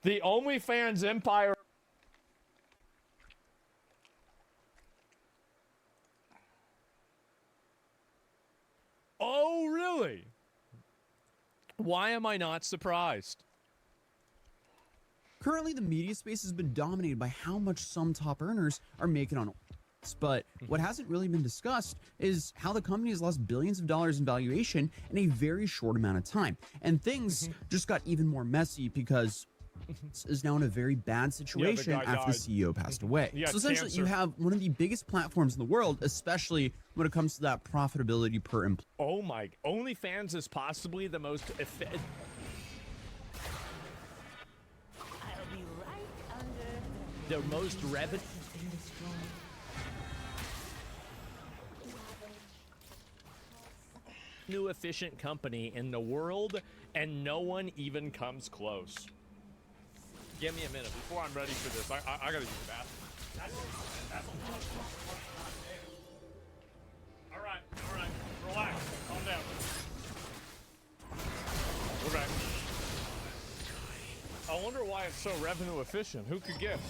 The OnlyFans empire. Oh, really? Why am I not surprised? Currently, the media space has been dominated by how much some top earners are making on OnlyFans. But what hasn't really been discussed is how the company has lost billions of dollars in valuation in a very short amount of time. And things just got even more messy because is now in a very bad situation after died. the CEO passed away. Yeah, So essentially, cancer. you have one of the biggest platforms in the world, especially when it comes to that profitability per employee. Oh my! OnlyFans is possibly the most I'll be right under. the most revenue efficient company in the world, and no one even comes close. Give me a minute before I'm ready for this. I gotta use the bathroom. All right, relax, calm down. We're back. I wonder why it's so revenue efficient. Who could guess?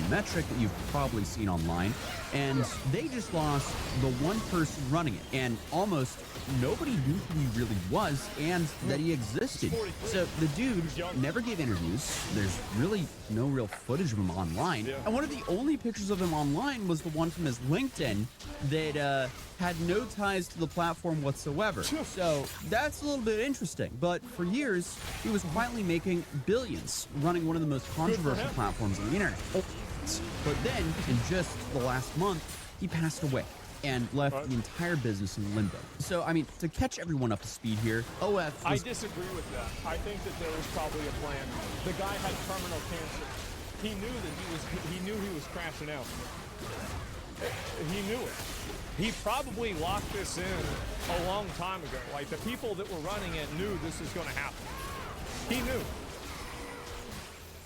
Metric that you've probably seen online, and they just lost the one person running it, and almost nobody knew who he really was and that he existed. So the dude never gave interviews. There's really no real footage of him online, and one of the only pictures of him online was the one from his LinkedIn that had no ties to the platform whatsoever. So that's a little bit interesting. But for years, he was quietly making billions running one of the most controversial platforms on the internet. But then, in just the last month, he passed away and left the entire business in limbo. So, I mean, to catch everyone up to speed here, OF I disagree with that. I think that there was probably a plan. The guy had terminal cancer. He knew that he was crashing out. He knew it. He probably locked this in a long time ago. Like, the people that were running it knew this was going to happen. He knew.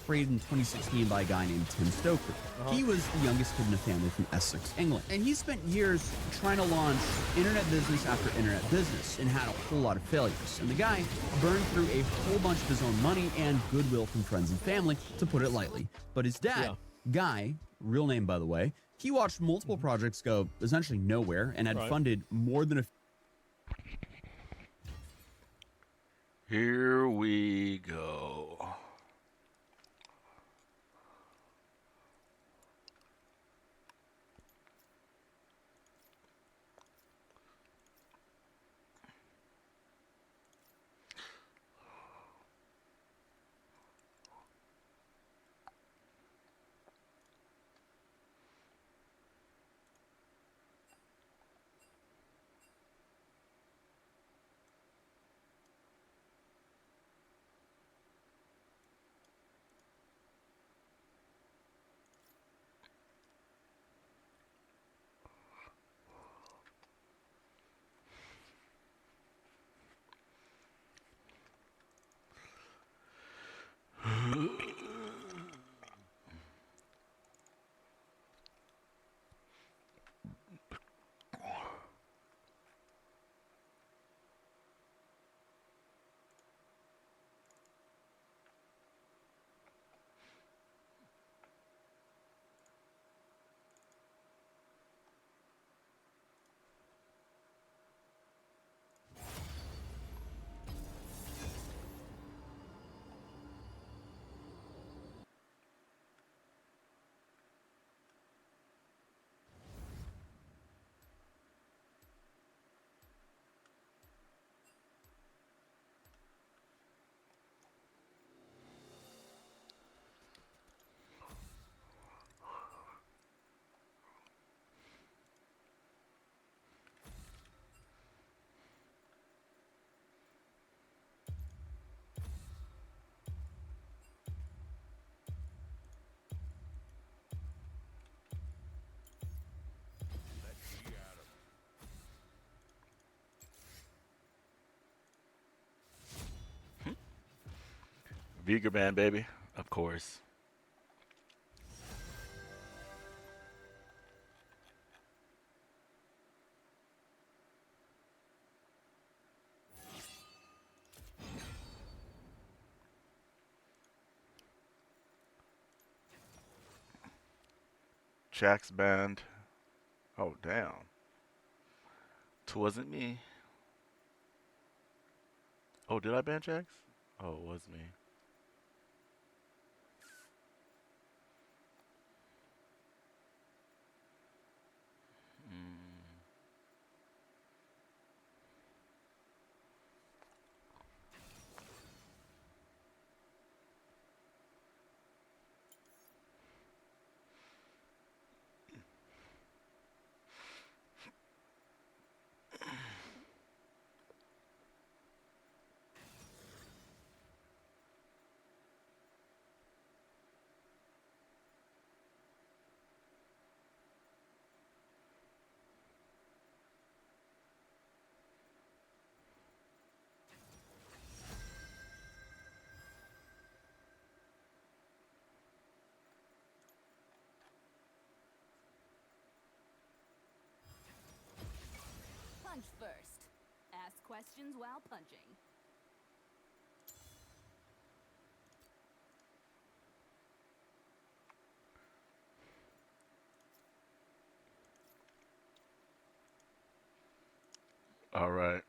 created in 2016 by a guy named Tim Stoker. He was the youngest kid in a family from Essex, England. And he spent years trying to launch internet business after internet business and had a whole lot of failures. And the guy burned through a whole bunch of his own money and goodwill from friends and family, to put it lightly. But his dad, Guy, real name by the way, he watched multiple projects go essentially nowhere and had funded more than a... Here we go. Vega Man, baby, of course. Jack's banned. Oh, damn. Twas me. Oh, did I ban Jax? Oh, it was me. Punch first. Ask questions while punching. All right.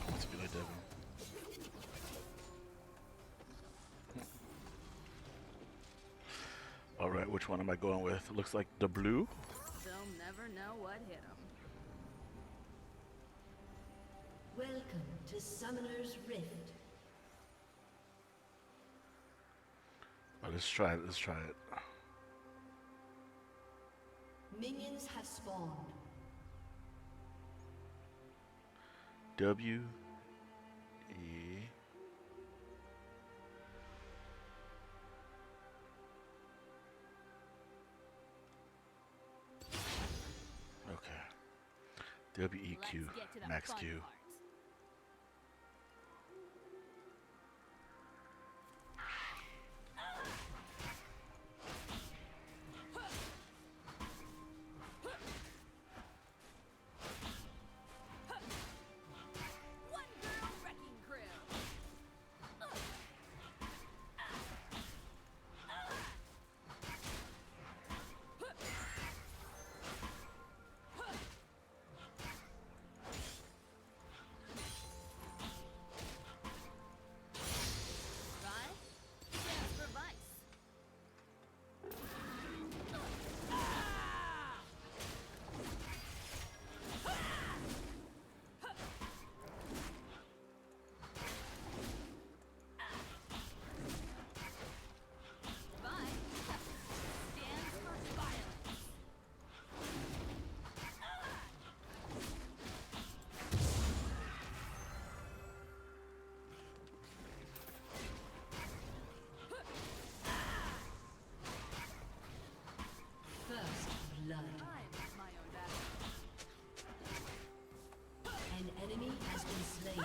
Let's be like Devin. All right, which one am I going with? Looks like the blue. They'll never know what hit them. Welcome to Summoner's Rift. Oh, let's try it. Let's try it. Minions have spawned. W E. Okay. W E Q. Let's get to the Max fun Q. part. One girl wrecking crew. Vi? Stands for Vice. Vi stands for Violence. First blood. I'm my own battle. An enemy has been slain.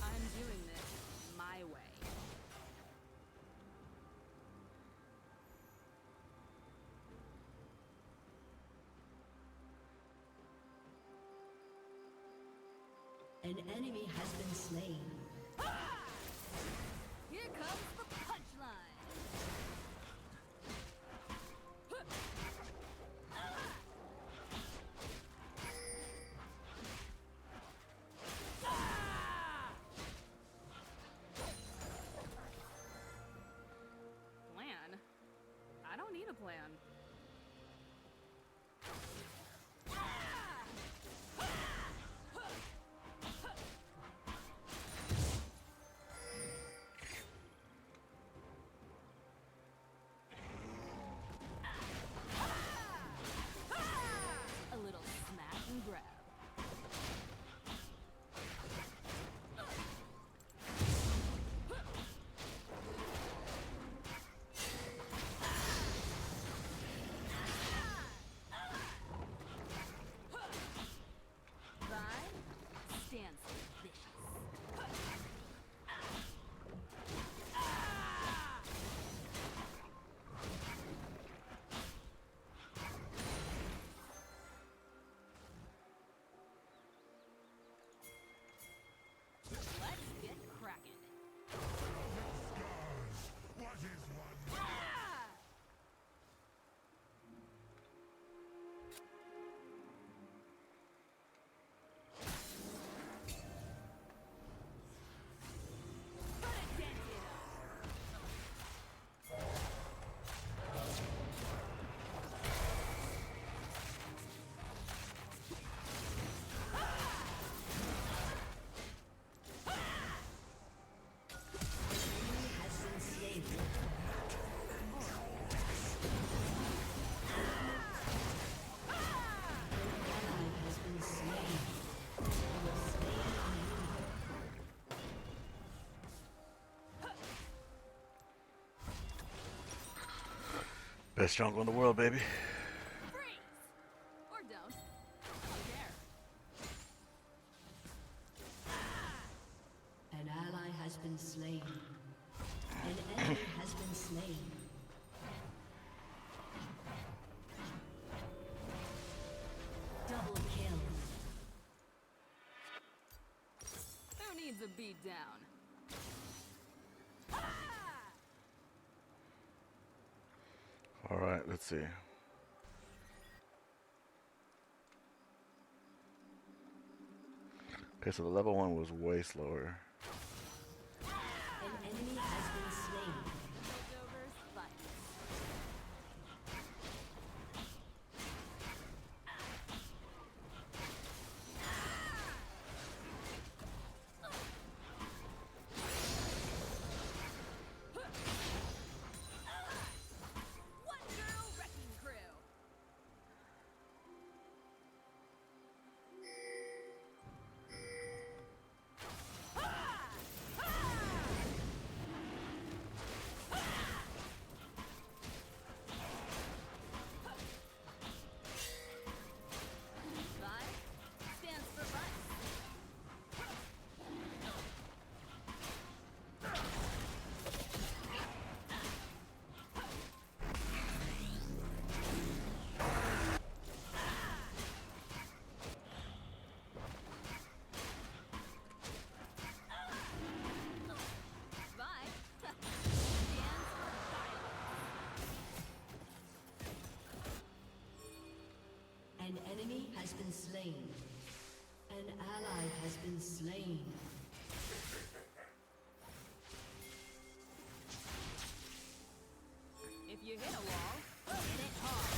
I'm doing this my way. An enemy has been slain. Here comes the Best jungle in the world, baby. Freeze! Or don't. I don't care. An ally has been slain. An enemy has been slain. Double kill. Who needs a beat down? All right, let's see. Okay, so the level 1 was way slower. An enemy has been slain. Leftovers, fight. One girl wrecking crew. Vi stands for vice. Vi stands for violence. An enemy has been slain. An ally has been slain. If you hit a wall, hit it hard.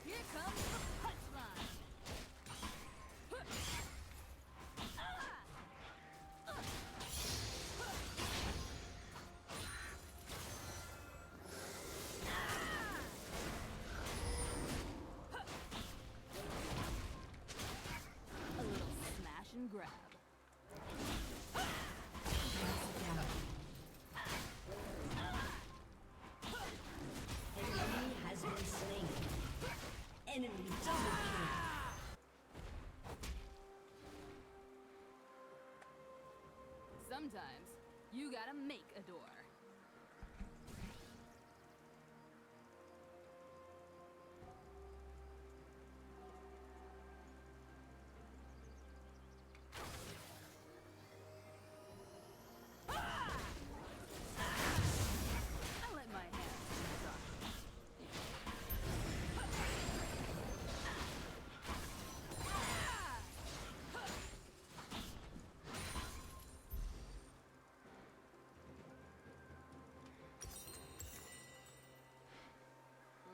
Here comes the punchline. A little smash and grab. An enemy has been slain. Enemy double kill. Sometimes you gotta make a door. I let my hands start.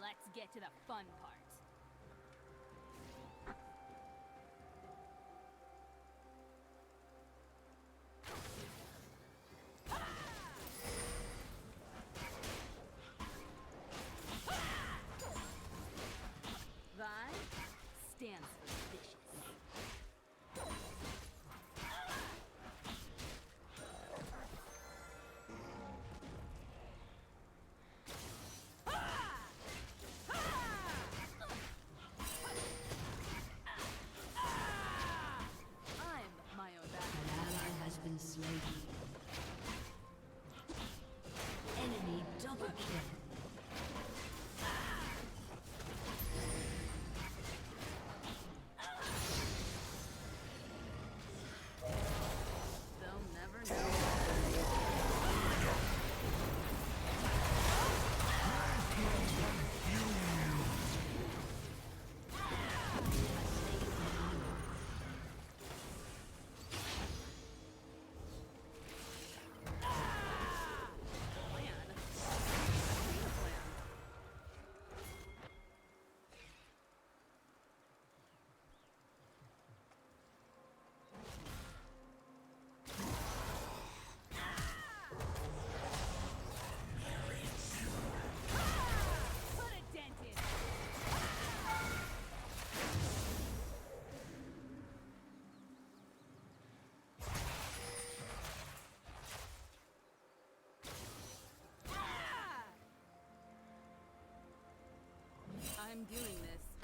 Let's get to the fun part. Vi stands for vicious.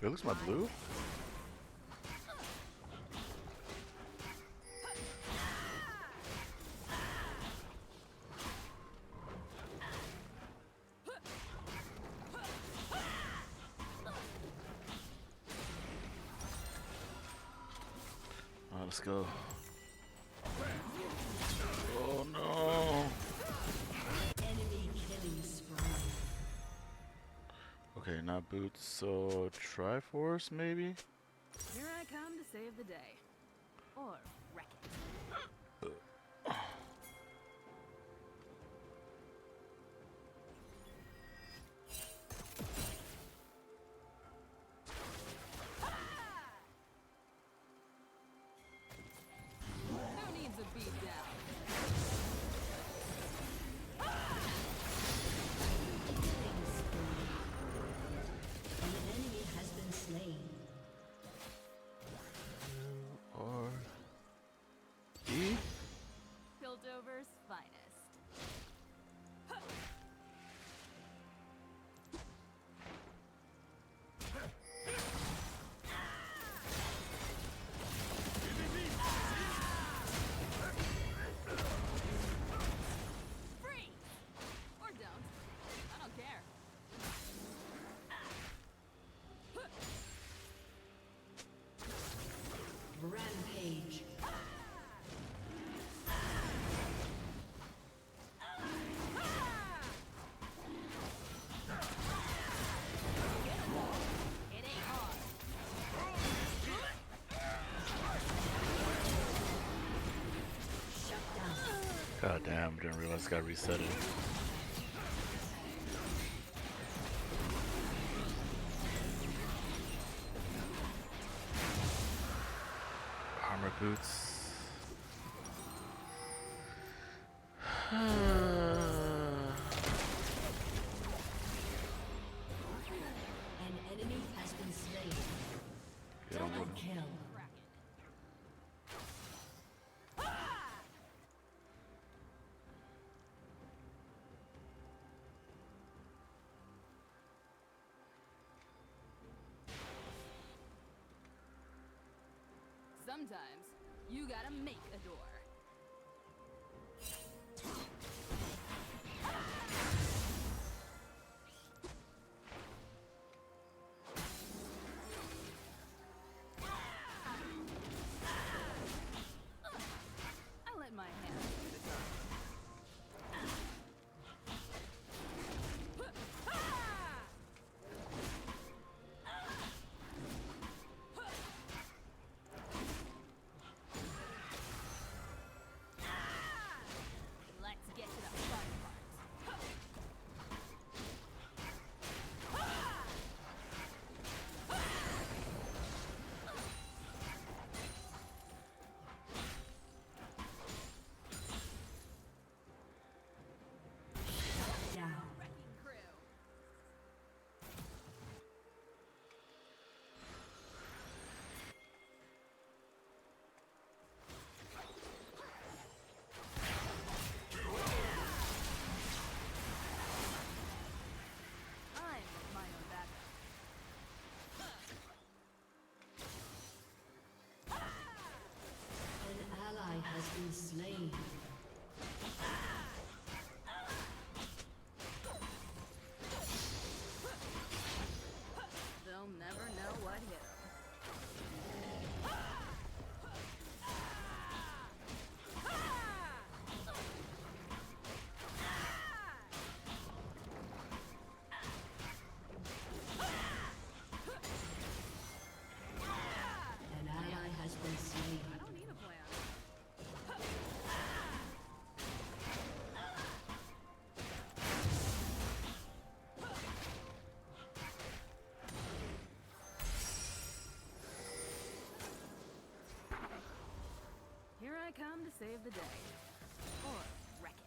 There looks my blue. Let's go. Oh no. Enemy killing spree. Okay, not boots, so Triforce maybe? Here I come to save the day. Or wreck it. Who needs a beat down? An enemy has been slain. Or E? Piltover's finest. Free! Or don't. I don't care. Rampage. It ain't hard. Shut down. God damn, didn't realize I got reset it. Armor boots. An enemy has been slain. Get on Double with it. kill. Kraken. Sometimes you gotta make a door. I let my hands do the talking. Let's get to the fun part. Down. Wrecking crew. I'm my own backup. An ally has been slain. They'll never know what hit 'em. An ally has been slain. I don't need a plan. Here I come to save the day. Or wreck it.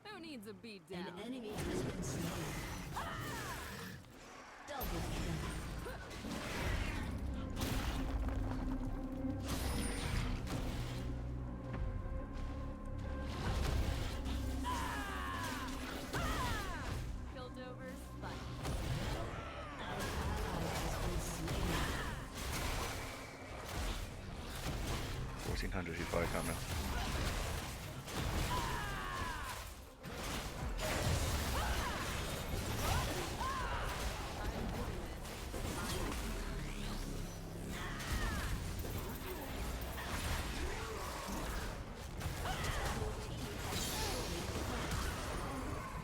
Who needs a beat down? An enemy has been slain. Double kill. 1500 he's probably coming.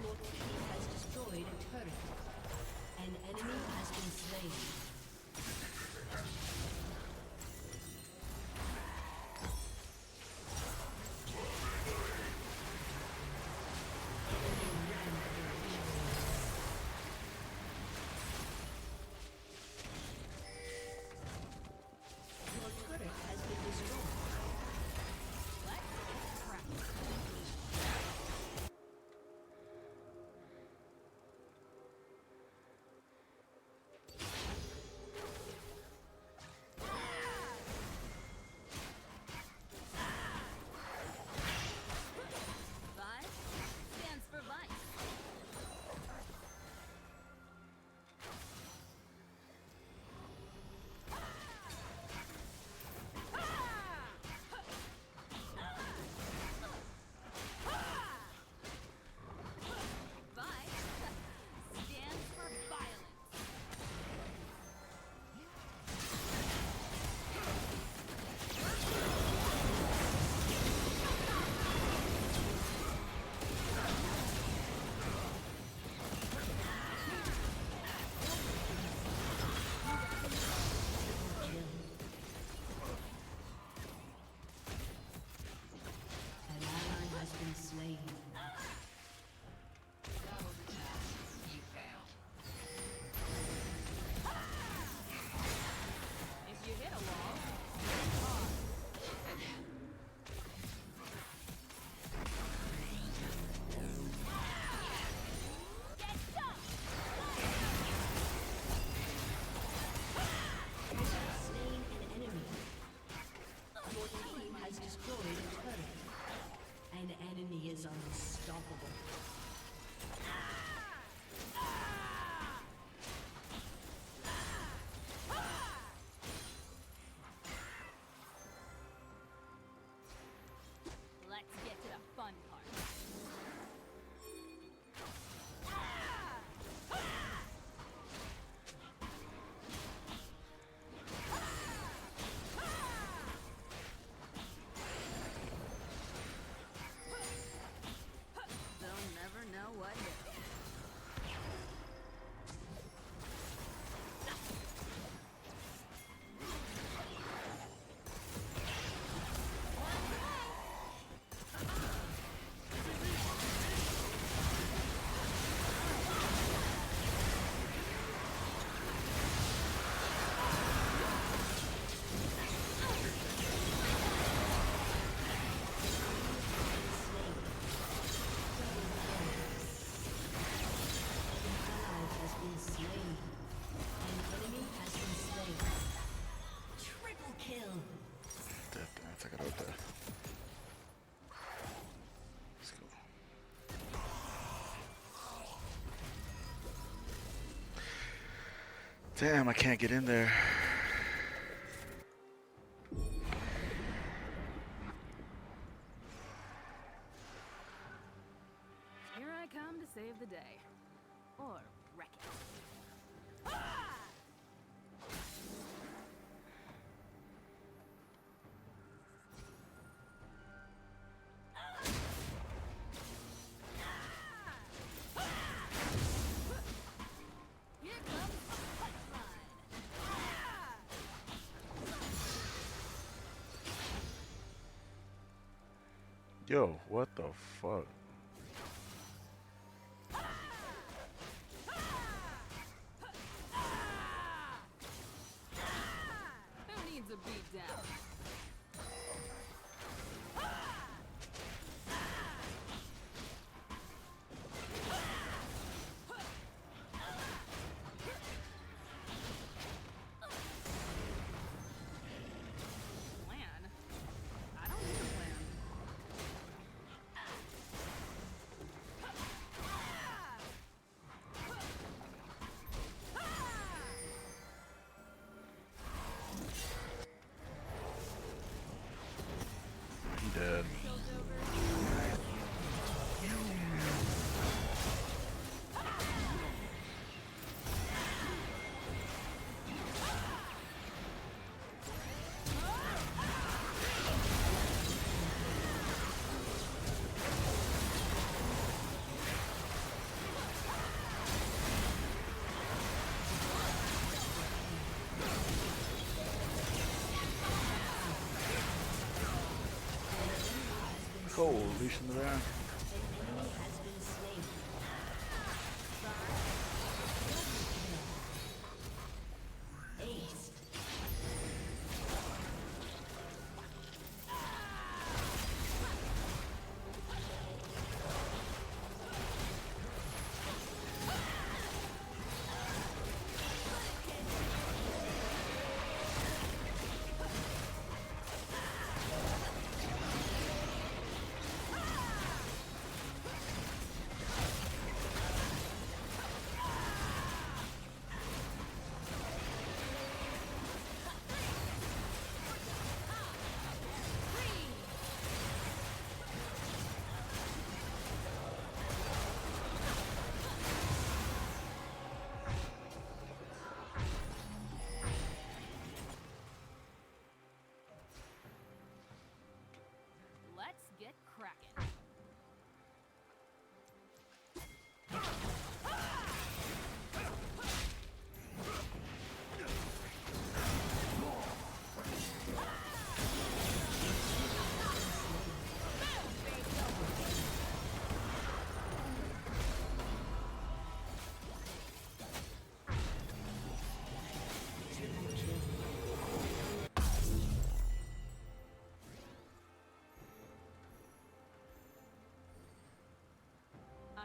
Your team has destroyed a turret. An enemy has been slain. Your turret has been destroyed. Vice stands for vice. Vice stands for violence. An ally has been slain. If you hit a wall, get stuck. Slain an enemy. Your team has destroyed a turret. An enemy is unstoppable. Let's get to the fun part. They'll never know what hit 'em. Ally has been slain. An enemy has been slain. Triple kill. Death dance, I got out there. Let's go. Damn, I can't get in there. Here I come to save the day. Or wreck it. Here comes the punchline. Yo, what the fuck? Who needs a beat down? Plan? I don't need a plan. Cool, Leash in the there. An enemy has been slain. Ace. Let's get cracking.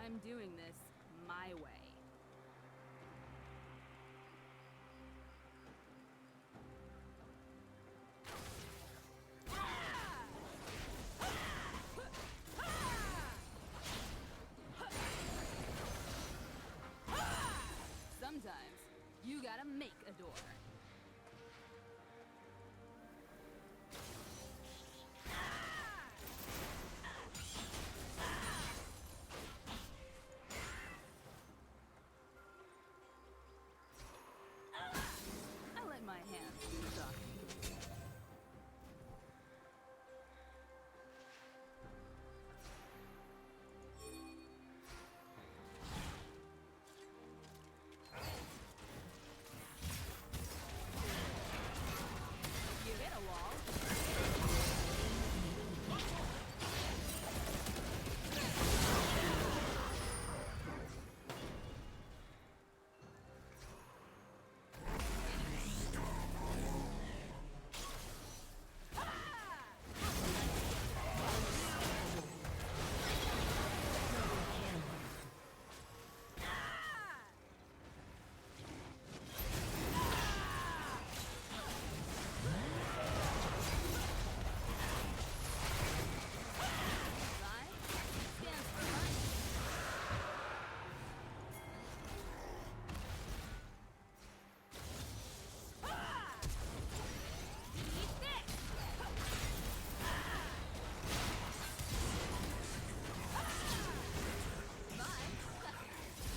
I'm doing this my way. Sometimes you gotta make a door. I let my hands do the talking. You hit a wall. Stands for life. Eat this.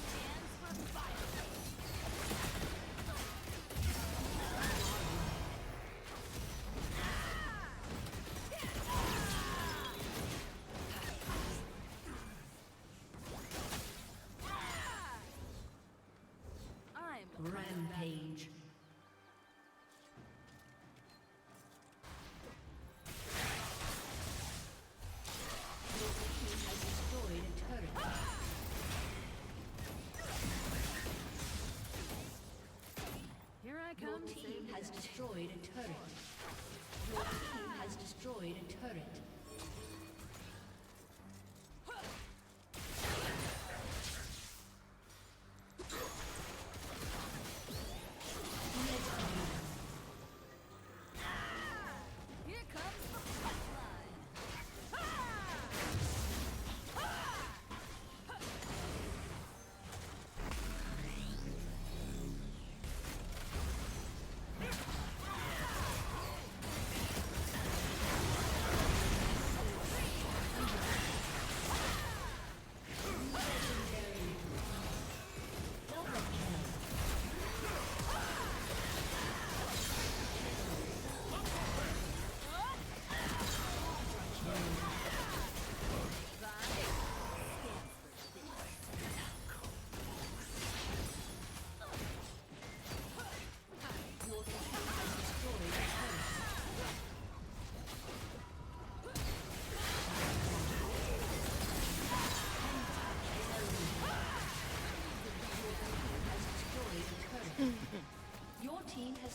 Stands for fire. I'm Rampage. Your team has destroyed a turret. Here I Your come to team save the has day. destroyed a turret. Your team has destroyed a turret. Here comes the punchline.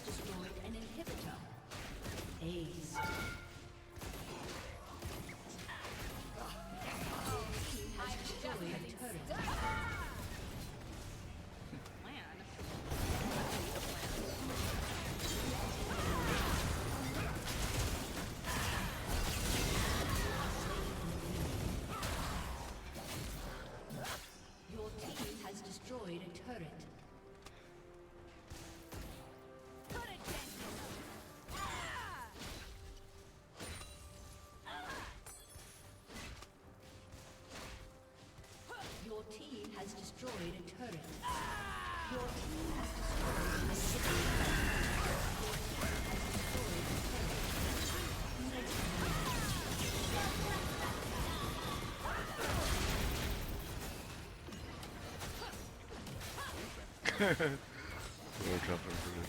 has destroyed an inhibitor. Ace. Team has destroyed a turret. Plan. I need a plan. Your team has destroyed a turret. Your team has destroyed a turret. Your team has destroyed a city. We're jumping for this.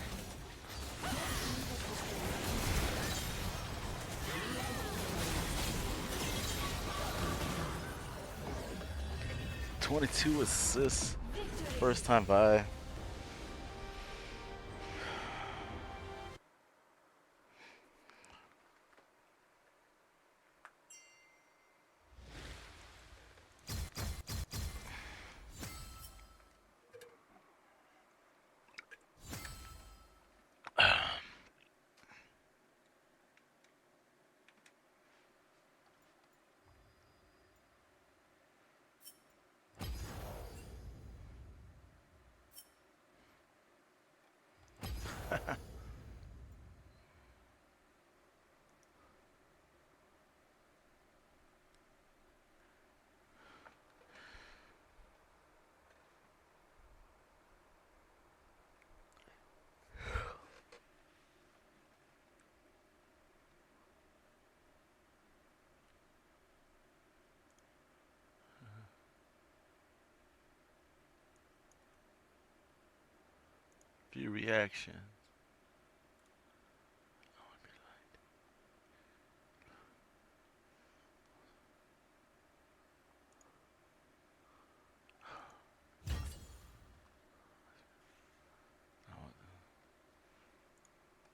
"22 assists, first time by." View reaction.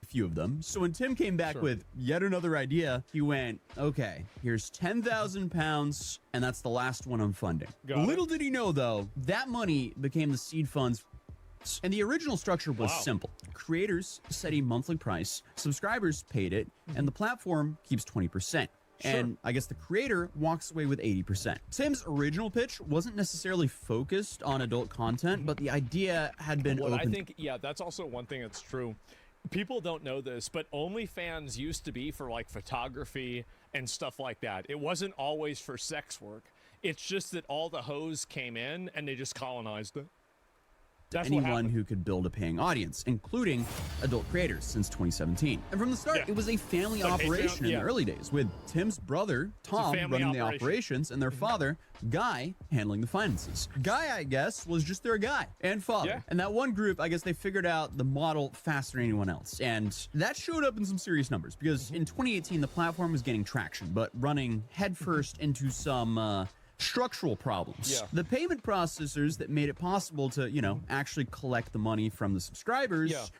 Few of them. So when Tim came back with yet another idea, he went, okay, here's 10,000 pounds, and that's the last one I'm funding. Little did he know, though, that money became the seed funds. And the original structure was simple. Creators set a monthly price, subscribers paid it, and the platform keeps 20%. And I guess the creator walks away with 80%. Tim's original pitch wasn't necessarily focused on adult content, but the idea had been Well, I open. think, yeah, that's also one thing that's true. People don't know this, but OnlyFans used to be for like photography and stuff like that. It wasn't always for sex work. It's just that all the hoes came in and they just colonized it. That's what anyone happened. who could build a paying audience, including adult creators since 2017. And from the start, it was a family Like operation Patreon, in the early days, with Tim's brother, Tom, family running the operation. operations, and their father, Guy, handling the finances. Guy, I guess, was just their guy and father. Yeah. And that one group, I guess they figured out the model faster than anyone else. And that showed up in some serious numbers, because in 2018, the platform was gaining traction, but running headfirst into some structural problems. Yeah. The payment processors that made it possible to, you know, actually collect the money from the subscribers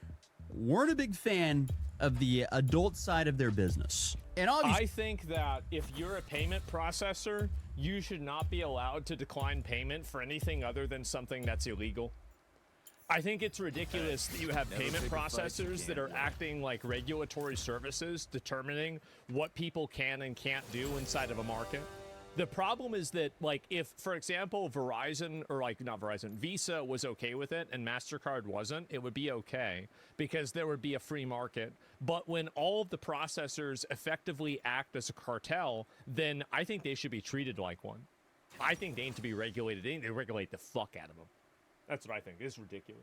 weren't a big fan of the adult side of their business. And obviously, I think that if you're a payment processor, you should not be allowed to decline payment for anything other than something that's illegal. I think it's ridiculous that you have payment processors that are acting like regulatory services, determining what people can and can't do inside of a market. The problem is that, like, if, for example, Verizon, or like, not Verizon, Visa was okay with it and MasterCard wasn't, it would be okay because there would be a free market. But when all of the processors effectively act as a cartel, then I think they should be treated like one. I think they need to be regulated. They need to regulate the fuck out of them. That's what I think. It's ridiculous.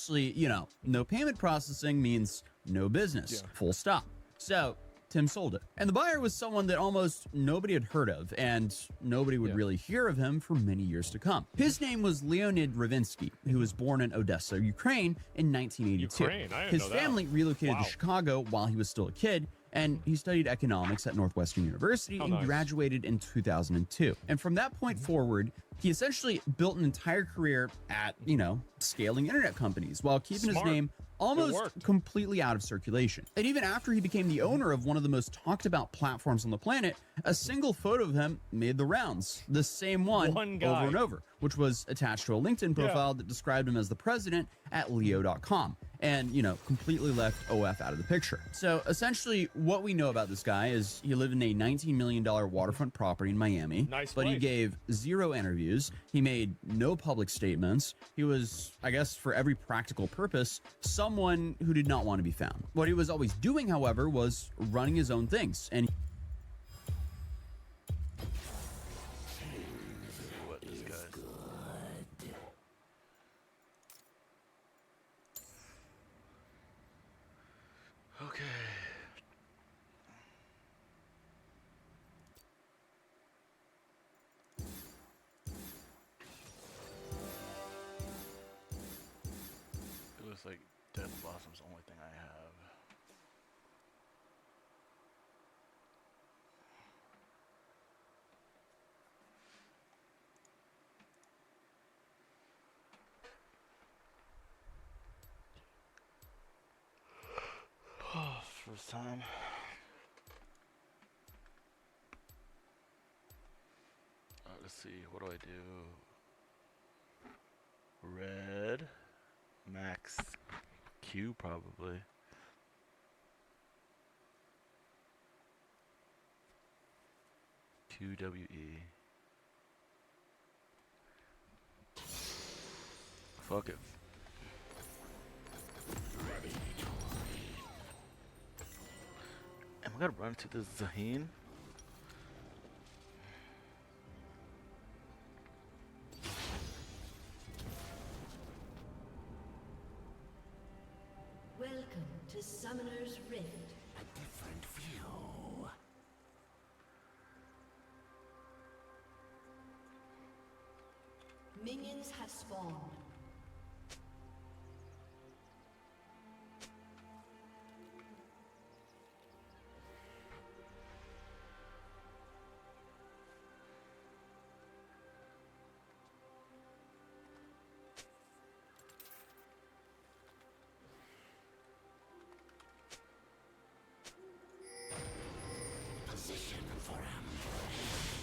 you know, no payment processing means no business. Full stop. So Tim sold it. And the buyer was someone that almost nobody had heard of, and nobody would really hear of him for many years to come. His name was Leonid Ravinsky, who was born in Odessa, Ukraine in 1982. Ukraine? I didn't His know that. family relocated Wow. to Chicago while he was still a kid, and he studied economics at Northwestern University and nice. graduated in 2002. And from that point forward, he essentially built an entire career at, you know, scaling internet companies while keeping Smart. his name almost worked. completely out of circulation. And even after he became the owner of one of the most talked about platforms on the planet, a single photo of him made the rounds, the same one guy. over and over, which was attached to a LinkedIn profile that described him as the president at Leo.com. And, you know, completely left OF out of the picture. So essentially, what we know about this guy is he lived in a $19 million waterfront property in Miami. Nice But he place. gave 0 interviews. He made no public statements. He was, I guess, for every practical purpose, someone who did not want to be found. What he was always doing, however, was running his own things. And What this guy? Okay. It looks like Dead Blossom's the only thing I have. First time. Let's see, what do I do? Red, max Q probably. QWE. Fuck it. Am I gonna run into this Zaheen? Welcome to Summoner's Rift. A different view. Minions have spawned. Position for ambush.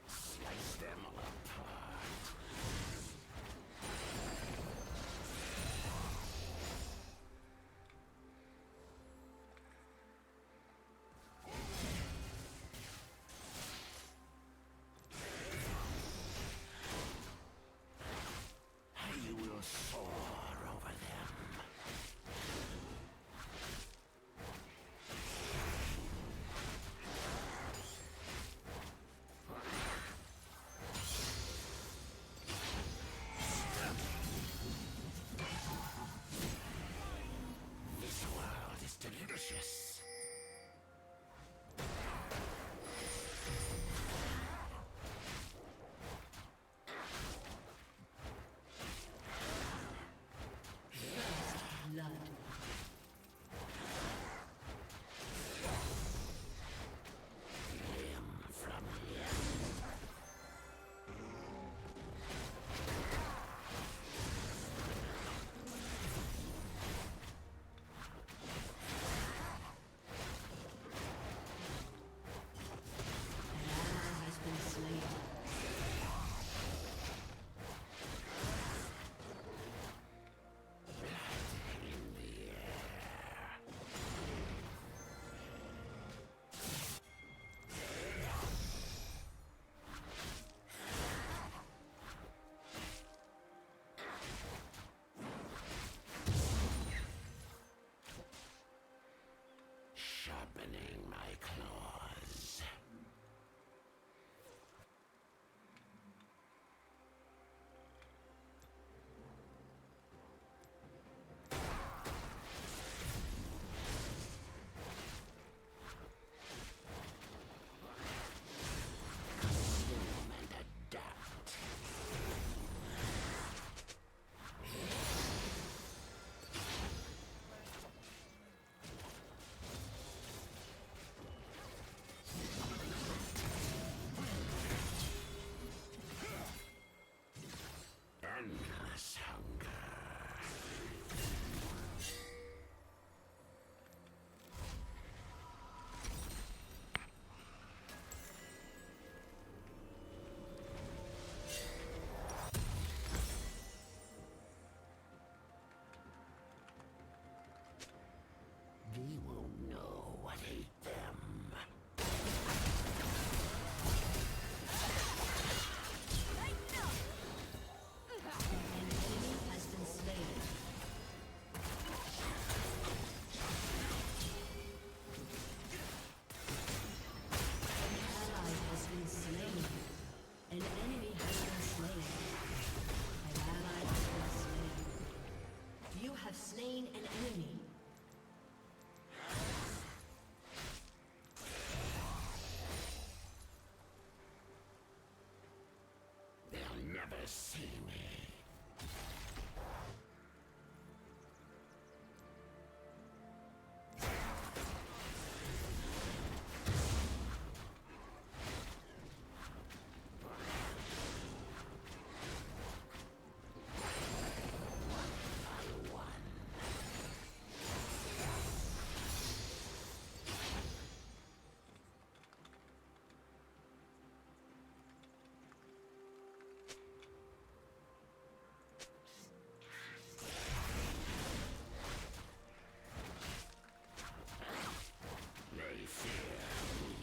Slice them apart. You will soar over them. This world is delicious. Blood. Limb from limb. An ally has been slain. In the air. Sharpening my claws. see me? They fear me.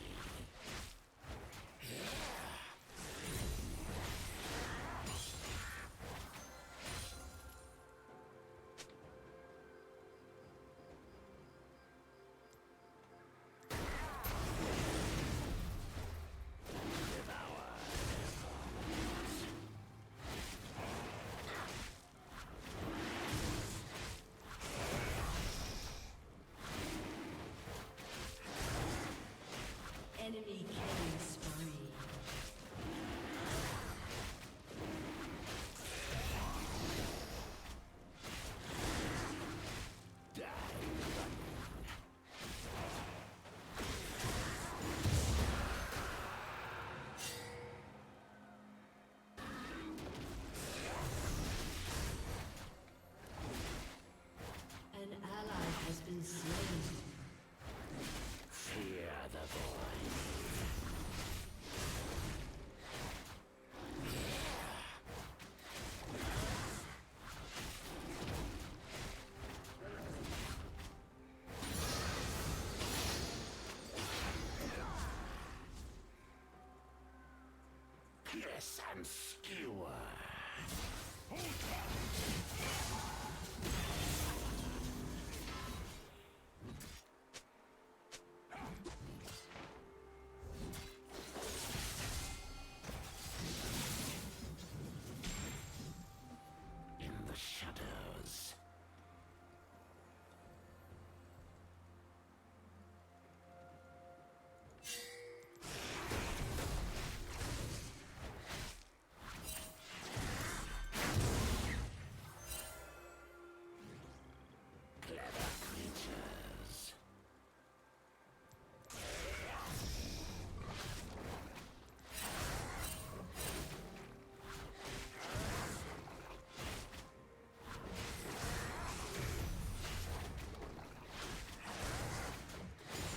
Enemy killing spree. An ally has been slain. Fear the void. Pierce and skewer. In the shadows. Clever creatures.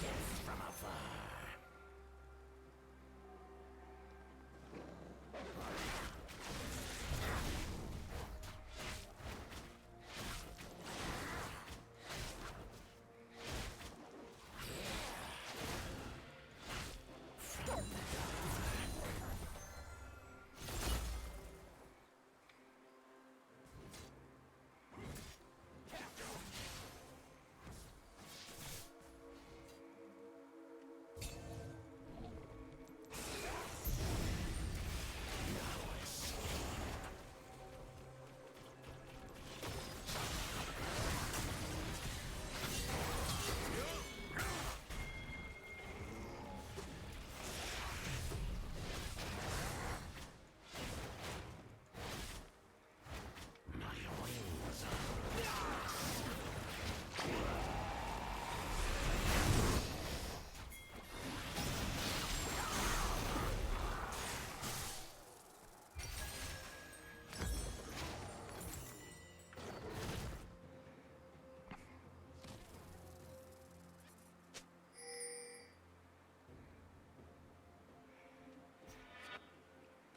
Death from afar. My wings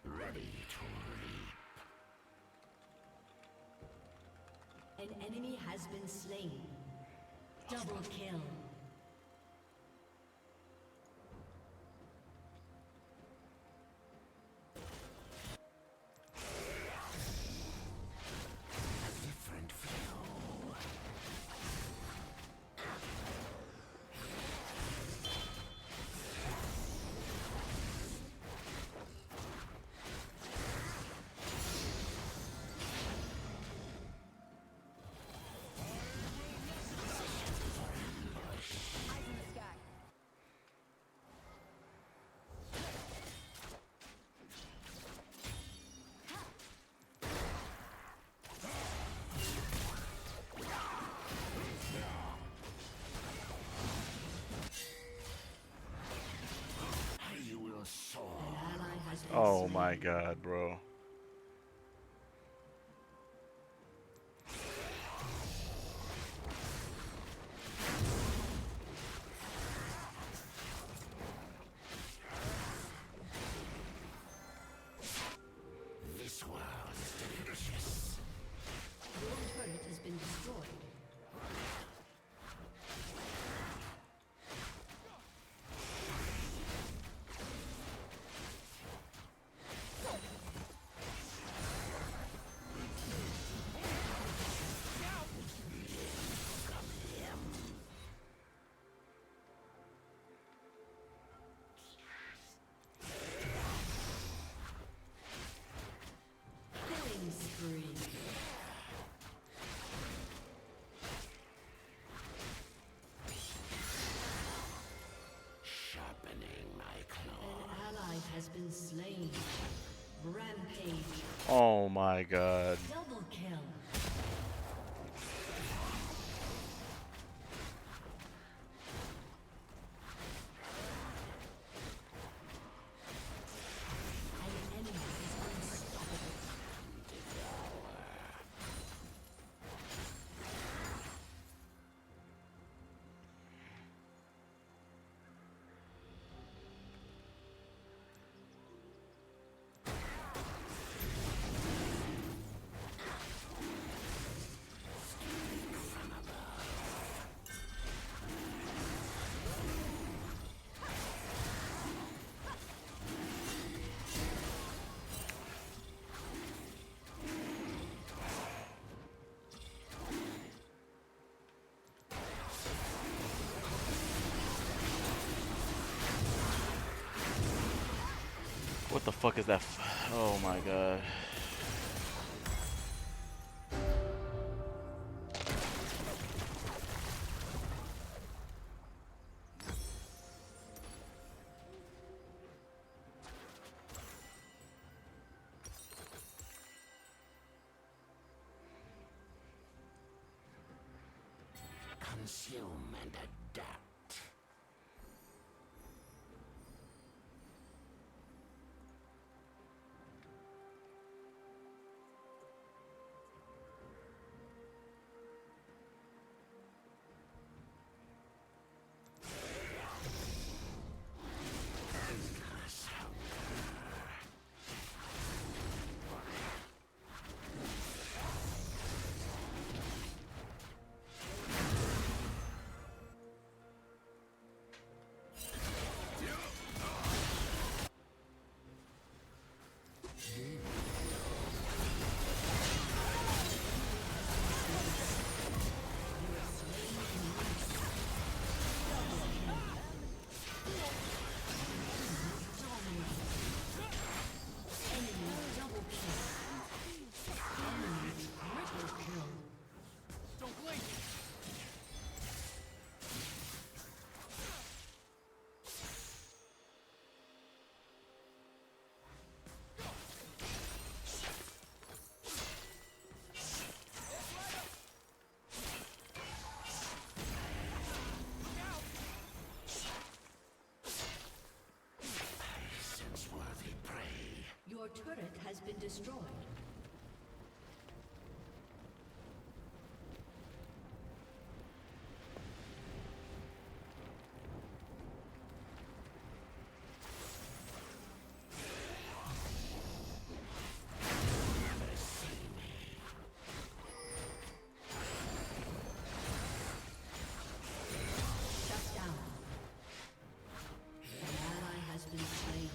ready to leap. An enemy has been slain. Double kill. A different flow. Oh my god, bro. This world is delicious. Your turret has been destroyed. Killing spree. Sharpening my claw. An ally has been slain. Rampage. Oh my god. Double kill. An enemy is unstoppable. What the fuck is that? Oh my god. Consume and adapt. Sense-worthy prey. Your turret has been destroyed. Shut down. An ally has been slain.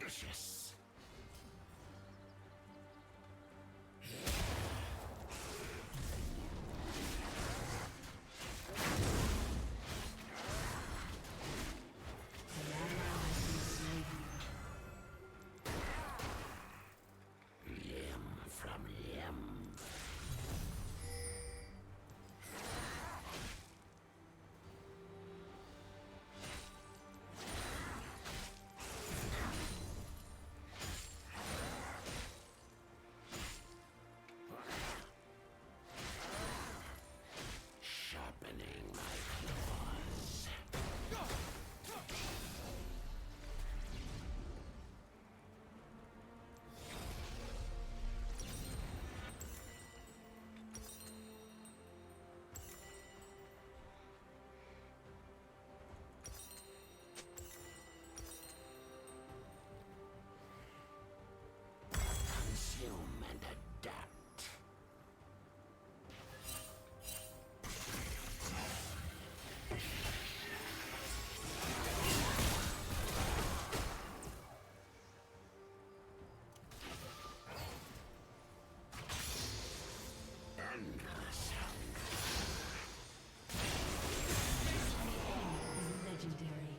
vicious. An ally has been slain. Limb from limb. Sharpening my claws. Consume and adapt. Endless hunger. Legendary.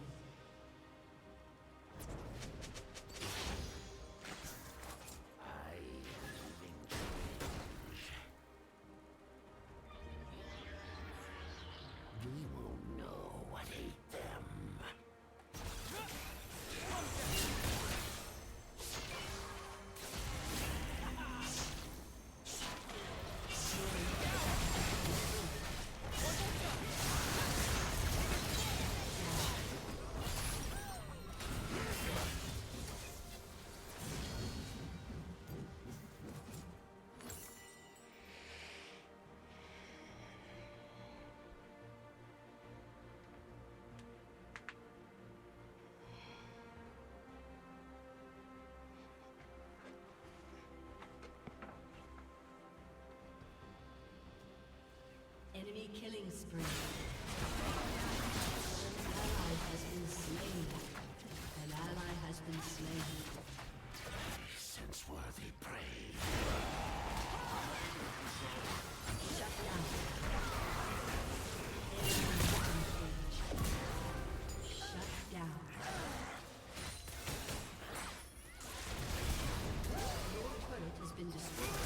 I am living change. We will know what ate them. Enemy killing spree. An ally has been slain. An ally has been slain. Sense worthy prey. Shut down. Enemy rampage. Shut down. Your turret has been destroyed.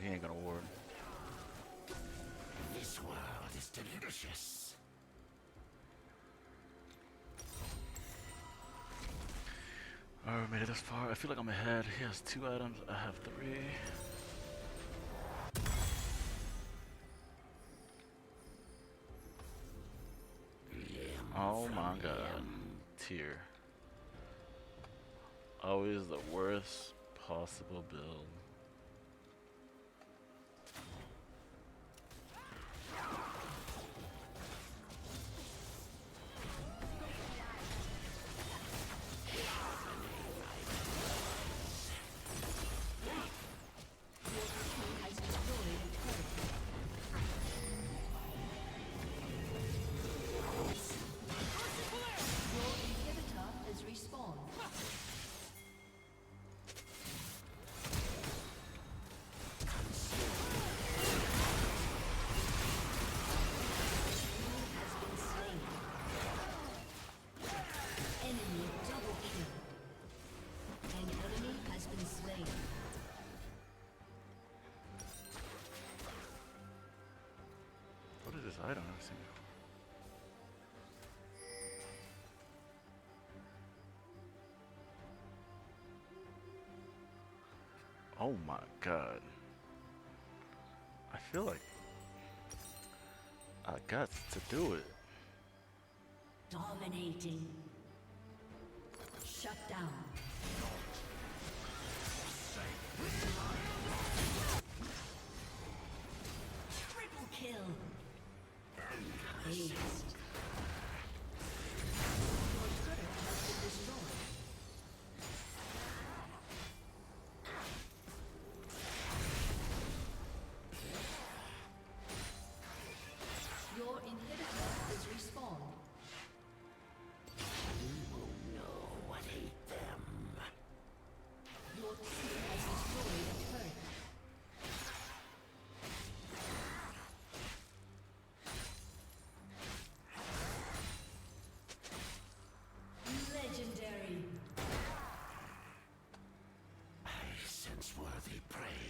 he ain't gonna ward. This world is delicious. Alright, made it this far. I feel like I'm ahead. He has 2 items. I have 3. Oh my god. Tier. Always the worst possible build. Has destroyed a turret. Your inhibitor has respawned. Has been slain. Enemy double kill. An enemy has been slain. What is this item I've seen? Oh my god. I feel like I got to do it. Dominating. Shut down. Triple kill. Aced. Your turret has been destroyed. Your inhibitor is respawned. What ate them? Your team has destroyed a turret. Legendary. I sense worthy prey.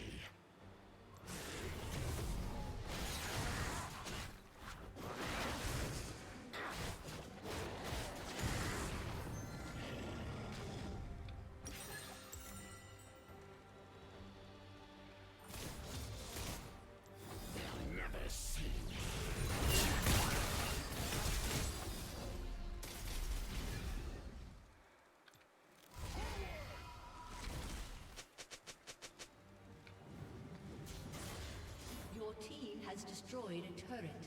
They'll never see me. Your team has destroyed a turret.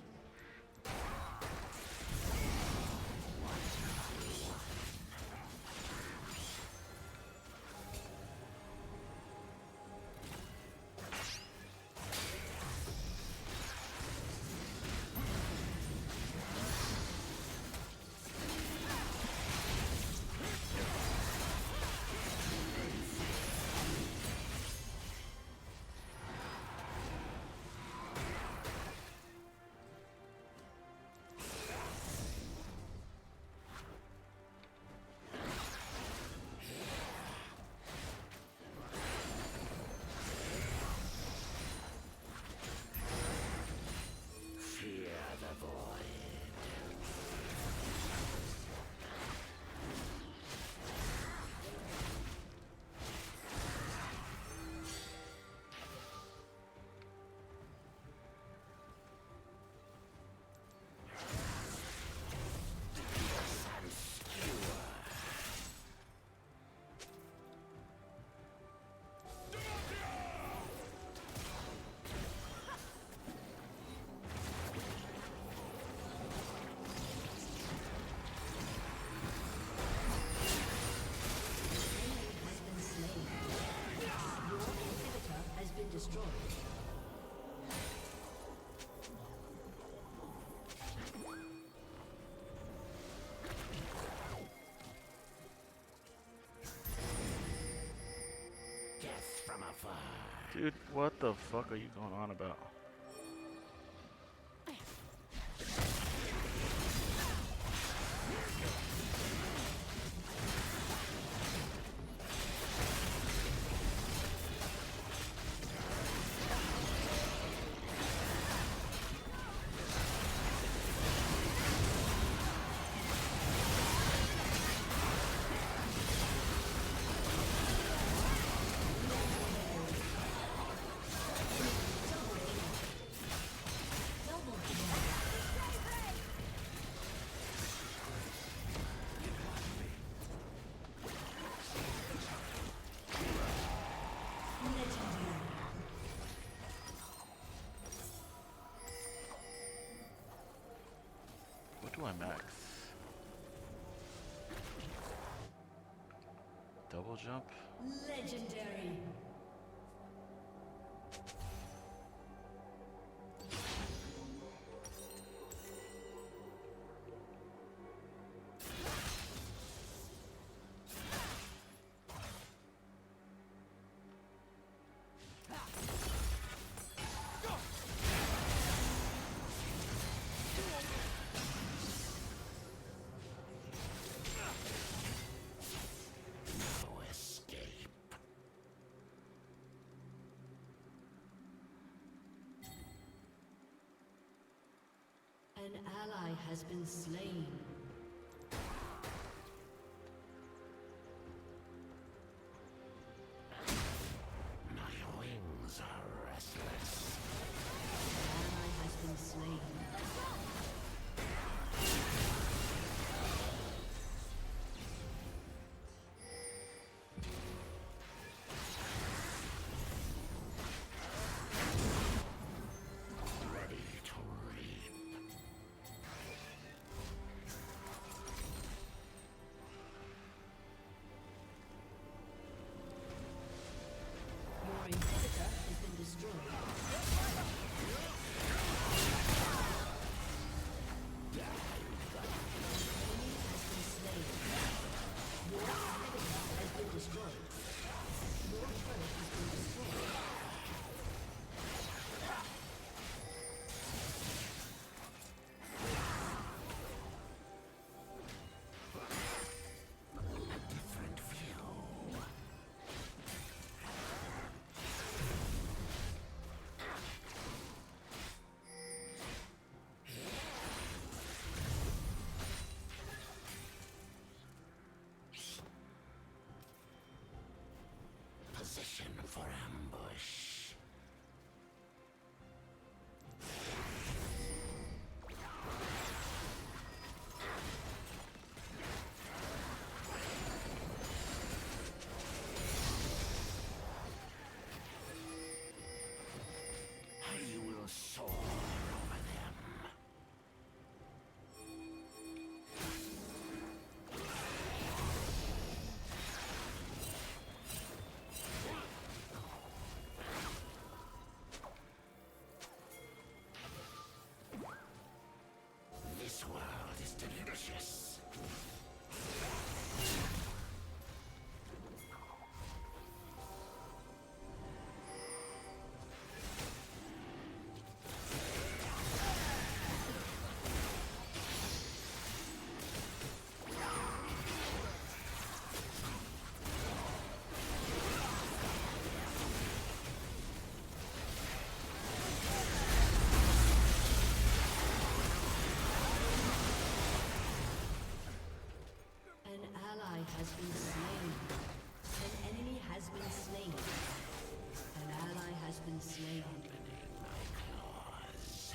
Fear the void. Has been slain. Your inhibitor has been destroyed. Death from afar. Dude, what the fuck are you going on about? Double jump? Legendary. No escape. An ally has been slain. My wings are restless. An ally has been slain. Ready to reap. Your inhibitor has been destroyed. Enemy has been slain. Your inhibitor has been destroyed. Your turret has been destroyed. Different view. Position for ambush. You will soar over them. This world is delicious. An ally has been slain. An enemy has been slain. An ally has been slain. Claws.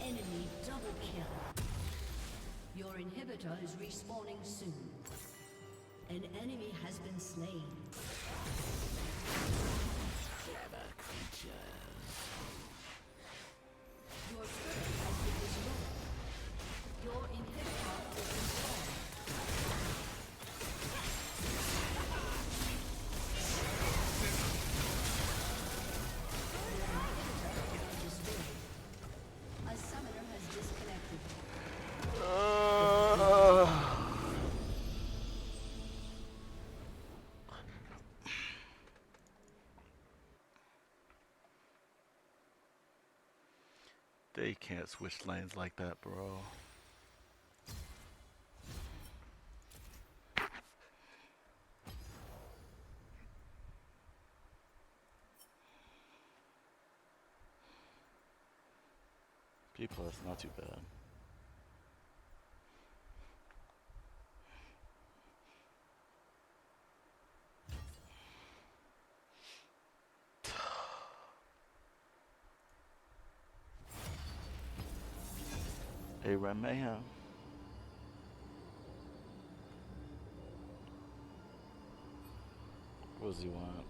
Enemy double kill. Your inhibitor is respawning soon. An enemy has been slain. Clever creatures. Your turret has been destroyed. Your inhibitor is installed. Your inhibitor has been destroyed. A summoner has disconnected. They can't switch lanes like that, bro. P plus, not too bad. Hey, Red Mayhem. What does he want?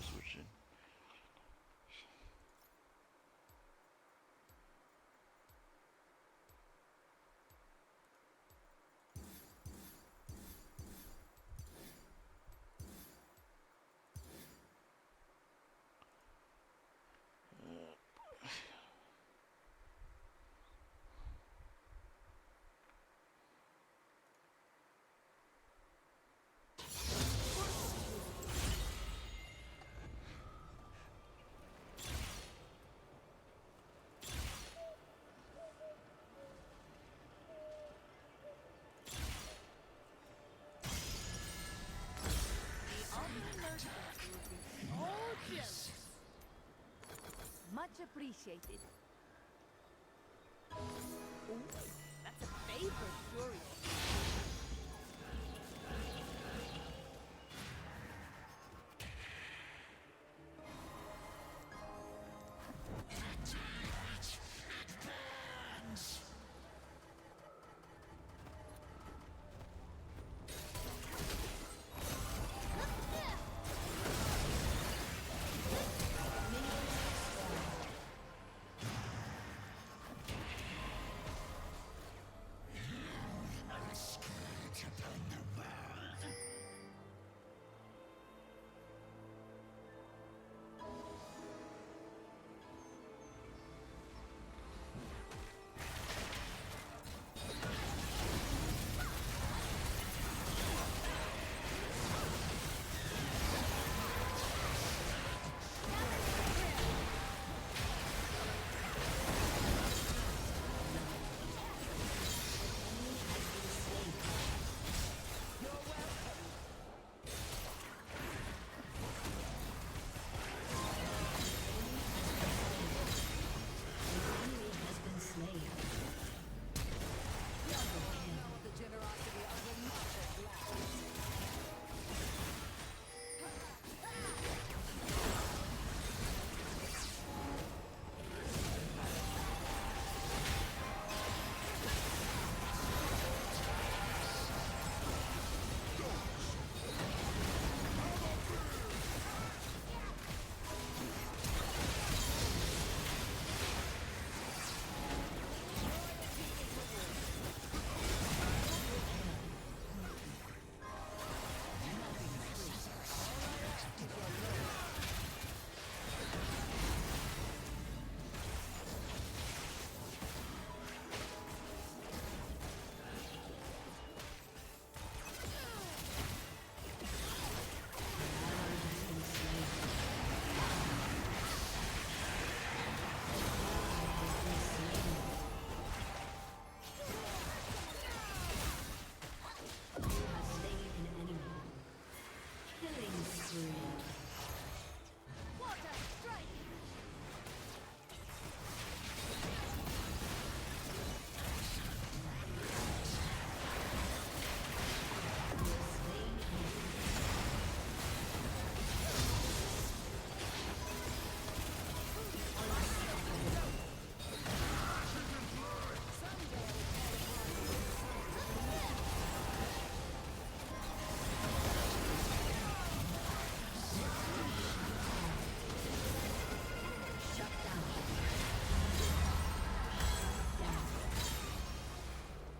control switching. Much appreciated. Ooh, that's a favorite Fury.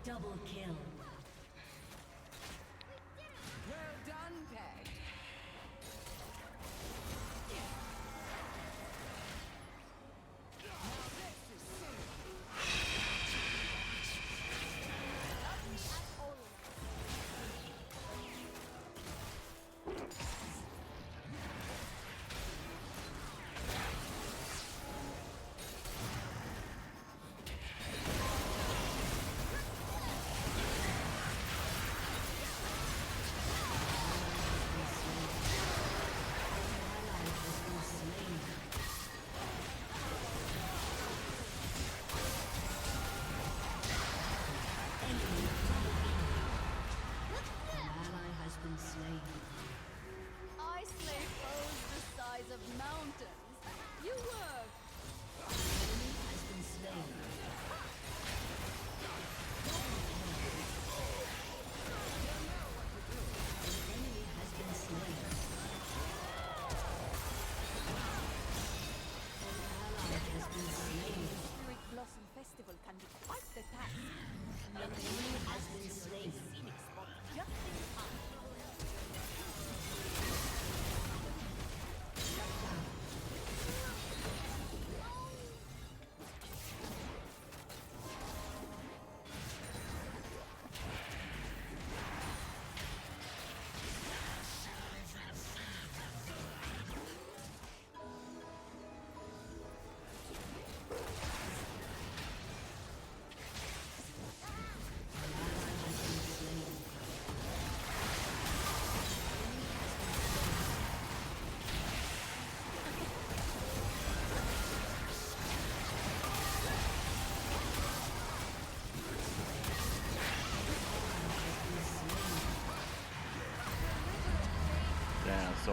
Double kill. Well done, Peg. Now this is serious. Lovely as always.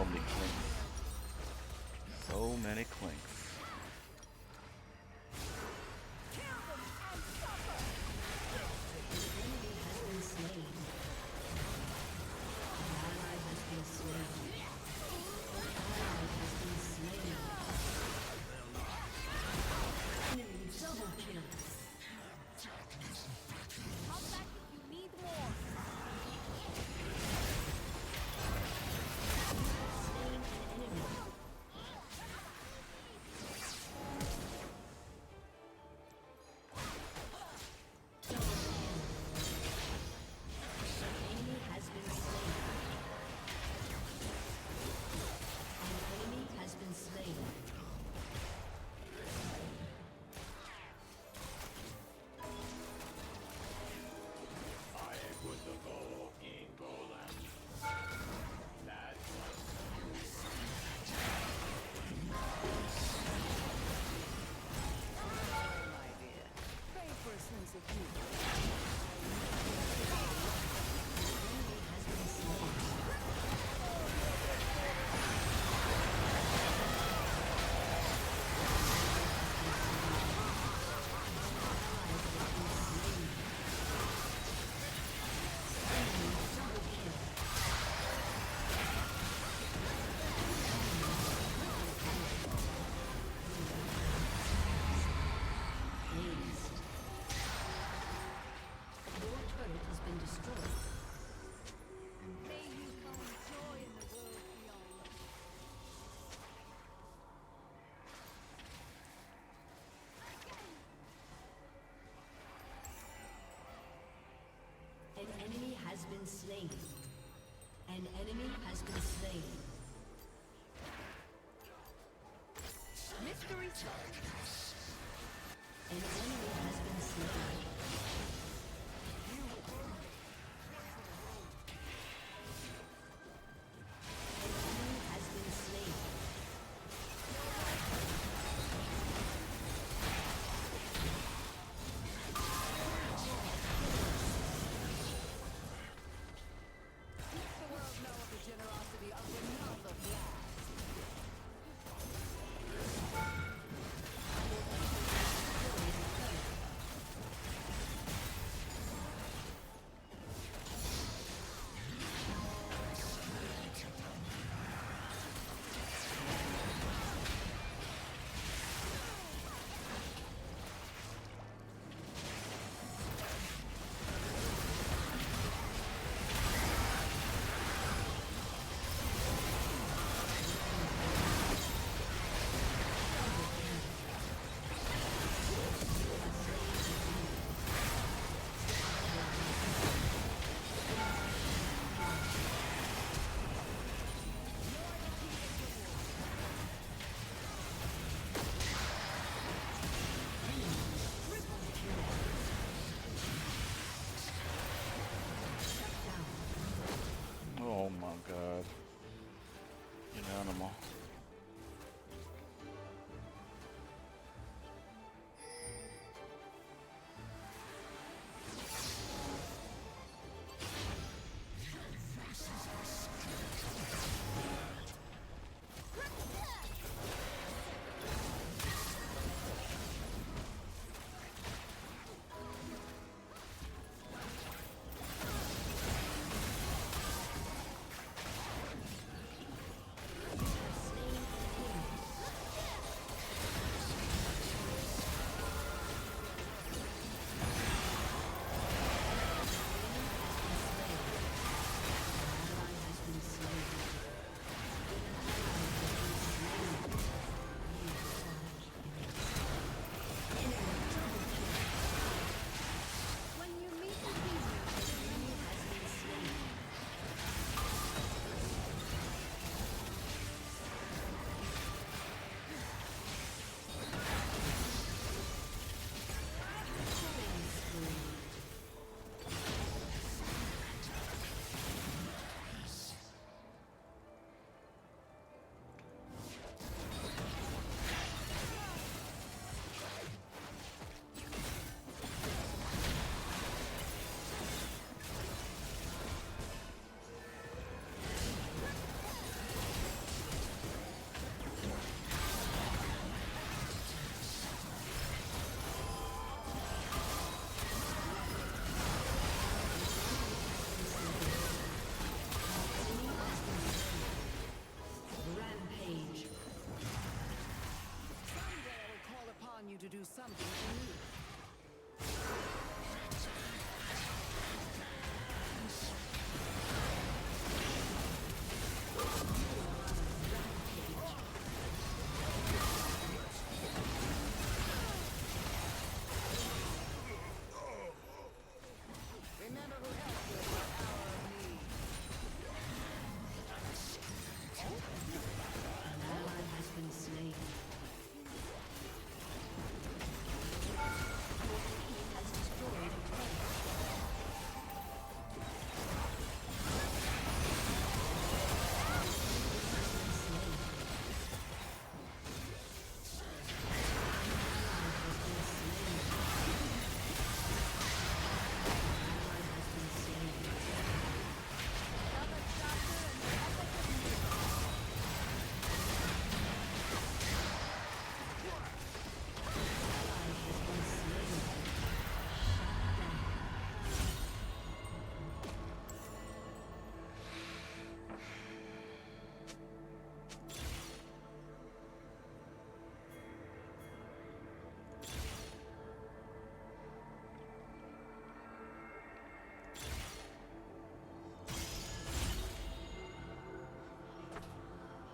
so many clinks. So many clinks. An enemy has been slain. An enemy has been slain. Mystery solved. An enemy has been slain. Oh my god. You animal. Slain do something for me. Remember who helped you in your hour of need. An ally has been slain. Your team has destroyed a turret.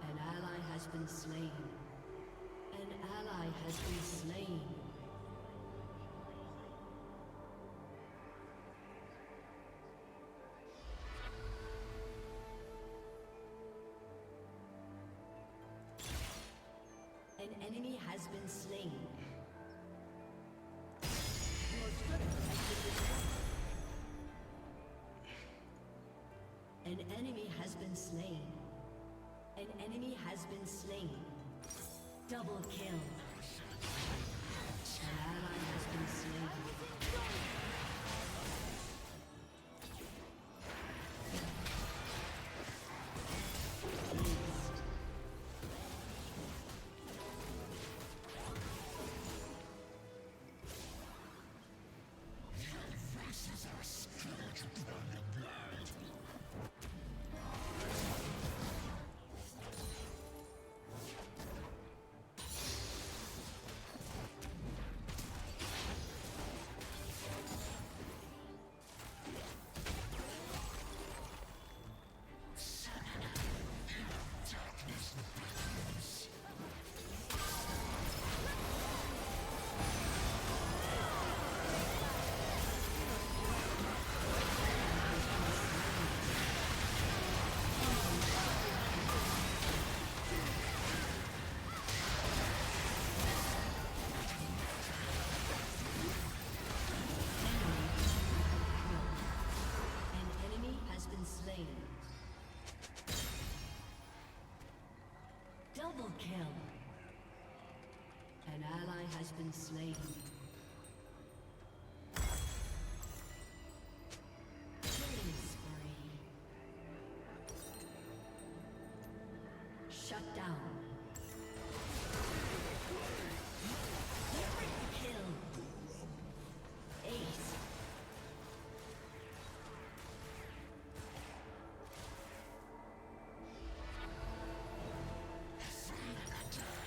An ally has been slain. An ally has been slain. An enemy has been slain. Your turret has been destroyed. An enemy has been slain. An enemy has been slain. Double kill. An ally has been slain. Aced. An enemy has been slain. Double kill. An ally has been slain. Killing spree. Shut down. Kill. Ace.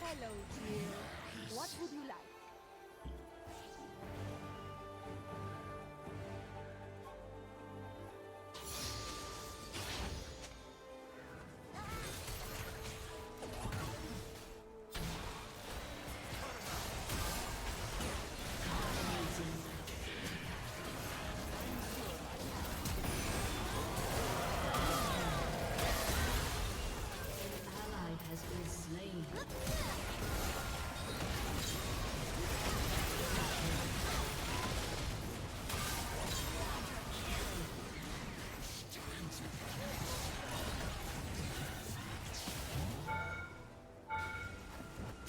Hello, dear. What would you like? An ally has been slain.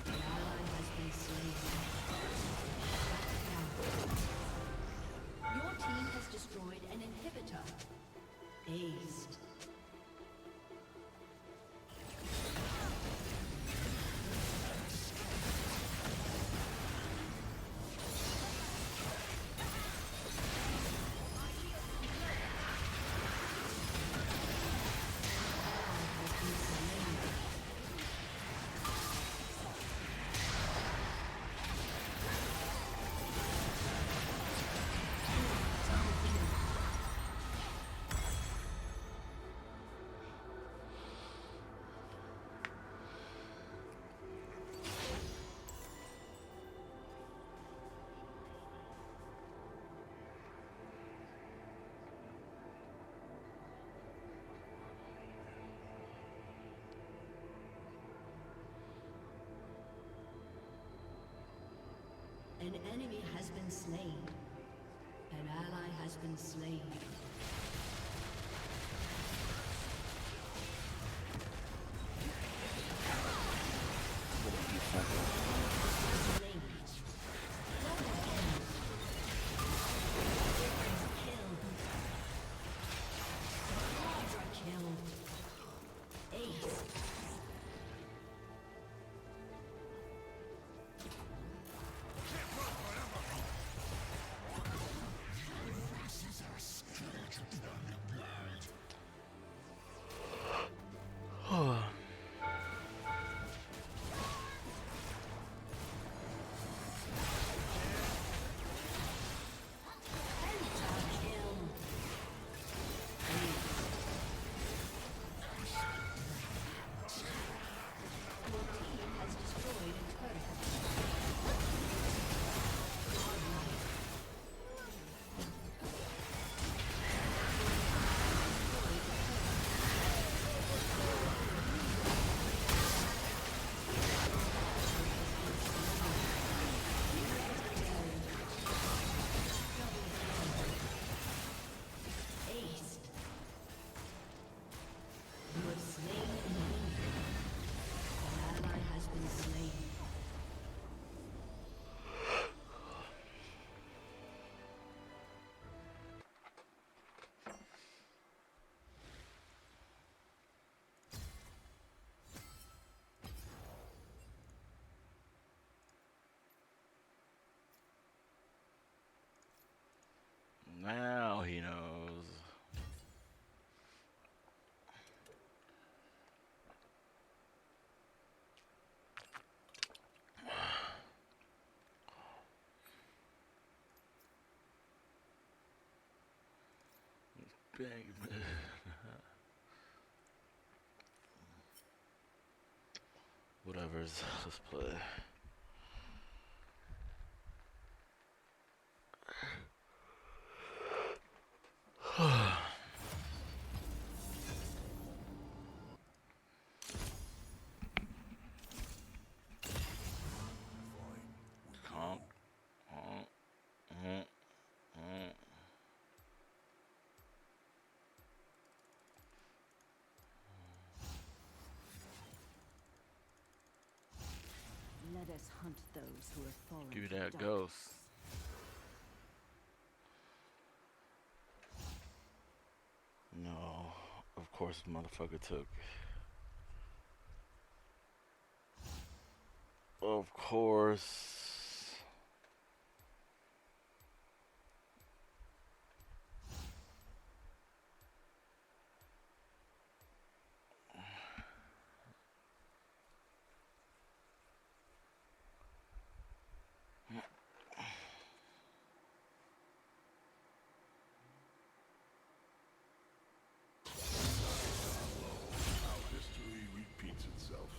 An ally has been slain. Your team has destroyed an inhibitor. Aced. slain. An ally has been slain. Now he knows. Big man. Whatever's, let's play. Let us hunt those who have fallen. Give me from that darkness. ghost. No, of course the motherfucker took. Of course. How history repeats itself.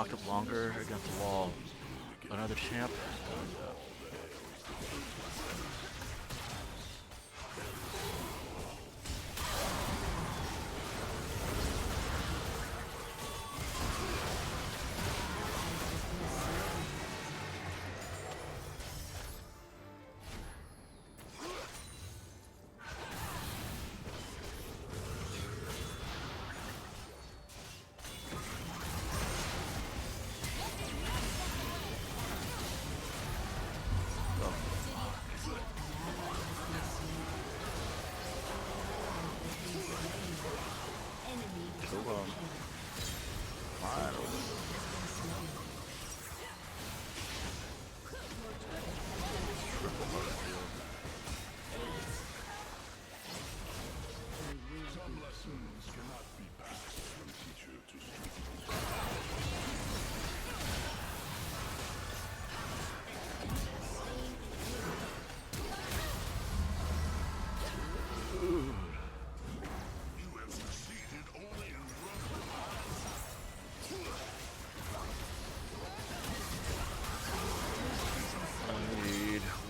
knocked up longer against the wall. Another champ.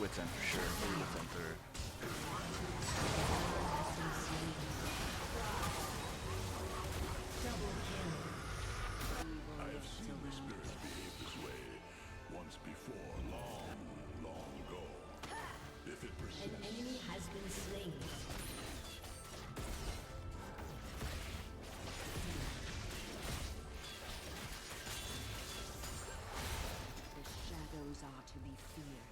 Within for sure. Maybe within third. I have seen the spirits behave this way once before, long, long ago. If it An persists, enemy has been slain. The shadows are to be feared.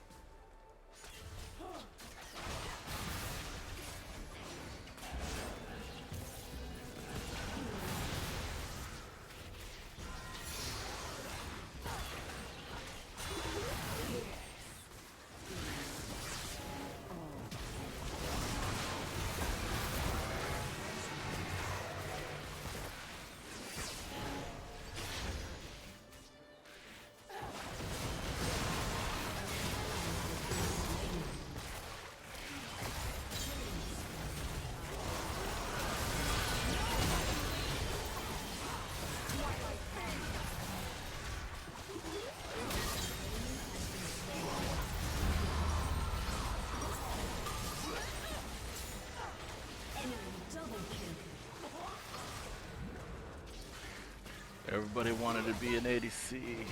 Everybody wanted to be an ADC. An enemy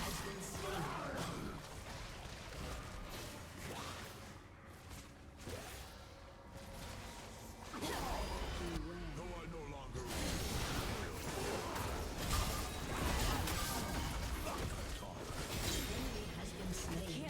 has been slain. though I no longer Has been slain.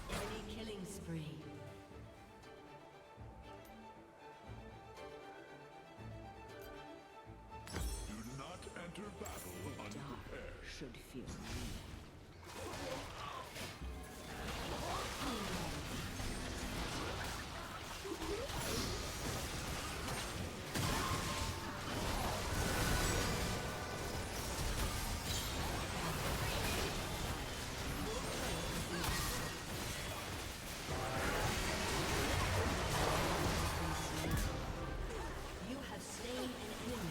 Enemy killing spree. Do not enter battle unprepared. Should feel me. You have slain an enemy.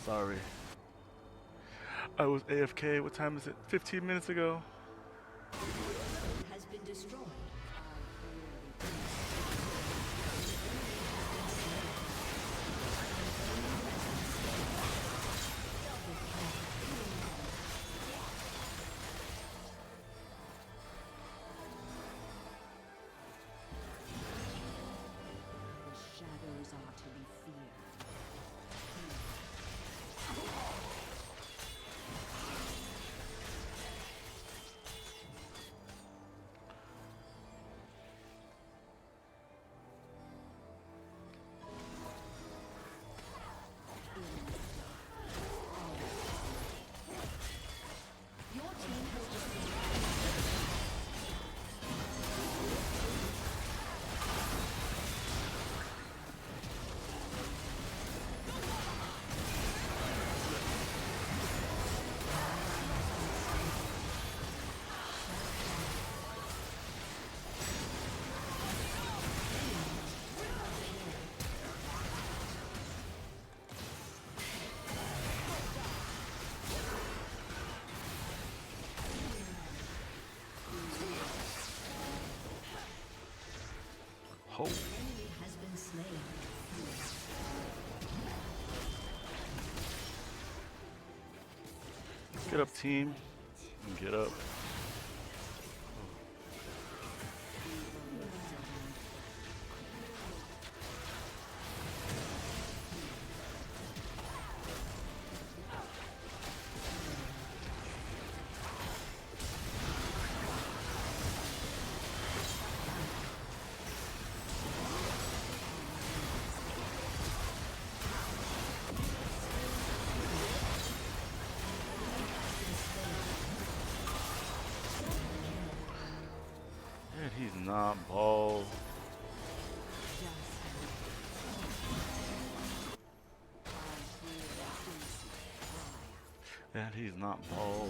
Sorry. I was AFK. What time is it? 15 minutes ago. Has been destroyed. Oh, Enemy has been slain. get up, team. Get up. And he's not bald. And he's not bald.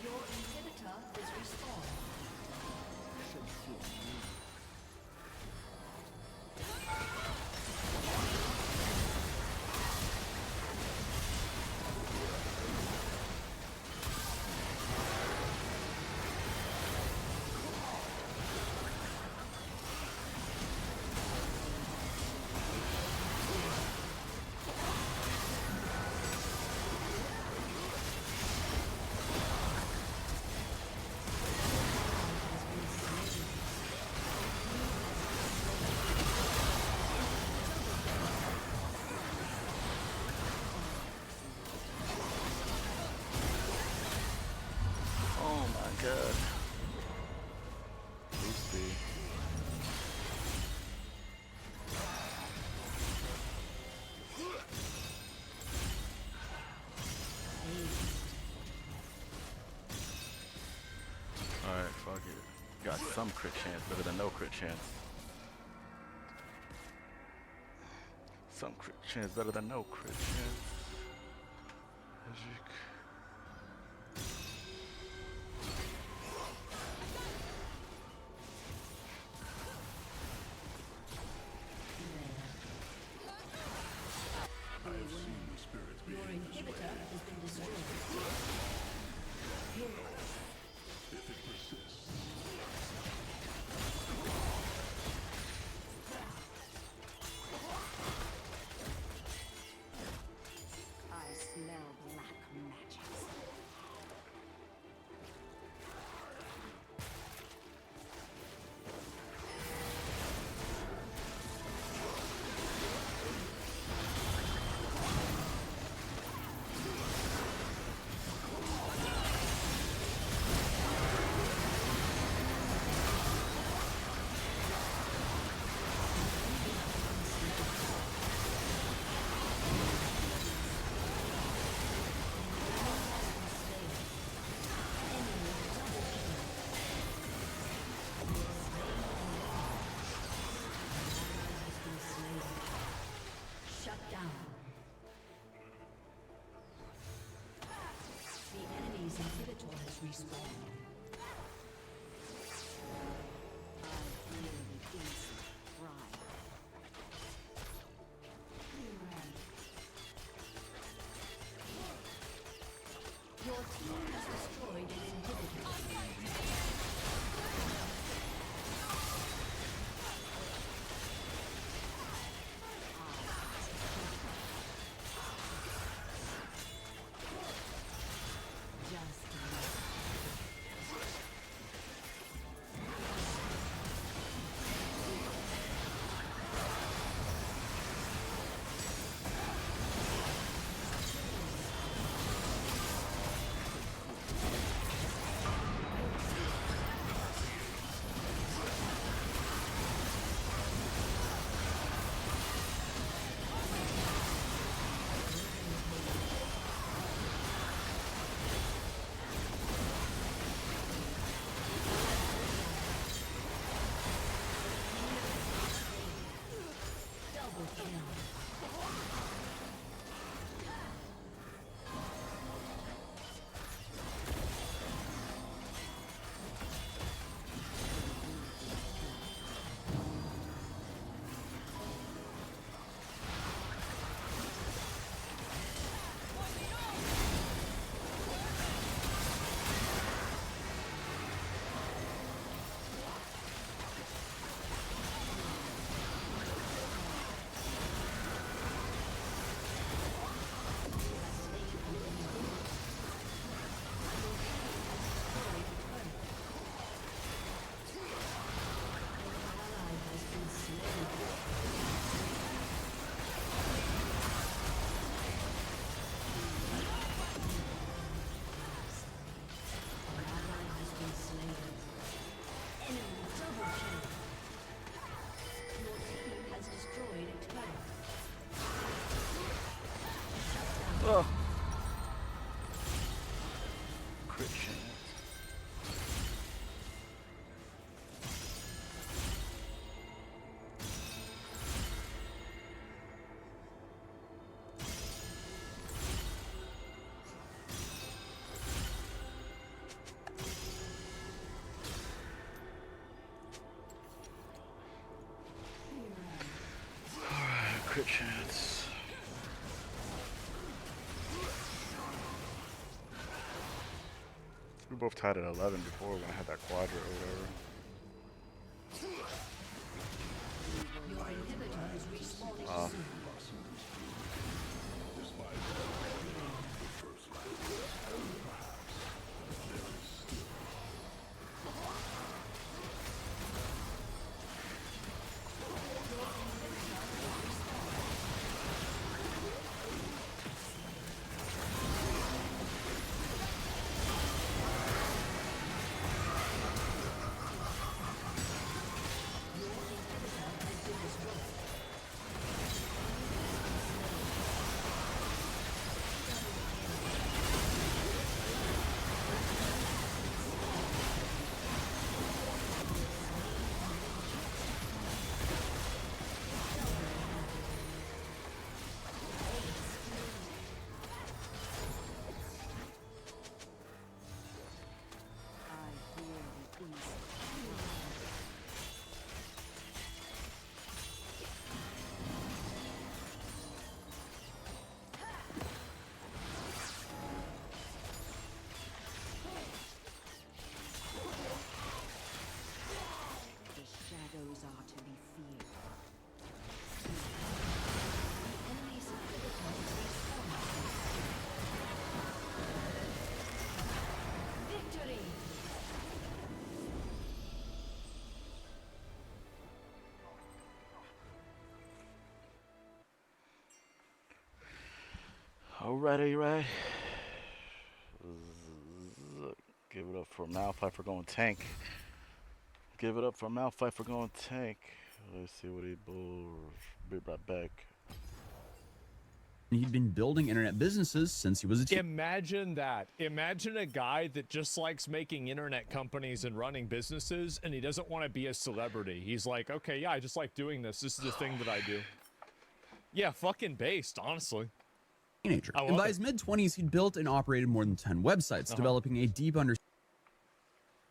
Your inhibitor is respawned. Oh my god. Lucy. Alright, fuck it. Got some crit chance, better than no crit chance. Some crit chance, better than no crit chance. Magic. I have seen the spirits Your behave this way. inhibitor has been destroyed. If it persists, I smell black magic. Shut down. The enemy's inhibitor has respawned. I feel the beast thrive. Your team has destroyed an inhibitor. Just enough. crit chance. Alright, crit chance. We both tied at 11 before when I had that quadra or whatever. Your inhibitor is respawning Oh. soon. I hear the east. The shadows are to be feared. The enemy's inhibitor is respawning. Victory! Alright, are you ready? Give it up for Malphite for going tank. Give it up for Malphite for going tank. Let's see what he bulls. Be right back. He'd been building internet businesses since he was a teen. Imagine that. Imagine a guy that just likes making internet companies and running businesses, and he doesn't want to be a celebrity. He's like, okay, yeah, I just like doing this. This is the thing that I do. Yeah, fucking based, honestly. Teenager. I And love by it. his mid-20s, he'd built and operated more than 10 websites, developing a deep understanding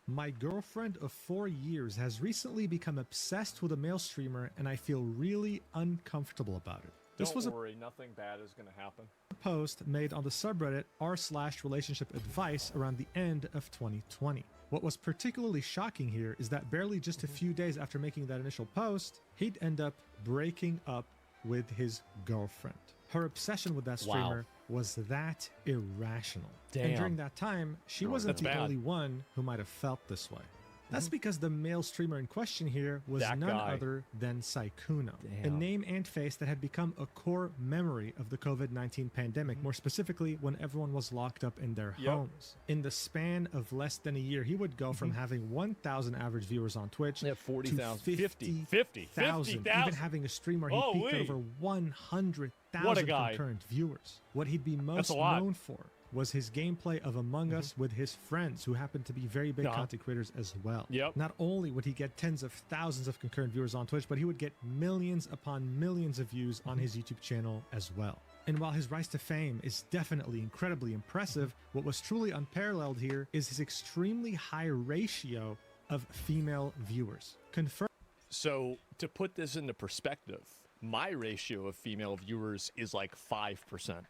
My girlfriend of 4 years has recently become obsessed with a male streamer, and I feel really uncomfortable about it. This Don't was a worry, nothing bad is going to happen. post made on the subreddit r/relationship advice around the end of 2020. What was particularly shocking here is that barely just a few days after making that initial post, he'd end up breaking up with his girlfriend. Her obsession with that streamer was that irrational. And Damn. during that time, she wasn't That's the bad. only one who might have felt this way. That's because the male streamer in question here was That none guy. other than Sykkuno, a Damn. name and face that had become a core memory of the COVID-19 pandemic, more specifically when everyone was locked up in their Yep. homes. In the span of less than a year, he would go from having 1,000 average viewers on Twitch Yeah, to 40,000. 50,000, 50,000. even having a stream where he peaked at Holy. over 100,000 What a guy. concurrent viewers. What he'd be most a lot. known for was his gameplay of Among Us with his friends, who happened to be very big content creators as well. Yep. Not only would he get tens of thousands of concurrent viewers on Twitch, but he would get millions upon millions of views on his YouTube channel as well. And while his rise to fame is definitely incredibly impressive, what was truly unparalleled here is his extremely high ratio of female viewers. Confirmed So, to put this into perspective, my ratio of female viewers is like 5%.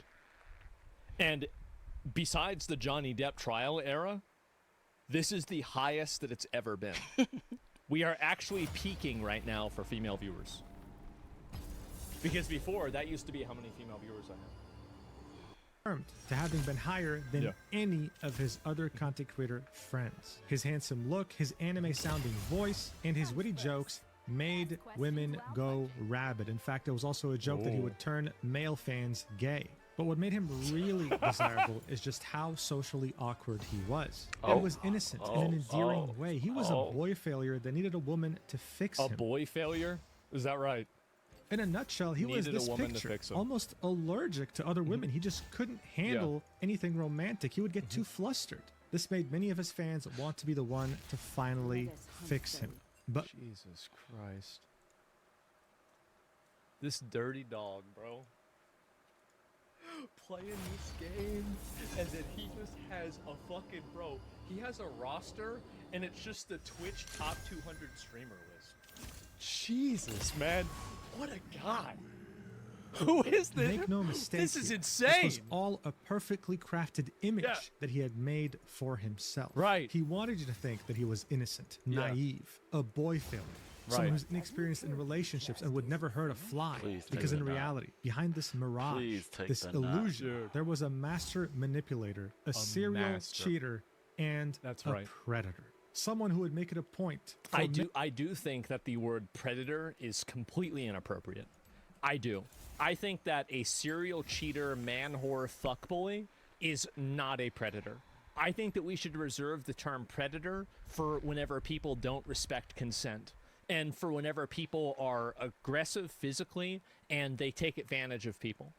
And besides the Johnny Depp trial era, this is the highest that it's ever been. We are actually peaking right now for female viewers. Because before, that used to be how many female viewers I had. to having been higher than Yeah. any of his other content creator friends. His handsome look, his anime sounding voice, and his witty jokes made women go rabid. In fact, there was also a joke that he would turn male fans gay. But what made him really desirable is just how socially awkward he was. It was innocent in an endearing way. He was a boy failure that needed a woman to fix A him. boy failure? Is that right? In a nutshell, he was Needed a this woman to picture, fix him. almost allergic to other women. He just couldn't handle anything romantic. He would get too flustered. This made many of his fans want to be the one to finally fix him. But Jesus Christ. This dirty dog, bro. Playing this game, and then he just has a fucking, bro, he has a roster, and it's just the Twitch top 200 streamer list. Jesus, man. What a guy. Who is this? make no mistake, This is here, insane. This was all a perfectly crafted image Yeah. that he had made for himself. Right. He wanted you to think that he was innocent, Yeah. naive, a boy failure. Someone Right. who's inexperienced in relationships and would never hurt a fly. Please take Because in the knot. reality, behind this mirage, Please take this the knot. illusion, Dude. there was a master manipulator, a serial master. cheater, and That's a right. predator. Someone who would make it a point. for I do think that the word predator is completely inappropriate. I do. I think that a serial cheater, man whore, fuckboy is not a predator. I think that we should reserve the term predator for whenever people don't respect consent and for whenever people are aggressive physically and they take advantage of people,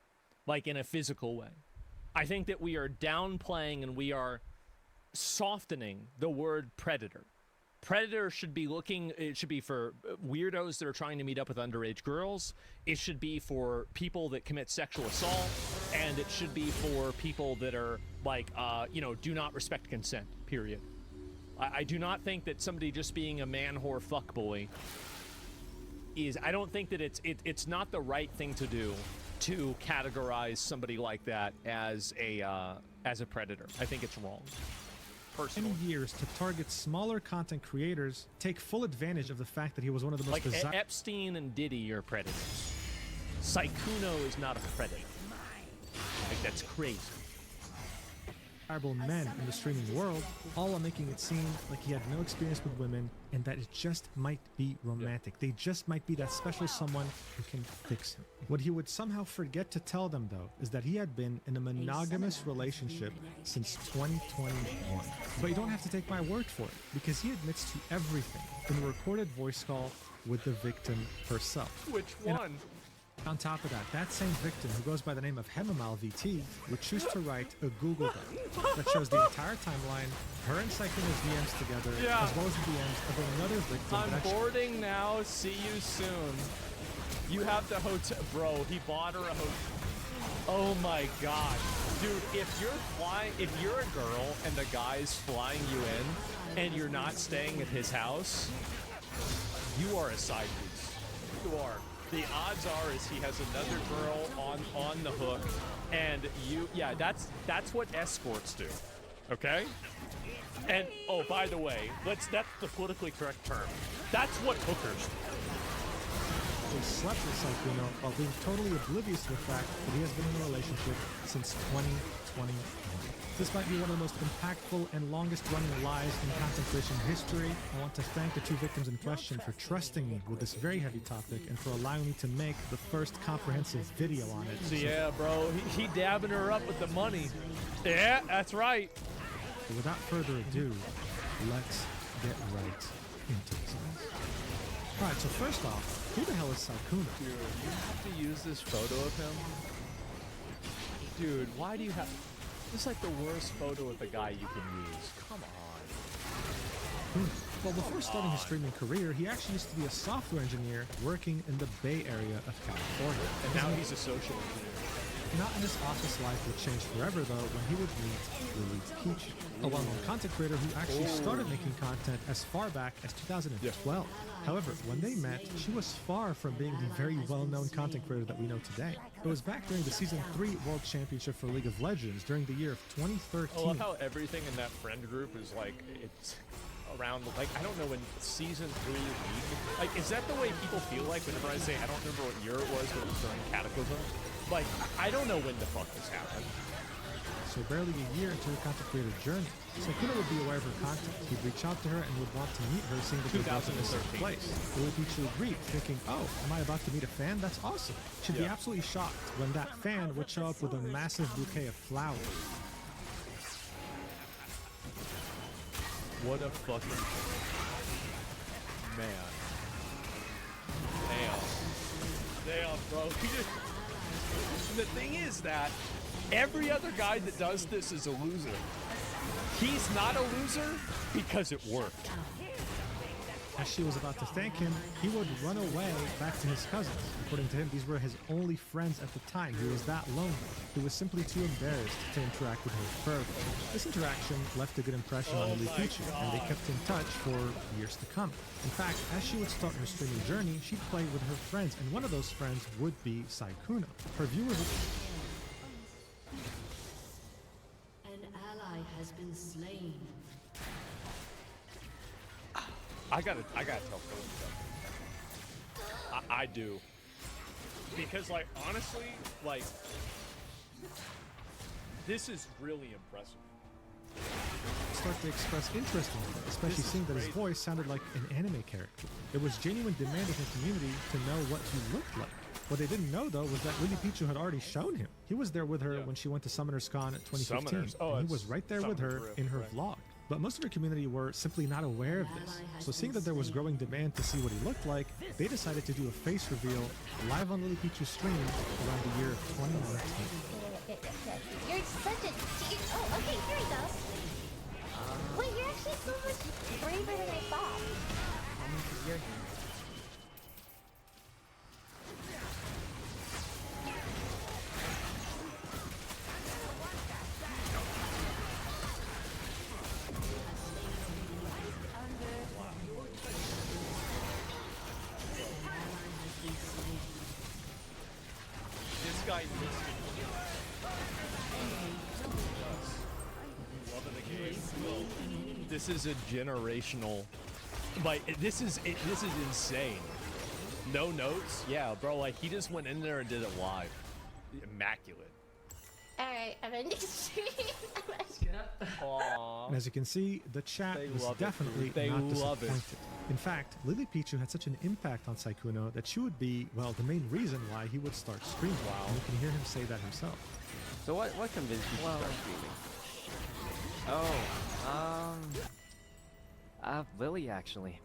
like in a physical way. I think that we are downplaying and we are softening the word predator. Predator should be it should be for weirdos that are trying to meet up with underage girls. It should be for people that commit sexual assault. And it should be for people that are like, do not respect consent, period. I do not think that somebody just being a man whore fuckboy I don't think that it's not the right thing to do to categorize somebody like that as a predator. I think it's wrong. Personally. years to target smaller content creators, take full advantage of the fact that he was one of the most Like Epstein and Diddy are predators. Saikuno is not a predator. Like, that's crazy. desirable men in the streaming world, all while making it seem like he had no experience with women and that it just might be romantic. They just might be that special someone who can fix him. What he would somehow forget to tell them, though, is that he had been in a monogamous relationship since 2021. But you don't have to take my word for it, because he admits to everything in the recorded voice call with the victim herself. Which one? On top of that, that same victim, who goes by the name of Hemamal VT, would choose to write a Google Doc that shows the entire timeline, her and Saikuno's DMs together, Yeah. as well as the DMs of another victim. I'm that actually- boarding now. See you soon. You have the hotel. Bro, he bought her a hotel. Oh my god. Dude, if you're a girl and the guy's flying you in and you're not staying at his house, you are a side piece. You are. The odds are is he has another girl on the hook, and that's what escorts do. Okay? And oh, by the way, that's the politically correct term. That's what hookers do. They slept with Saikuno while being totally oblivious to the fact that he has been in a relationship since 2021. This might be one of the most impactful and longest-running lies in content creation history. I want to thank the two victims in question for trusting me with this very heavy topic and for allowing me to make the first comprehensive video on it. So yeah, bro, he dabbing her up with the money. Yeah, that's right. So without further ado, let's get right into this. All right, so first off, who the hell is Saikuno? Dude, you have to use this photo of him. Dude, why do you have... This is like the worst photo of the guy you can use. Come on. Well, before starting his streaming career, he actually used to be a software engineer working in the Bay Area of California. And now he's a social engineer. Not in his office life would change forever, though, when he would meet Lily Peachy, a well-known content creator who actually started making content as far back as 2012. However, when they met, she was far from being the very well-known content creator that we know today. It was back during the Season 3 World Championship for League of Legends during the year of 2013. I love how everything in that friend group is like, it's around, like, I don't know when Season 3 League, like, is that the way people feel like whenever I say, I don't remember what year it was, but it was during Cataclysm? Like, I don't know when the fuck this happened. So barely a year into her content creator journey, Saikuno would be aware of her content. He'd reach out to her and would want to meet her, seeing that they were both in the same 2013. place. Lily Peachy agreed, thinking, oh, am I about to meet a fan? That's awesome. She'd be Yeah. absolutely shocked when that fan would show up with a massive bouquet of flowers. What a fucking man. Damn, bro. The thing is that every other guy that does this is a loser. He's not a loser because it worked. As she was about to thank him, he would run away back to his cousins. According to him, these were his only friends at the time. He was that lonely. He was simply too embarrassed to interact with her further. This interaction left a good impression on Lily Pichu, and they kept in touch for years to come. In fact, as she would start her streaming journey, she'd play with her friends, and one of those friends would be Sykkuno. Her viewers would An ally has been slain. I gotta tell Cody something. I do. Because, like, honestly, like, this is really impressive. start to express interest in him, especially seeing that his voice sounded like an anime character. There was genuine demand in the community to know what he looked like. What they didn't know, though, was that Lily Pichu had already shown him. He was there with her when she went to Summoners Con at 2015, and he was right there with her in her vlog. But most of her community were simply not aware of this. So seeing that there was growing demand to see what he looked like, they decided to do a face reveal live on Lily Pichu's stream around the year 2019. You're such a... Oh, okay, here we go. Wait, you're actually so much braver than I thought. You're here. This guy missed it. Loving the game. This is a generational. Like this is insane. No notes, yeah, bro. Like he just went in there and did it live. Immaculate. Alright, I'm ending stream. Aww. And as you can see, the chat They was love it, definitely dude. They not love it. disappointed. In fact, Lily Pichu had such an impact on Sykkuno that she would be, well, the main reason why he would start streaming. Wow. And you can hear him say that himself. So what convinced you to start streaming? Lily actually.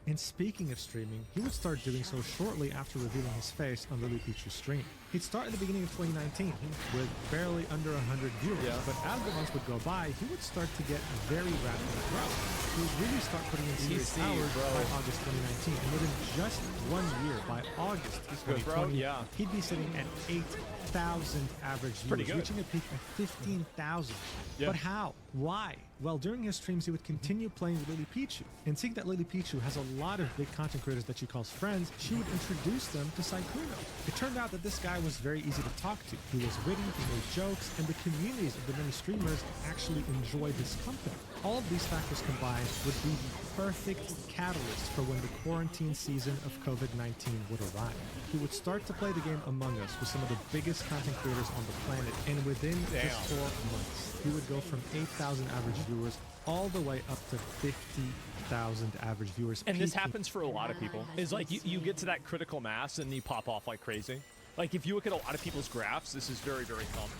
And speaking of streaming, he would start doing so shortly after revealing his face on Lily Pichu's stream. He'd start at the beginning of 2019 with barely under 100 viewers, but as the months would go by, he would start to get very rapid growth. He would really start putting in serious hours by August 2019, and within just 1 year, by August 2020, he'd be sitting at 8,000 average viewers, reaching a peak of 15,000. But how? Why? Well, during his streams, he would continue playing with Lily Pichu, and seeing that Lily Pichu has a lot of big content creators that she calls friends, she would introduce them to Sykkuno. It turned out that this guy was very easy to talk to. He was witty, he made jokes, and the communities of the many streamers actually enjoyed his company. All of these factors combined would be the perfect catalyst for when the quarantine season of COVID-19 would arrive. He would start to play the game Among Us with some of the biggest content creators on the planet, and within just 4 months, he would go from 8,000 average viewers all the way up to 50,000 average viewers. And this happens for a lot of people. It's like you get to that critical mass and you pop off like crazy. Like if you look at a lot of people's graphs, this is very, very common.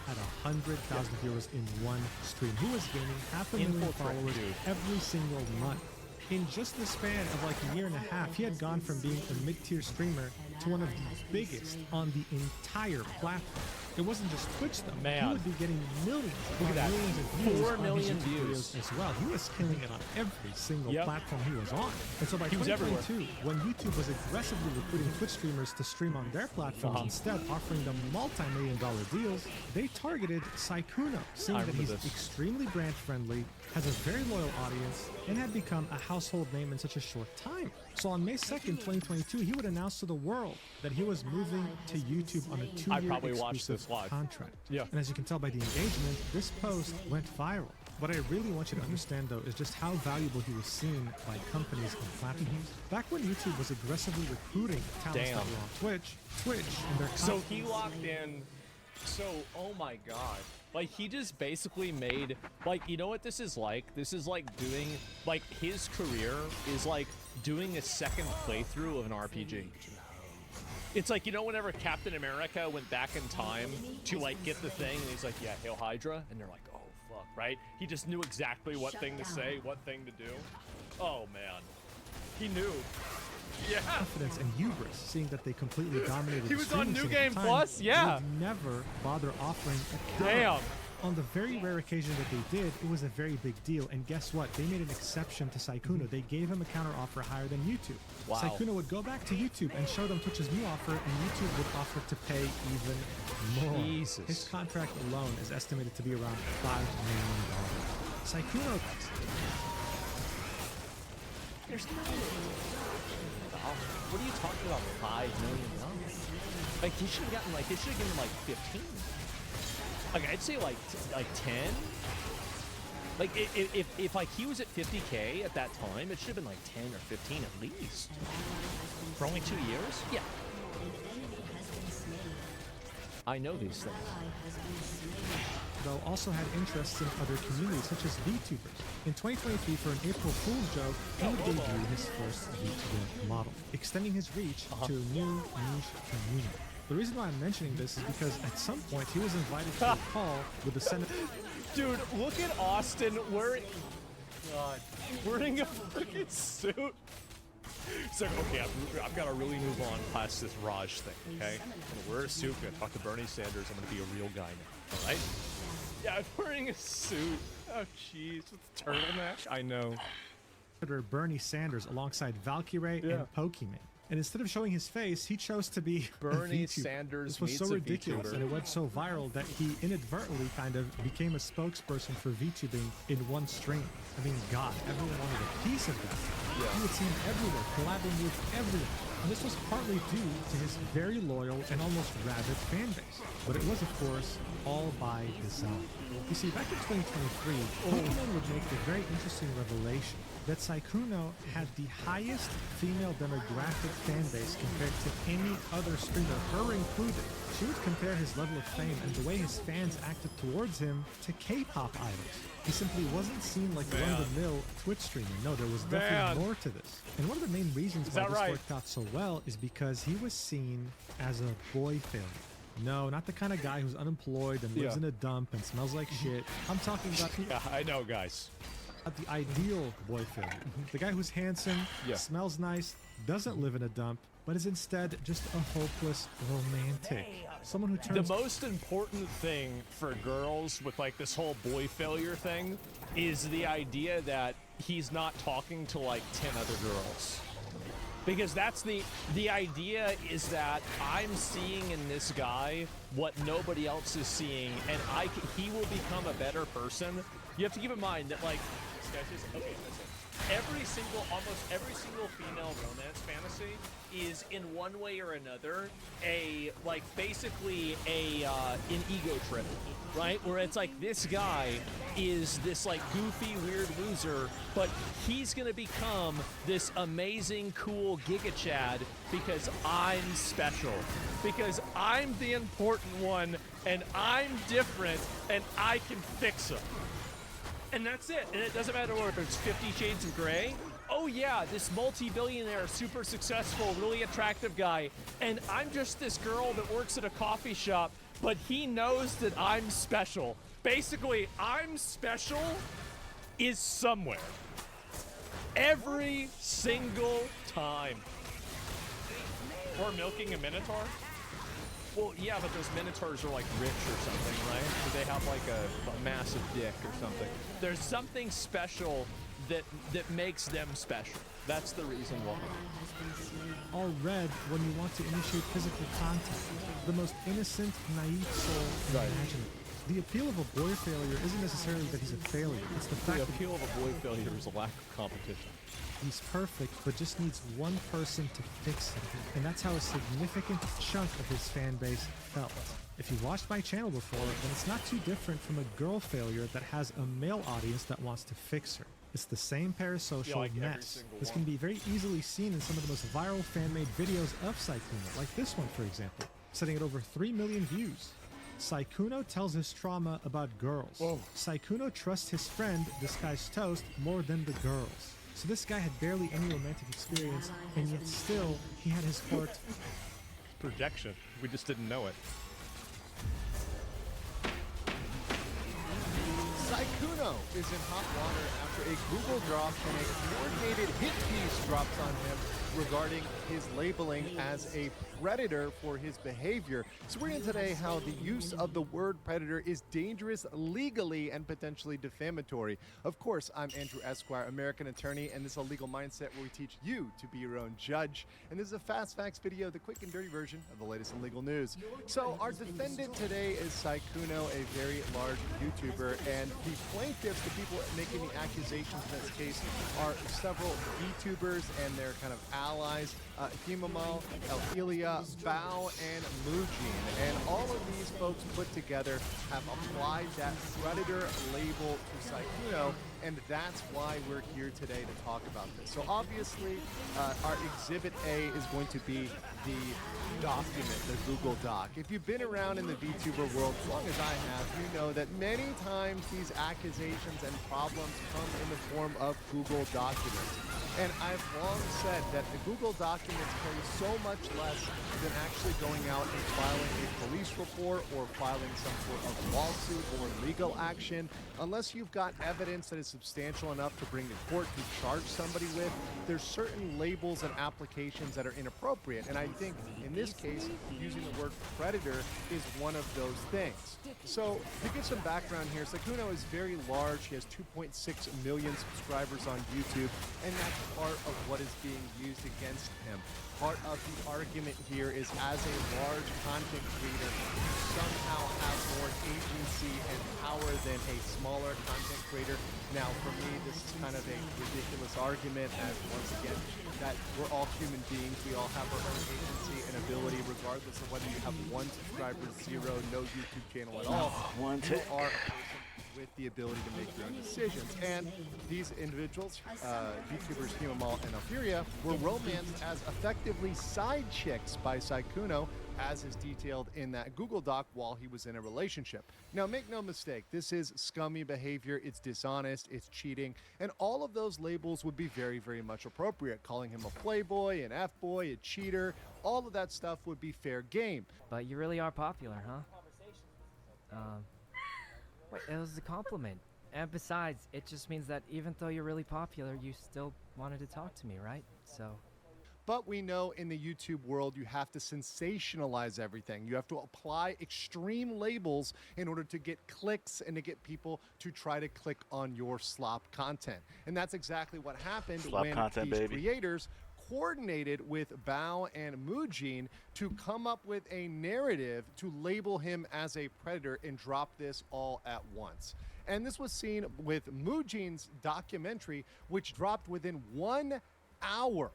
Had 100,000 viewers in one stream. He was gaining 500,000 followers every single month. In just the span of like a year and a half, he had gone from being a mid-tier streamer to one of the biggest on the entire platform. It wasn't just Twitch though. Man. He would be getting millions, Look at that. millions of views 4 on million his YouTube views. videos as well. He was killing it on every single platform he was on. And so by He was 2022, when YouTube was aggressively recruiting Twitch streamers to stream on their platforms instead, offering them multi-million-dollar deals, they targeted Sykkuno, seeing that he's extremely brand friendly, has a very loyal audience, and had become a household name in such a short time. So on May 2nd, 2022, he would announce to the world that he was moving to YouTube on a 2-year exclusive contract. And as you can tell by the engagement, this post went viral. What I really want you to understand, though, is just how valuable he was seen by companies and platforms. Back when YouTube was aggressively recruiting talents that were on Twitch and their So he locked in. So, oh my god. Like, he just basically made, like, you know what this is like? This is like doing, like, his career is like doing a second playthrough of an RPG. It's like, you know, whenever Captain America went back in time to, like, get the thing, and he's like, yeah, Hail Hydra, and they're like, oh, fuck, right? He just knew exactly what thing to say, what thing to do. Oh, man. He knew. Yeah. Confidence and hubris, seeing that they completely dominated. He was on New Game Plus. Plus, yeah. Would never bother offering a Damn. on the very rare occasion that they did, it was a very big deal. And guess what? They made an exception to Sykkuno. They gave him a counter offer higher than YouTube. Wow. Sykkuno would go back to YouTube and show them Twitch's new offer, and YouTube would offer to pay even more. Jesus. His contract alone is estimated to be around $5 million. Sykkuno. There's no. What are you talking about? $5 million? Like he should have gotten like they should have given him like 15. Like I'd say like 10. Like if like he was at 50K at that time, it should have been like 10 or 15 at least. For only 2 years? Yeah. I know these things. Though also had interests in other communities such as VTubers. In 2023, for an April Fool's joke, he would debut his first VTuber model, extending his reach to a new niche community. The reason why I'm mentioning this is because at some point he was invited to a call with the Senate. Dude, look at Austin wearing a freaking suit. It's like, okay, I've got to really move on past this Raj thing, okay? I'm gonna wear a suit, I'm gonna talk to Bernie Sanders, I'm gonna be a real guy now, all right? Yeah, I'm wearing a suit. Oh, jeez, with a turtleneck. I know. Bernie Sanders alongside Valkyrae and Pokimane. And instead of showing his face, he chose to be Bernie a VTuber. Sanders This was meets so a ridiculous, VTuber. and it went so viral that he inadvertently kind of became a spokesperson for VTubing in one stream. I mean, God, everyone wanted a piece of that. He would see him everywhere, collabing with everyone. And this was partly due to his very loyal and almost rabid fan base. But it was, of course, all by design. You see, back in 2023, Pokemon would make the very interesting revelation that Sykkuno had the highest female demographic fan base compared to any other streamer, her included. She would compare his level of fame and the way his fans acted towards him to K-pop idols. He simply wasn't seen like a run-of-the-mill Twitch streamer. No, there was definitely more to this. And one of the main reasons why this worked out so well is because he was seen as a boy failure. No, not the kind of guy who's unemployed and lives in a dump and smells like shit. I'm talking about I know, guys. the ideal boy failure. The guy who's handsome, smells nice, doesn't live in a dump, but is instead just a hopeless romantic. Someone who turns... The most important thing for girls with like this whole boy failure thing is the idea that he's not talking to like 10 other girls. Because that's the idea is that I'm seeing in this guy what nobody else is seeing, and he will become a better person. You have to keep in mind that like, almost every single female romance fantasy is in one way or another basically an ego trip, right? Where it's like this guy is this like goofy weird loser, but he's gonna become this amazing cool Giga Chad because I'm special, because I'm the important one and I'm different and I can fix him. And that's it. And it doesn't matter whether it's 50 Shades of Grey. Oh yeah, this multi-billionaire, super successful, really attractive guy. And I'm just this girl that works at a coffee shop, but he knows that I'm special. Basically, I'm special is somewhere. Every single time. Or milking a Minotaur? Well, yeah, but those Minotaurs are like rich or something, right? So they have like a massive dick or something. There's something special that makes them special. That's the reason why. All red when you want to initiate physical contact. The most innocent, naive soul imaginable. The appeal of a boy failure isn't necessarily that he's a failure. It's the fact that the appeal of a boy failure is a lack of competition. he's perfect, but just needs one person to fix him. And that's how a significant chunk of his fan base felt. If you watched my channel before, then it's not too different from a girl failure that has a male audience that wants to fix her. It's the same parasocial mess. This can be very easily seen in some of the most viral fan-made videos of Sykkuno, like this one, for example, setting at over 3 million views. Sykkuno tells his trauma about girls. Sykkuno trusts his friend, this guy's toast, more than the girls. So this guy had barely any romantic experience, and yet still, he had his heart. Projection. We just didn't know it. Sykkuno is in hot water after a Google drop and a coordinated hit piece dropped on him regarding his labeling as a predator for his behavior. So we're in today how the use of the word predator is dangerous legally and potentially defamatory. Of course, I'm Andrew Esquire, American attorney, and this is a legal mindset where we teach you to be your own judge. And this is a fast facts video, the quick and dirty version of the latest in legal news. So our defendant today is Sykkuno, a very large YouTuber, and the plaintiffs, the people making the accusations in this case, are several VTubers and their kind of allies, Himamal, Elfilia, Bao, and Mujin. And all of these folks put together have applied that predator label to Sykkuno, and that's why we're here today to talk about this. So obviously, our Exhibit A is going to be the document, the Google Doc. If you've been around in the VTuber world as long as I have, you know that many times these accusations and problems come in the form of Google documents. And I've long said that the Google documents carry so much less than actually going out and filing a police report or filing some sort of lawsuit or legal action. Unless you've got evidence that is substantial enough to bring to court to charge somebody with, there's certain labels and applications that are inappropriate. And I think in this case, using the word predator is one of those things. So to give some background here, Sykkuno is very large. He has 2.6 million subscribers on YouTube, and that's part of what is being used against him. Part of the argument here is as a large content creator, you somehow have more agency and power than a smaller content creator. Now, for me, this is kind of a ridiculous argument, as once again, that we're all human beings. We all have our own agency and ability, regardless of whether you have 1 subscriber, 0, no YouTube channel at all. You are a person with the ability to make your own decisions. And these individuals, VTubers Himamal and Elfilia, were romanced as effectively side chicks by Sykkuno, as is detailed in that Google Doc while he was in a relationship. Now, make no mistake, this is scummy behavior, it's dishonest, it's cheating, and all of those labels would be very, very much appropriate. Calling him a playboy, an F-boy, a cheater, all of that stuff would be fair game. But you really are popular, huh? Wait, it was a compliment. And besides, it just means that even though you're really popular, you still wanted to talk to me, right? So... But we know in the YouTube world, you have to sensationalize everything. You have to apply extreme labels in order to get clicks and to get people to try to click on your slop content. And that's exactly what happened when these creators coordinated with Bao and Mujin to come up with a narrative to label him as a predator and drop this all at once. And this was seen with Mujin's documentary, which dropped within 1 hour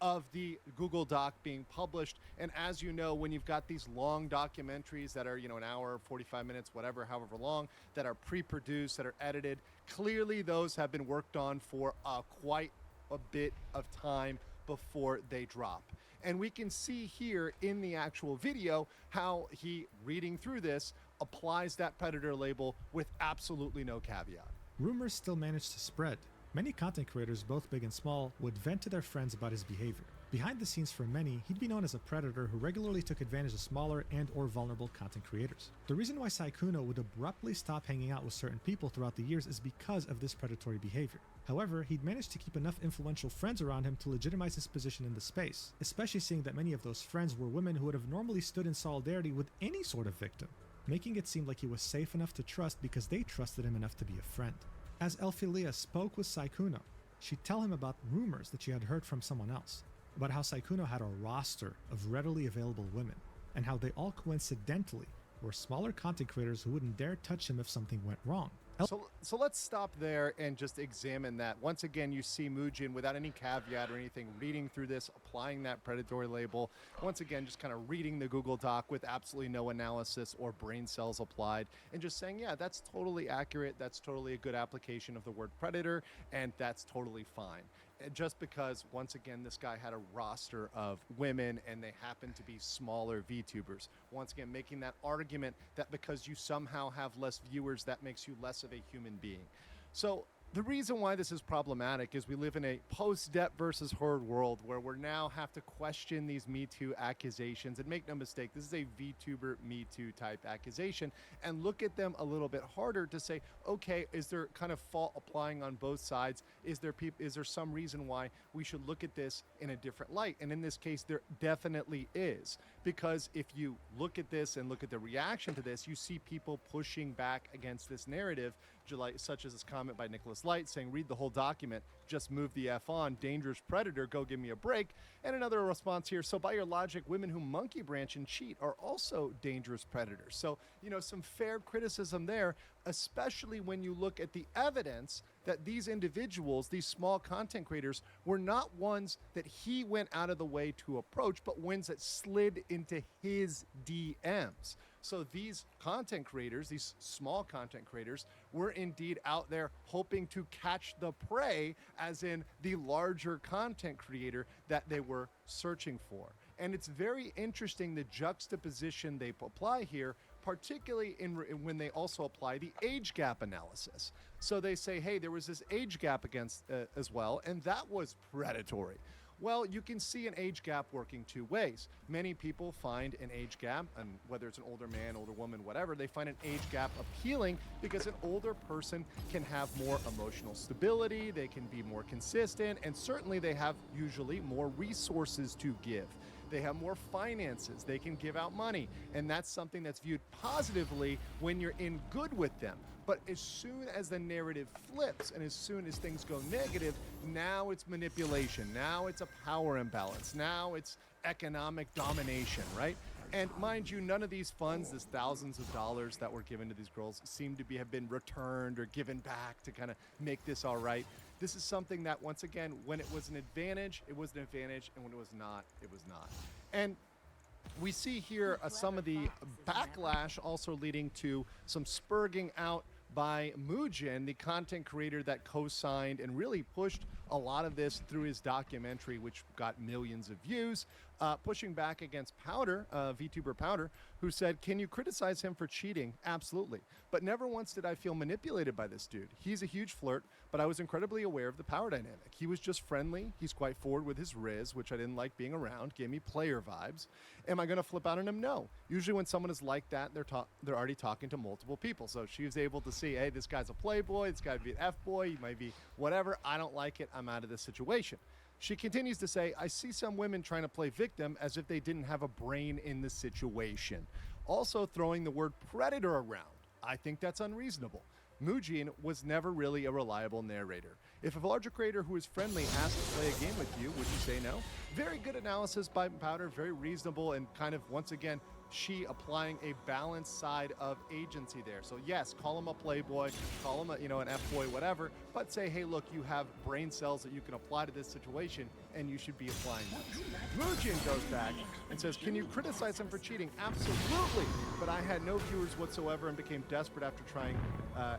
of the Google Doc being published. And as you know, when you've got these long documentaries that are, you know, an hour, 45 minutes, whatever, however long, that are pre-produced, that are edited, clearly those have been worked on for quite a bit of time before they drop. And we can see here in the actual video how he, reading through this, applies that predator label with absolutely no caveat. Rumors still manage to spread. Many content creators, both big and small, would vent to their friends about his behavior. Behind the scenes for many, he'd be known as a predator who regularly took advantage of smaller and or vulnerable content creators. The reason why Sykkuno would abruptly stop hanging out with certain people throughout the years is because of this predatory behavior. However, he'd managed to keep enough influential friends around him to legitimize his position in the space, especially seeing that many of those friends were women who would have normally stood in solidarity with any sort of victim, making it seem like he was safe enough to trust because they trusted him enough to be a friend. As Elfilia spoke with Sykkuno, she'd tell him about rumors that she had heard from someone else, about how Sykkuno had a roster of readily available women, and how they all coincidentally were smaller content creators who wouldn't dare touch him if something went wrong. So let's stop there and just examine that. Once again, you see Mujin without any caveat or anything, reading through this, applying that predatory label. Once again, just kind of reading the Google Doc with absolutely no analysis or brain cells applied, and just saying, yeah, that's totally accurate. That's totally a good application of the word predator, and that's totally fine. Just because, once again, this guy had a roster of women and they happen to be smaller VTubers. Once again, making that argument that because you somehow have less viewers, that makes you less of a human being. So The reason why this is problematic is we live in a post-Depp versus Heard world where we now have to question these Me Too accusations. And make no mistake, this is a VTuber Me Too type accusation. And look at them a little bit harder to say, okay, is there kind of fault applying on both sides? Is there some reason why we should look at this in a different light? And in this case, there definitely is. Because if you look at this and look at the reaction to this, you see people pushing back against this narrative, such as this comment by Nicholas Light saying, read the whole document, just move the F on, dangerous predator, go give me a break. And another response here, so by your logic, women who monkey branch and cheat are also dangerous predators. So, some fair criticism there, especially when you look at the evidence that these individuals, these small content creators, were not ones that he went out of the way to approach, but ones that slid into his DMs. So these content creators, these small content creators, were indeed out there hoping to catch the prey, as in the larger content creator that they were searching for. And it's very interesting the juxtaposition they apply here, particularly when they also apply the age gap analysis. So they say, hey, there was this age gap as well, and that was predatory. Well, you can see an age gap working two ways. Many people find an age gap, and whether it's an older man, older woman, whatever, they find an age gap appealing because an older person can have more emotional stability, they can be more consistent, and certainly they have usually more resources to give. They have more finances, they can give out money, and that's something that's viewed positively when you're in good with them. But as soon as the narrative flips and as soon as things go negative, now it's manipulation, now it's a power imbalance, now it's economic domination, right? And mind you, none of these funds, this thousands of dollars that were given to these girls, seem to have been returned or given back to kind of make this all right. This is something that, once again, when it was an advantage, it was an advantage, and when it was not, it was not. And we see here some of the backlash also leading to some spurging out by Mugen, the content creator that co-signed and really pushed a lot of this through his documentary, which got millions of views, pushing back against Powder, VTuber Powder, who said, can you criticize him for cheating? Absolutely. But never once did I feel manipulated by this dude. He's a huge flirt, but I was incredibly aware of the power dynamic. He was just friendly. He's quite forward with his riz, which I didn't like being around, gave me player vibes. Am I going to flip out on him? No. Usually when someone is like that, they're already talking to multiple people. So she was able to see, hey, this guy's a playboy, this guy might be an F-boy, he might be whatever. I don't like it. I'm out of this situation. She continues to say, I see some women trying to play victim as if they didn't have a brain in the situation. Also throwing the word predator around. I think that's unreasonable. Mugen was never really a reliable narrator. If a larger creator who is friendly asks to play a game with you, would you say no? Very good analysis by Powder, very reasonable, and kind of, once again, she applying a balanced side of agency there. So yes, call him a playboy, call him an F-boy, whatever, but say, hey, look, you have brain cells that you can apply to this situation, and you should be applying those. Mugen goes back and says, can you criticize him for cheating? Absolutely, but I had no viewers whatsoever and became desperate after trying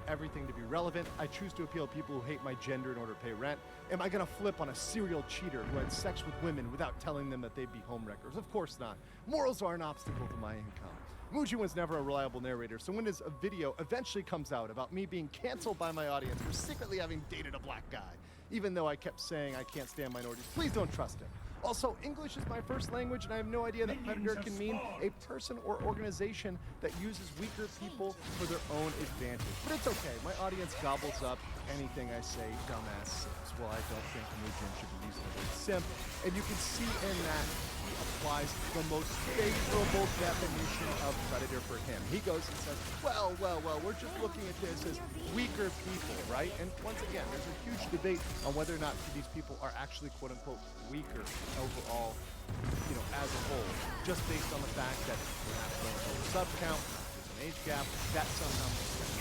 everything to be relevant. I choose to appeal to people who hate my gender in order to pay rent. Am I gonna flip on a serial cheater who had sex with women without telling them that they'd be homewreckers? Of course not. Morals are an obstacle to my income. Mugen was never a reliable narrator, so when his video eventually comes out about me being canceled by my audience for secretly having dated a black guy, even though I kept saying I can't stand minorities, please don't trust him. Also, English is my first language, and I have no idea that predator can mean a person or organization that uses weaker people for their own advantage. But it's okay. My audience gobbles up anything I say, dumbass simps. Well, I don't think Mugen should be using the word simp. And you can see in that he applies the most favorable definition of predator for him. He goes and says, well, we're just looking at this as weaker people, right? And once again, there's a huge debate on whether or not these people are actually quote-unquote weaker overall, as a whole, just based on the fact that perhaps there's a sub count, there's an age gap, that somehow makes sense.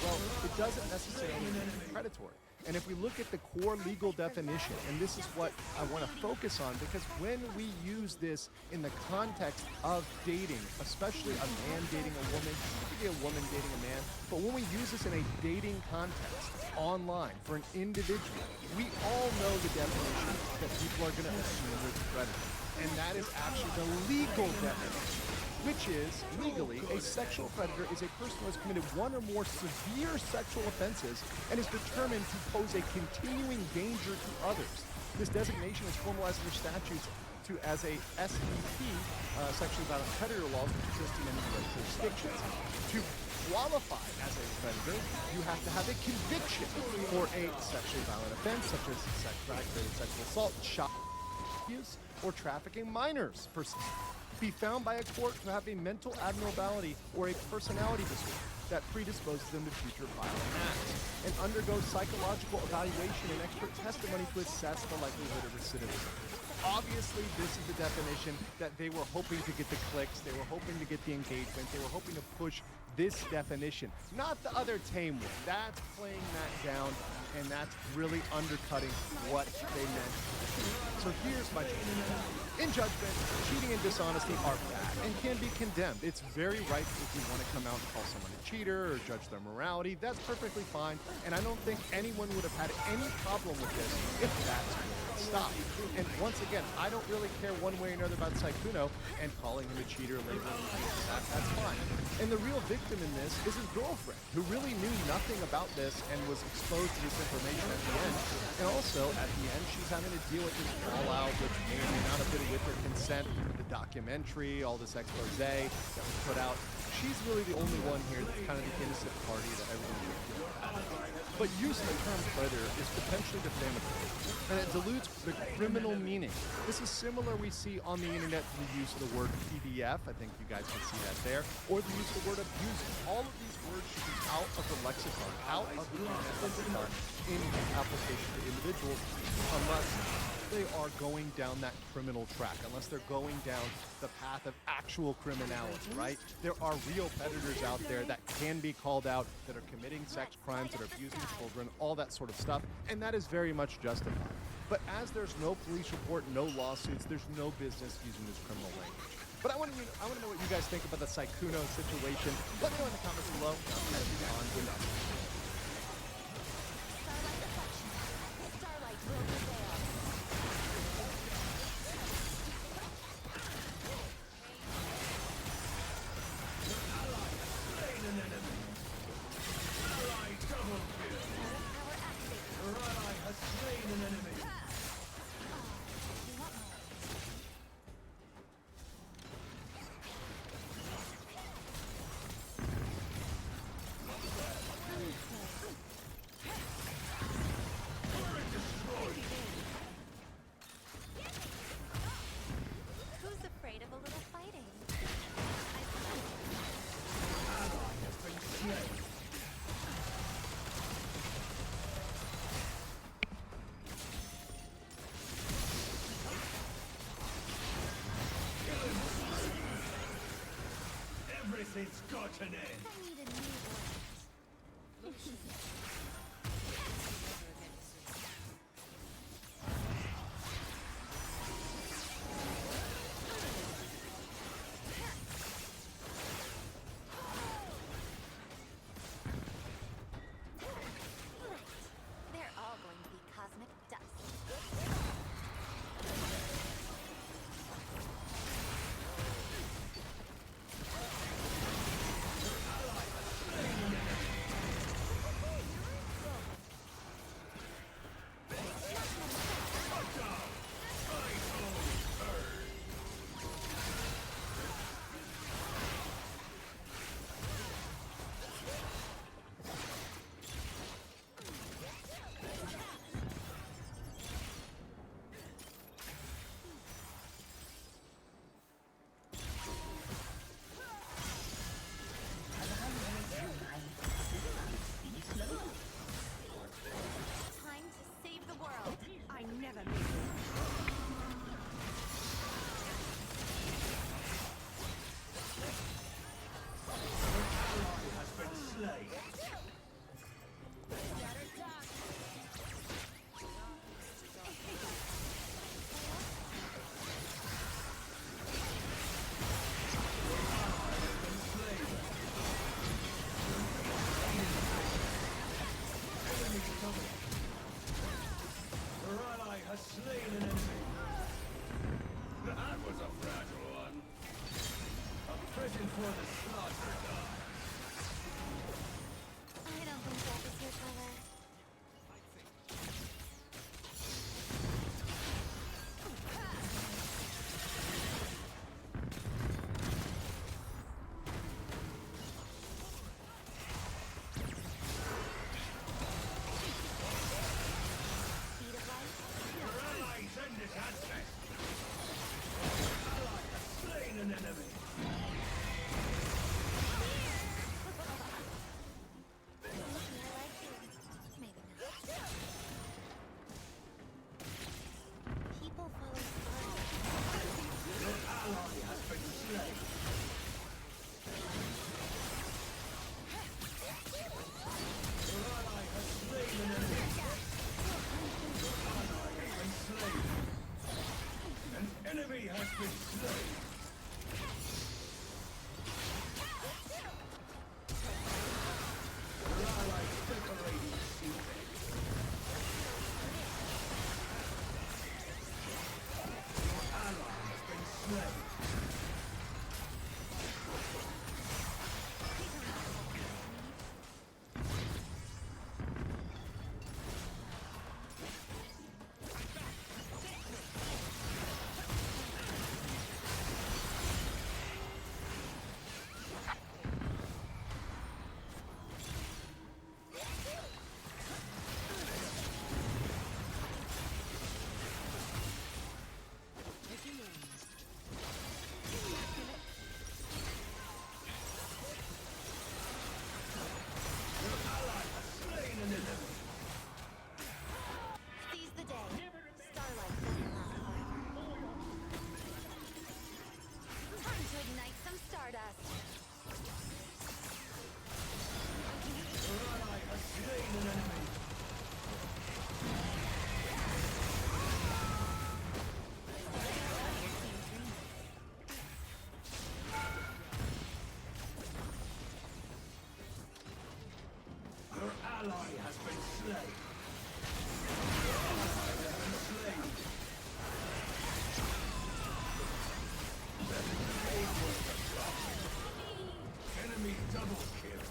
Well, it doesn't necessarily mean predatory. And if we look at the core legal definition, and this is what I want to focus on, because when we use this in the context of dating, especially a man dating a woman, it could be a woman dating a man, but when we use this in a dating context, online, for an individual, we all know the definition that people are going to assume is predator. And that is actually the legal definition. which is legally a sexual predator is a person who has committed one or more severe sexual offenses and is determined to pose a continuing danger to others. This designation is formalized under statutes as a SVP, sexually violent predator laws, which exist in many U.S. jurisdictions. To qualify as a predator, you have to have a conviction for a sexually violent offense, such as aggravated sexual assault, child abuse, or trafficking minors. Be found by a court to have a mental abnormality or a personality disorder that predisposes them to future violent acts, and undergo psychological evaluation and expert testimony to assess the likelihood of recidivism. Obviously, this is the definition that they were hoping to get the clicks, they were hoping to get the engagement, they were hoping to push this definition, not the other tame one. That's playing that down, and that's really undercutting what they meant. So here's my judgment. In judgment, cheating and dishonesty are bad and can be condemned. It's very right if you want to come out and call someone a cheater or judge their morality. That's perfectly fine, and I don't think anyone would have had any problem with this if that's where it stopped. And once again, I don't really care one way or another about Sykkuno, and calling him a cheater, labeling him that's fine. And the real victim in this is his girlfriend, who really knew nothing about this and was exposed to this information at the end. And also, at the end, she's having to deal with this fallout, which may or may not have been with her consent, the documentary, all this expose that was put out. She's really the only one here that's kind of the innocent party that everyone should feel bad about. But use of the term predator is potentially defamatory, and it dilutes the criminal meaning. This is similar we see on the internet to the use of the word PDF. I think you guys can see that there. Or the use of the word abuser. All of these words should be out of the lexicon, out of the lexicon in application to individuals, unless they are going down that criminal track, unless they're going down the path of actual criminality, right? There are real predators out there that can be called out, that are committing sex crimes, that are abusing children, all that sort of stuff, and that is very much justified. But as there's no police report, no lawsuits, there's no business using this criminal language. But I want to know what you guys think about the Sykkuno situation. Let me know in the comments below. On to nothing. Starlight will prevail. Who's afraid of a little fighting? Everything's got an end. I need a new one. They're all going to be cosmic dust. Seize the day. Starlight doesn't last forever. Time to ignite some stardust. Your ally has been slain. Enemy double kill.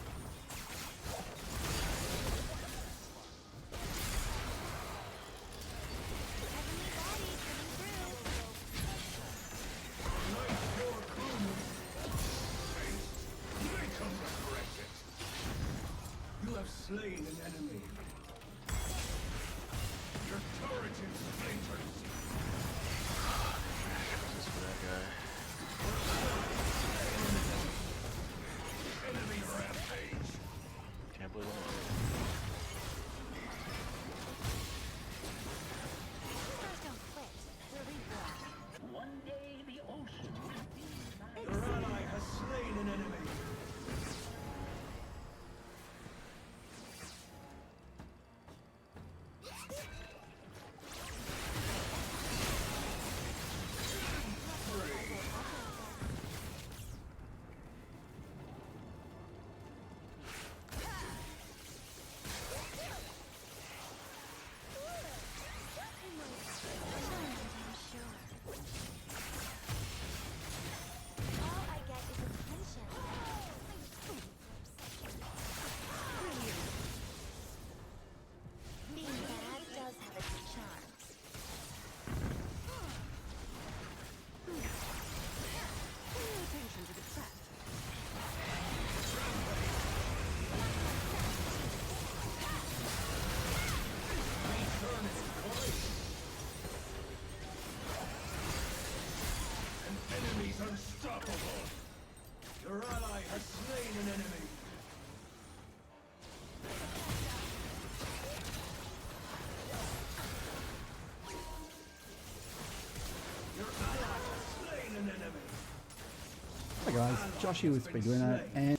Heavenly body coming through. Nice poor crewman. Make them regret it. You have slain an enemy. Your turret is splinters. This for that guy. Enemy rampage. Can't believe it. Stars don't quit. They're reborn. One day the ocean will be mine. Your ally has slain an enemy. All I get is attention. Being bad does have its charms. Pay attention to the chat. An enemy's unstoppable. Your ally has slain an enemy. Your ally has slain an enemy. Hi guys, Josh here with Speedwinner, and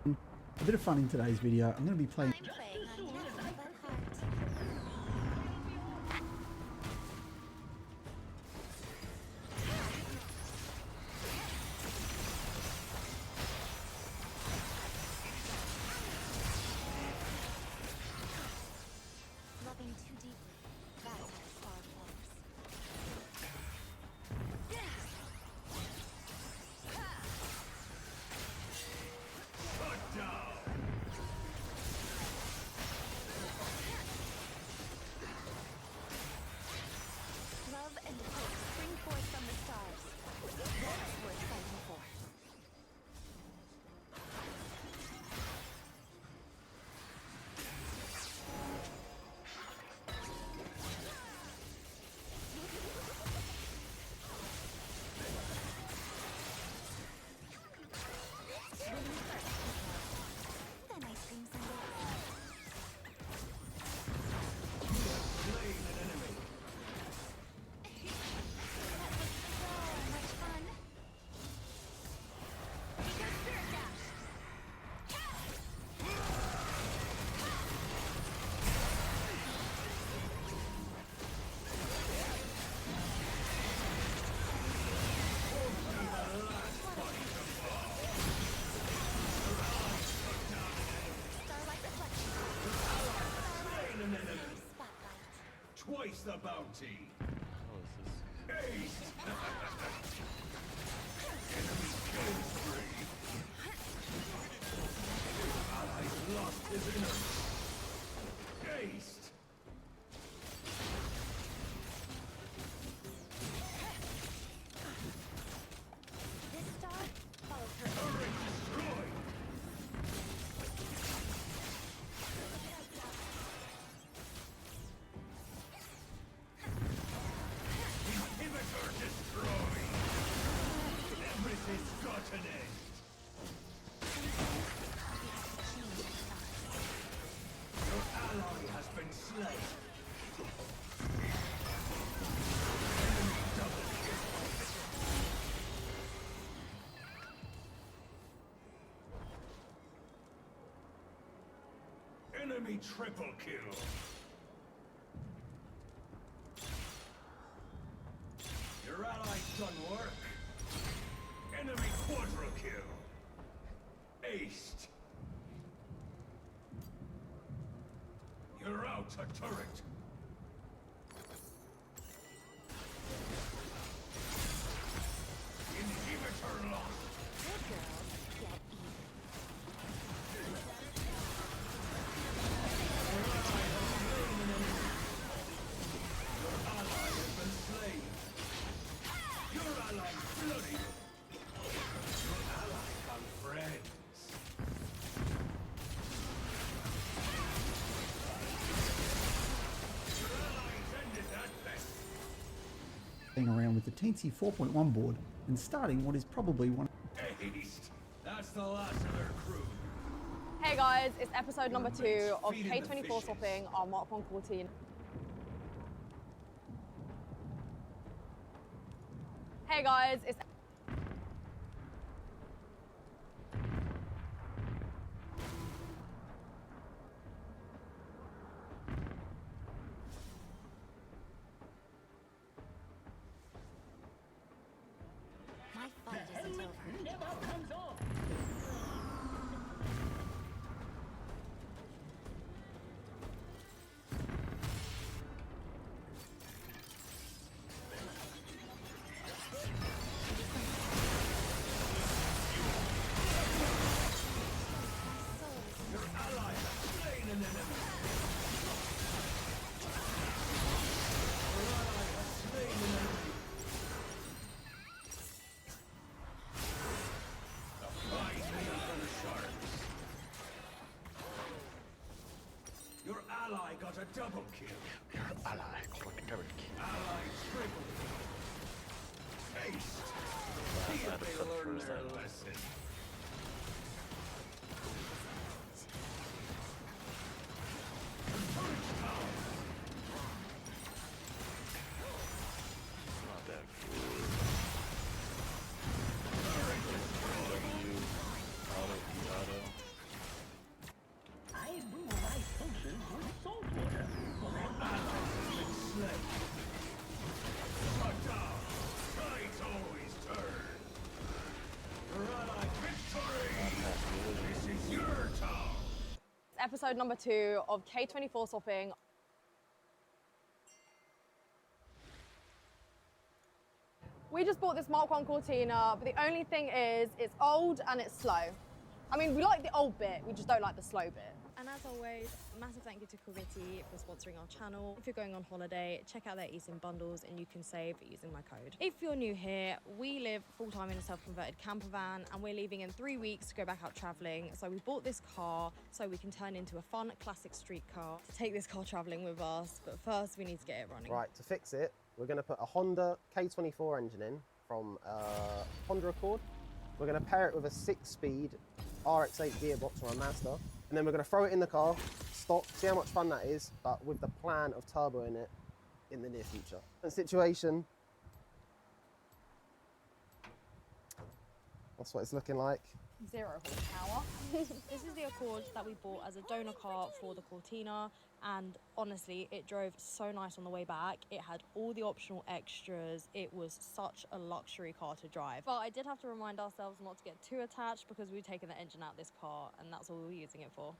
a bit of fun in today's video. I'm going to be playing. I'm playing on nothing but heart. Loving too deeply. That's how Spark works. Shut down. twice the bounty. Ace! Enemy kill spree. Allies lost his inner. Aced! This star follows her. Turret destroyed! Inhibitor destroyed! Everything's got an end! Your ally has been slain! Enemy double kill! Enemy triple kill! Your ally's done work! Enemy quadra kill! Aced! You're out a turret! Inhibitor lost! Good girls get eaten. Your ally has been slain! Your ally bloody! Your ally got friends! Your allies ended that best! Playing around with the Teensy 4.1 board and starting what is probably one. Aced! That's the last of their crew! Hey guys, it's episode number 2 of Feeding the K24 fishes. swapping on Mark 114. Hey guys, it's My fight isn't over. Your ally has slain an enemy! Your ally has slain an enemy! A fine meal for the sharks! Your ally got a double kill! Your ally got a double kill. Ally triple! Aced! See if they learn their lesson! Not that good. Auto. I move my functions with salt water. Your ally has been slain. Shut down. Tides always turn. Your ally victory. This is your town. episode number 2 of K24 swapping. We just bought this Mark 1 Cortina, but the only thing is it's old and it's slow. I mean, we like the old bit, we just don't like the slow bit. And as always, massive thank you to Kuviti for sponsoring our channel. If you're going on holiday, check out their eSIM bundles and you can save using my code. If you're new here, we live full-time in a self-converted camper van and we're leaving in 3 weeks to go back out traveling. So we bought this car so we can turn into a fun classic street car to take this car traveling with us. But first we need to get it running. Right, to fix it, we're going to put a Honda K24 engine in from Honda Accord. We're going to pair it with a 6-speed RX-8 gearbox from a Mazda. And then we're going to throw it in the car, stop, see how much fun that is, but with the plan of turbo in it in the near future. The situation, that's what it's looking like. 0 horsepower. This is the Accord that we bought as a donor car for the Cortina, and honestly it drove so nice on the way back. It had all the optional extras. It was such a luxury car to drive, but I did have to remind ourselves not to get too attached because we've taken the engine out of this car and that's all we were using it for.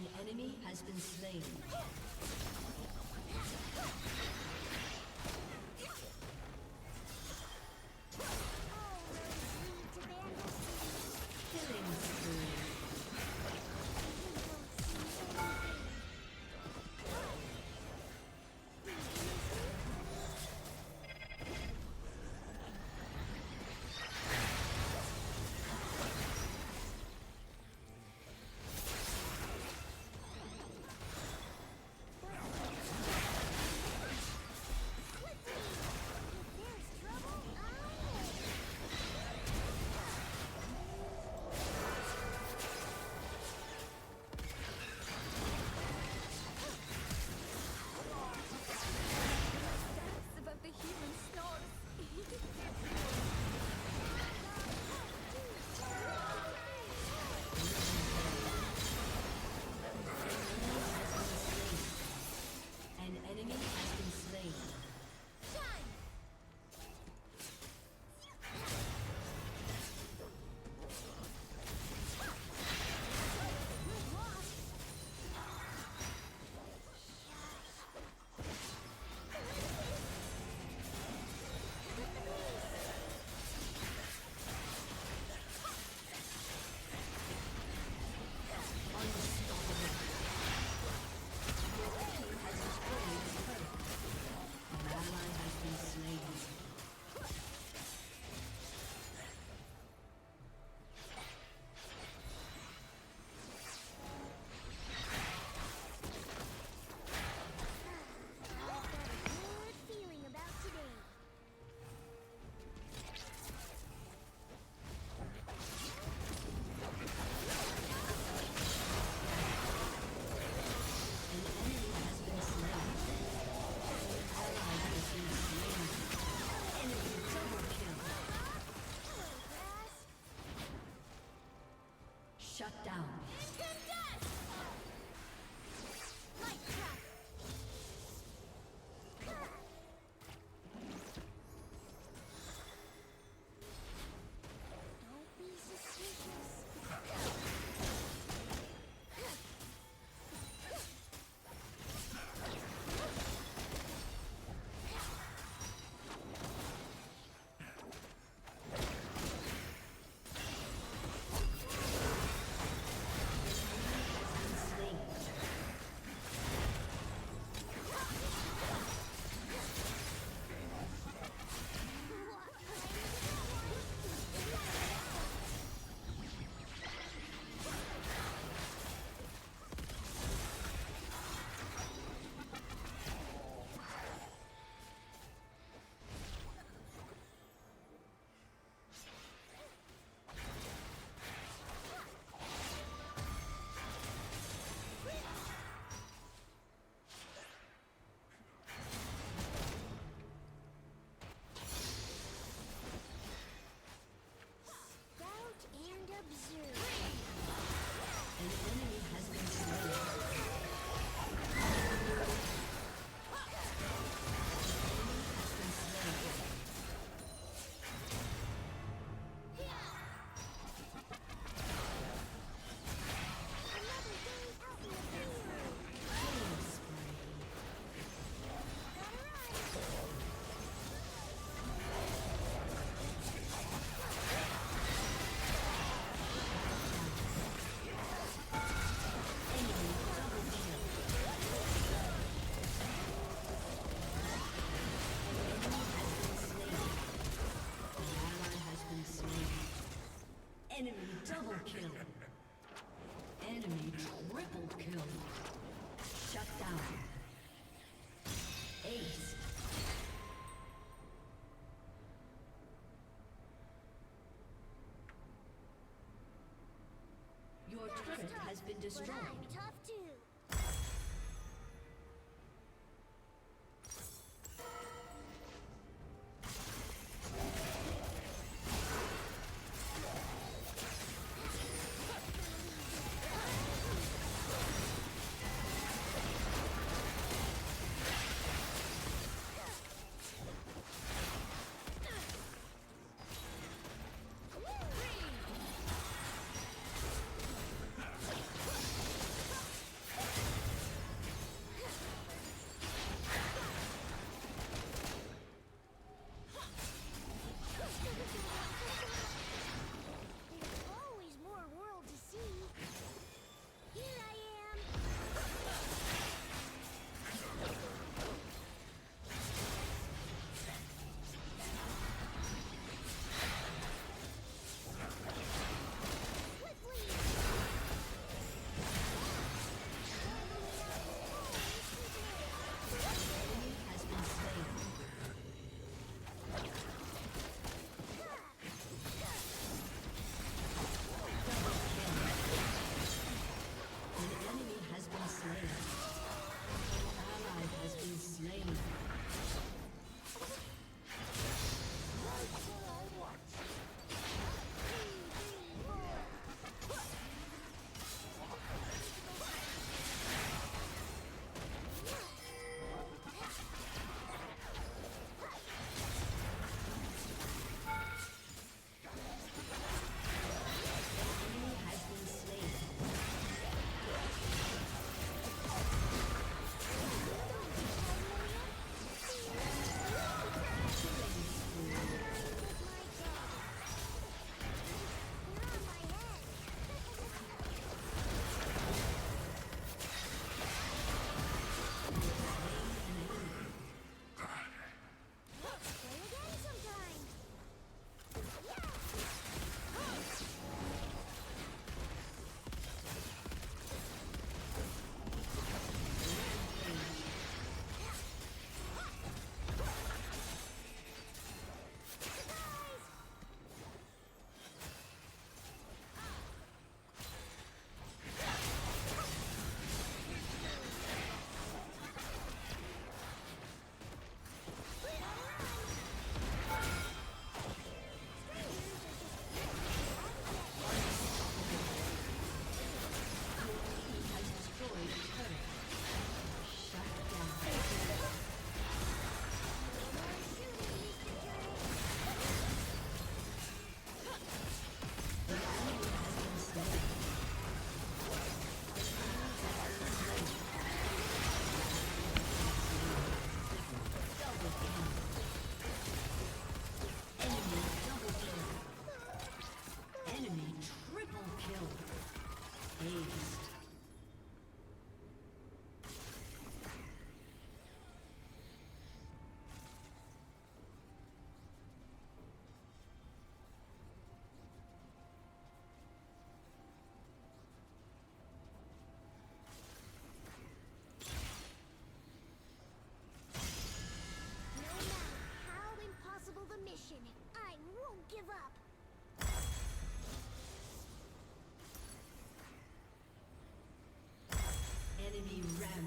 An enemy has been slain. Killing spree. Above the human snores. An enemy has been slain. An ally has been slain. Good feeling about today. An enemy has been slain. An ally has been slain. Enemy double kill. Shut down. Don't be suspicious. Scout and observe. An enemy has been slain. Another day out in the field. Killing spree. Gotta run. Enemy double kill. An ally has been slain. Enemy double kill. Enemy triple kill. Shut down. Ace. Your turret has been But destroyed. I'm tough too.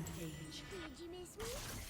Rampage. Did you miss me?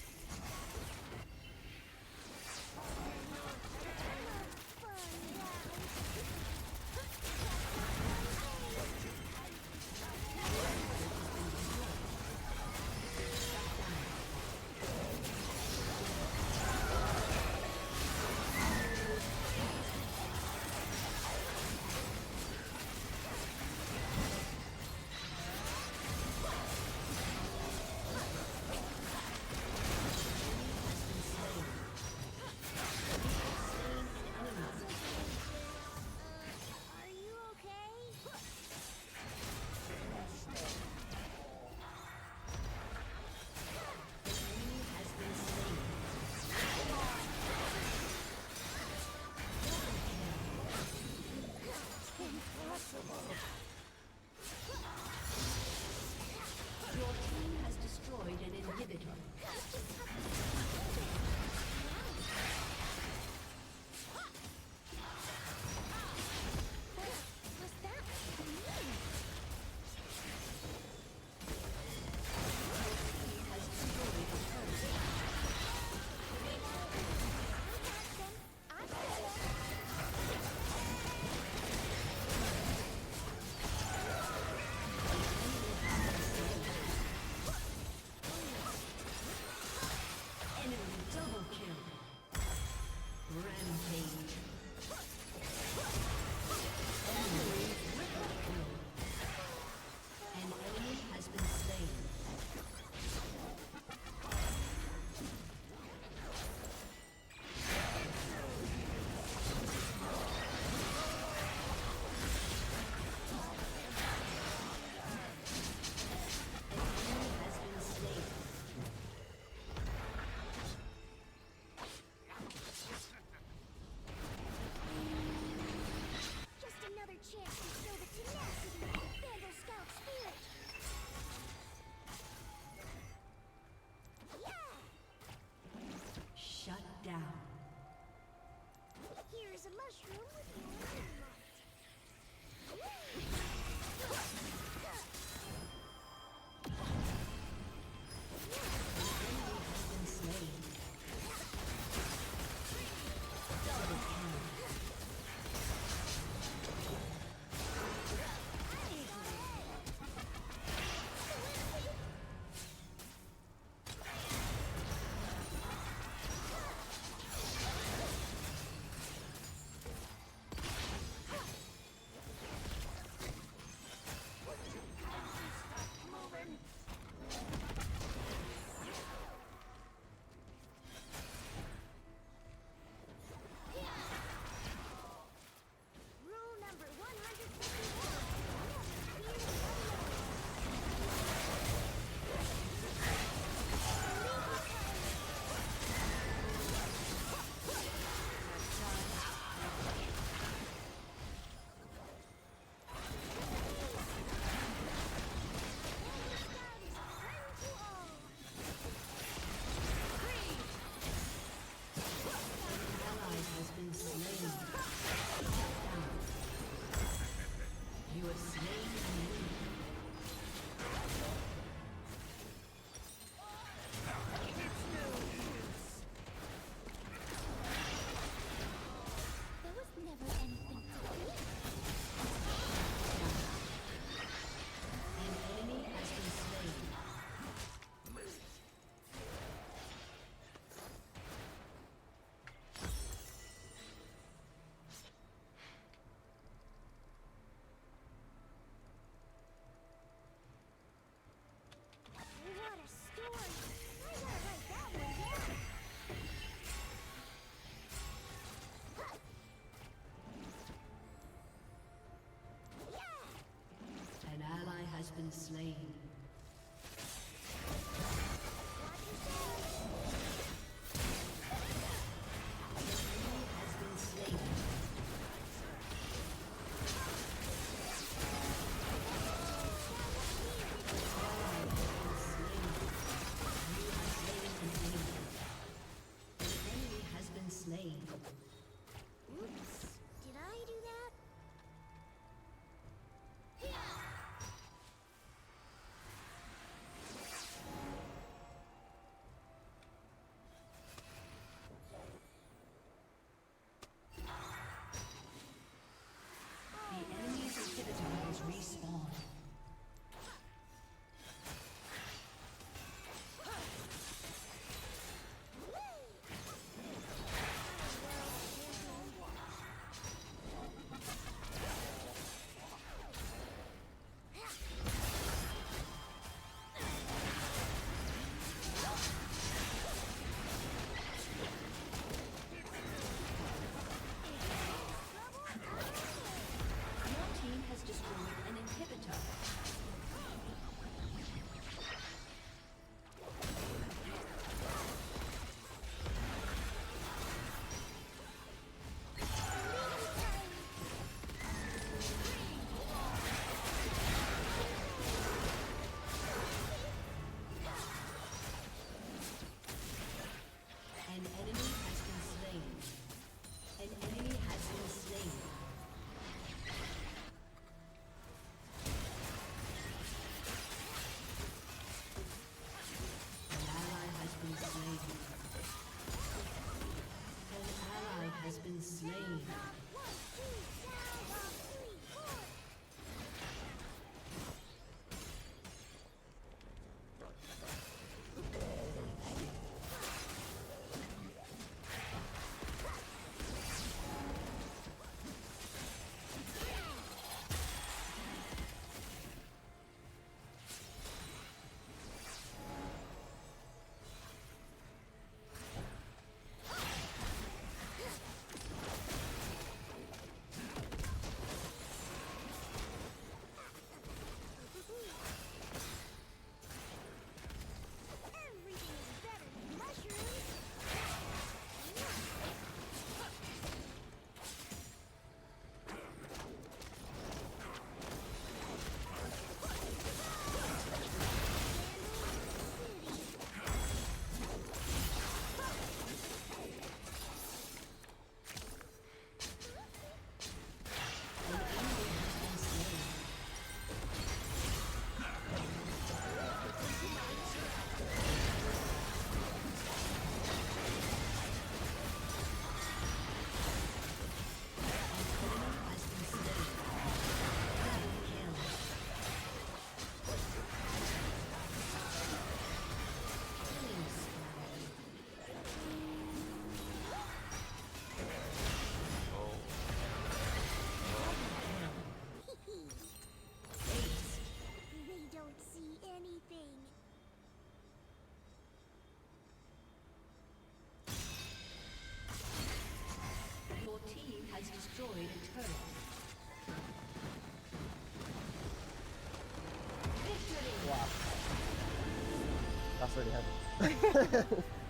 That's really heavy.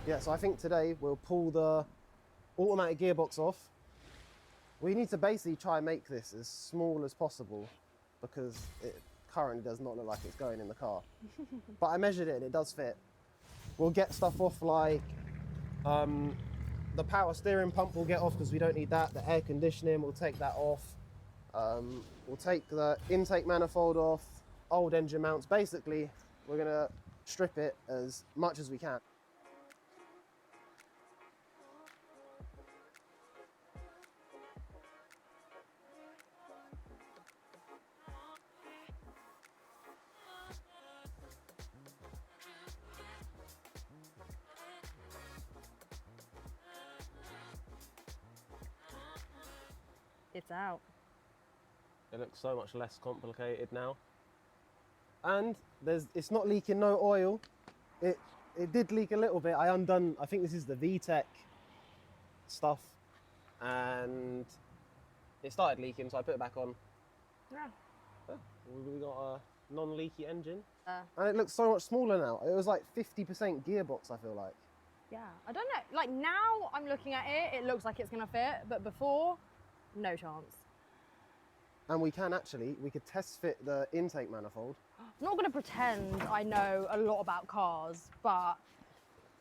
Yeah, so I think today we'll pull the automatic gearbox off. We need to basically try and make this as small as possible because it currently does not look like it's going in the car. But I measured it and it does fit. We'll get stuff off like the power steering pump will get off because we don't need that. The air conditioning, we'll take that off. We'll take the intake manifold off, old engine mounts. Basically, we're gonna strip it as much as we can. It's out. It looks so much less complicated now. And it's not leaking no oil. It did leak a little bit. I think this is the VTEC stuff, and it started leaking, so I put it back on. Yeah. We got a non-leaky engine. And it looks so much smaller now. It was like 50% gearbox, I feel like. Yeah, I don't know. Like now I'm looking at it, it looks like it's gonna fit, but before, no chance. And we could test fit the intake manifold. I'm not gonna pretend I know a lot about cars, but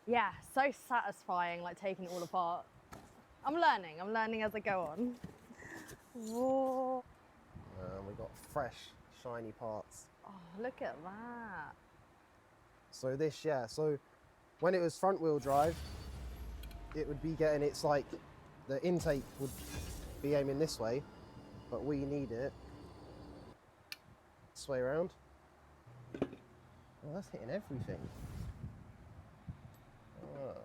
yeah, so satisfying, like taking it all apart. I'm learning as I go on. Whoa. We got fresh, shiny parts. Oh, look at that. So so when it was front wheel drive, it would be getting, it's like the intake would be aiming this way, but we need it this way around. Oh, that's hitting everything. Ah.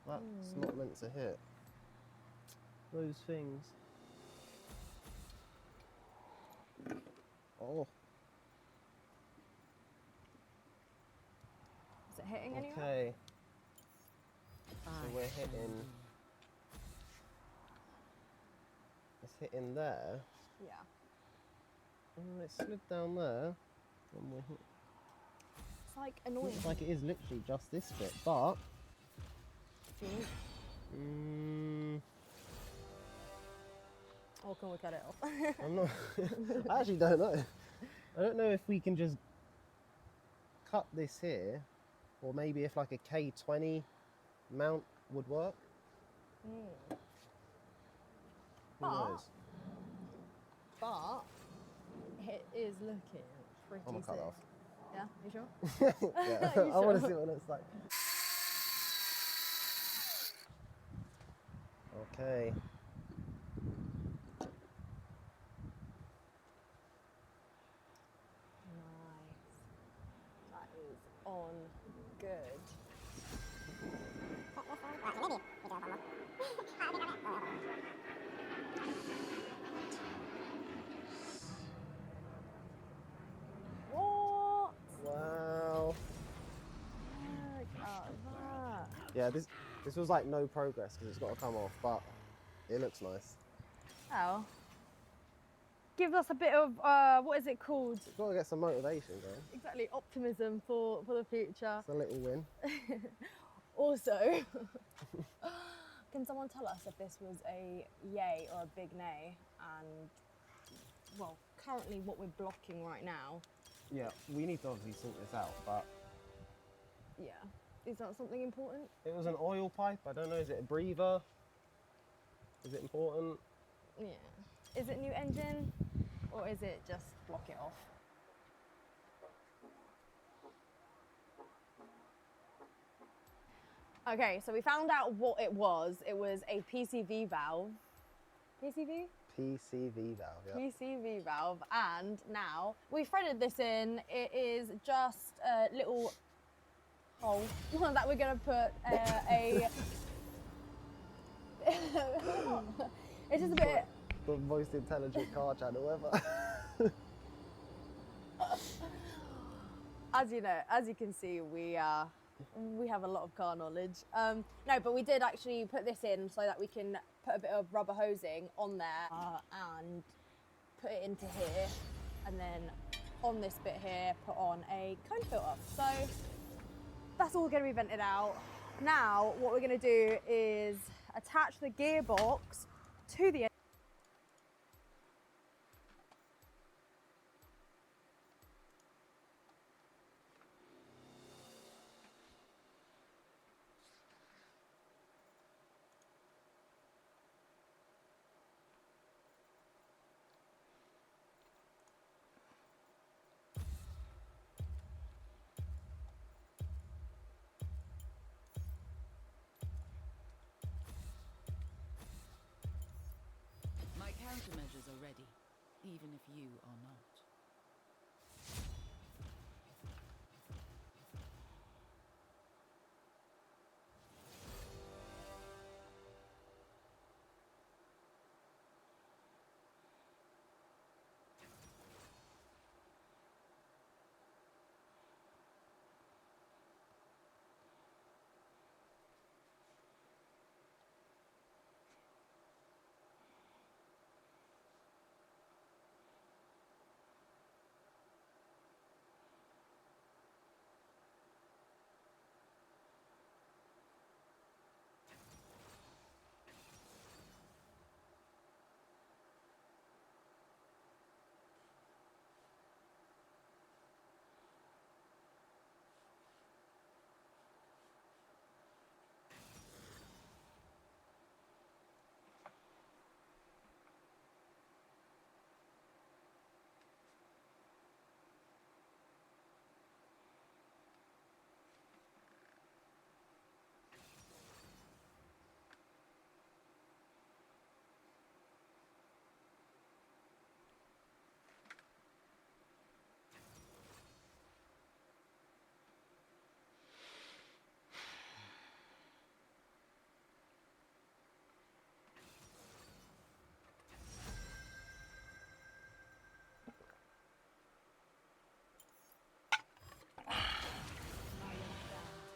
That's not meant to hit those things. Oh. Is it hitting anywhere? Okay. So we're hitting. It's hitting there. Yeah. And it slid down there. And we're hit. It's like annoying. Looks like it is literally just this bit, but. Or can we cut it off? I'm not. I actually don't know. I don't know if we can just cut this here, or maybe if like a K20 mount would work. Who knows? But it is looking pretty I'm gonna cut it off. Yeah, you sure? Yeah, You I want to sure? see what it looks like. Okay. Nice. That is on good. What? Wow. Look at that. Yeah, this was like no progress because it's got to come off, but it looks nice. Oh. Gives us a bit of, what is it called? Got to get some motivation going. Exactly, optimism for the future. It's a little win. Also, can someone tell us if this was a yay or a big nay? And, well, currently what we're blocking right now. Yeah, we need to obviously sort this out, but Yeah. Is that something important? it was an oil pipe. I don't know, is it a breather? Is it important? Yeah. Is it new engine or is it just block it off? Okay, so we found out what it was. It was a PCV valve. PCV? PCV valve, yeah. PCV valve, and now we threaded this in. It is just a little hole that we're gonna put a. It's just a bit. The most intelligent car channel ever. As you know, as you can see, we have a lot of car knowledge. No, but we did actually put this in so that we can put a bit of rubber hosing on there and put it into here, and then on this bit here, put on a cone filter. So that's all going to be vented out. Now, what we're going to do is attach the gearbox to the My countermeasures are ready, even if you are not.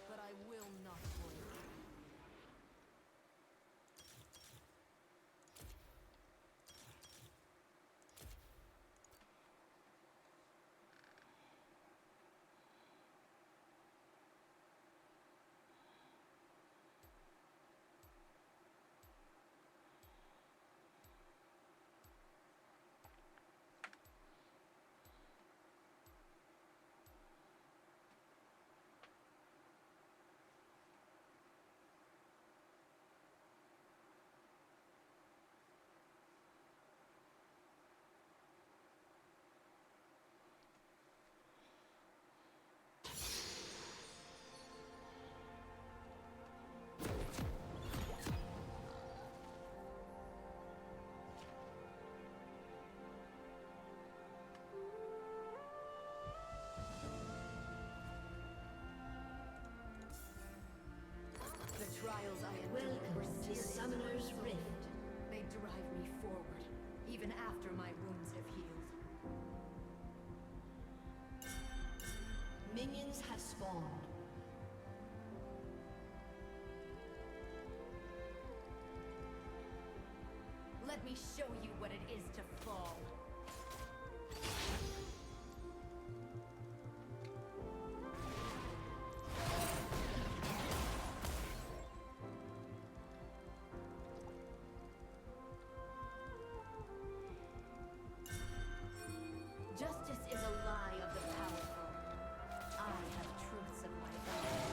But I will not wait. The trials I endured to Summoner's Rift. They drive me forward, even after my wounds have healed. Minions have spawned. Let me show you what it is to fall. Justice is a lie of the powerful. I have truths of my own.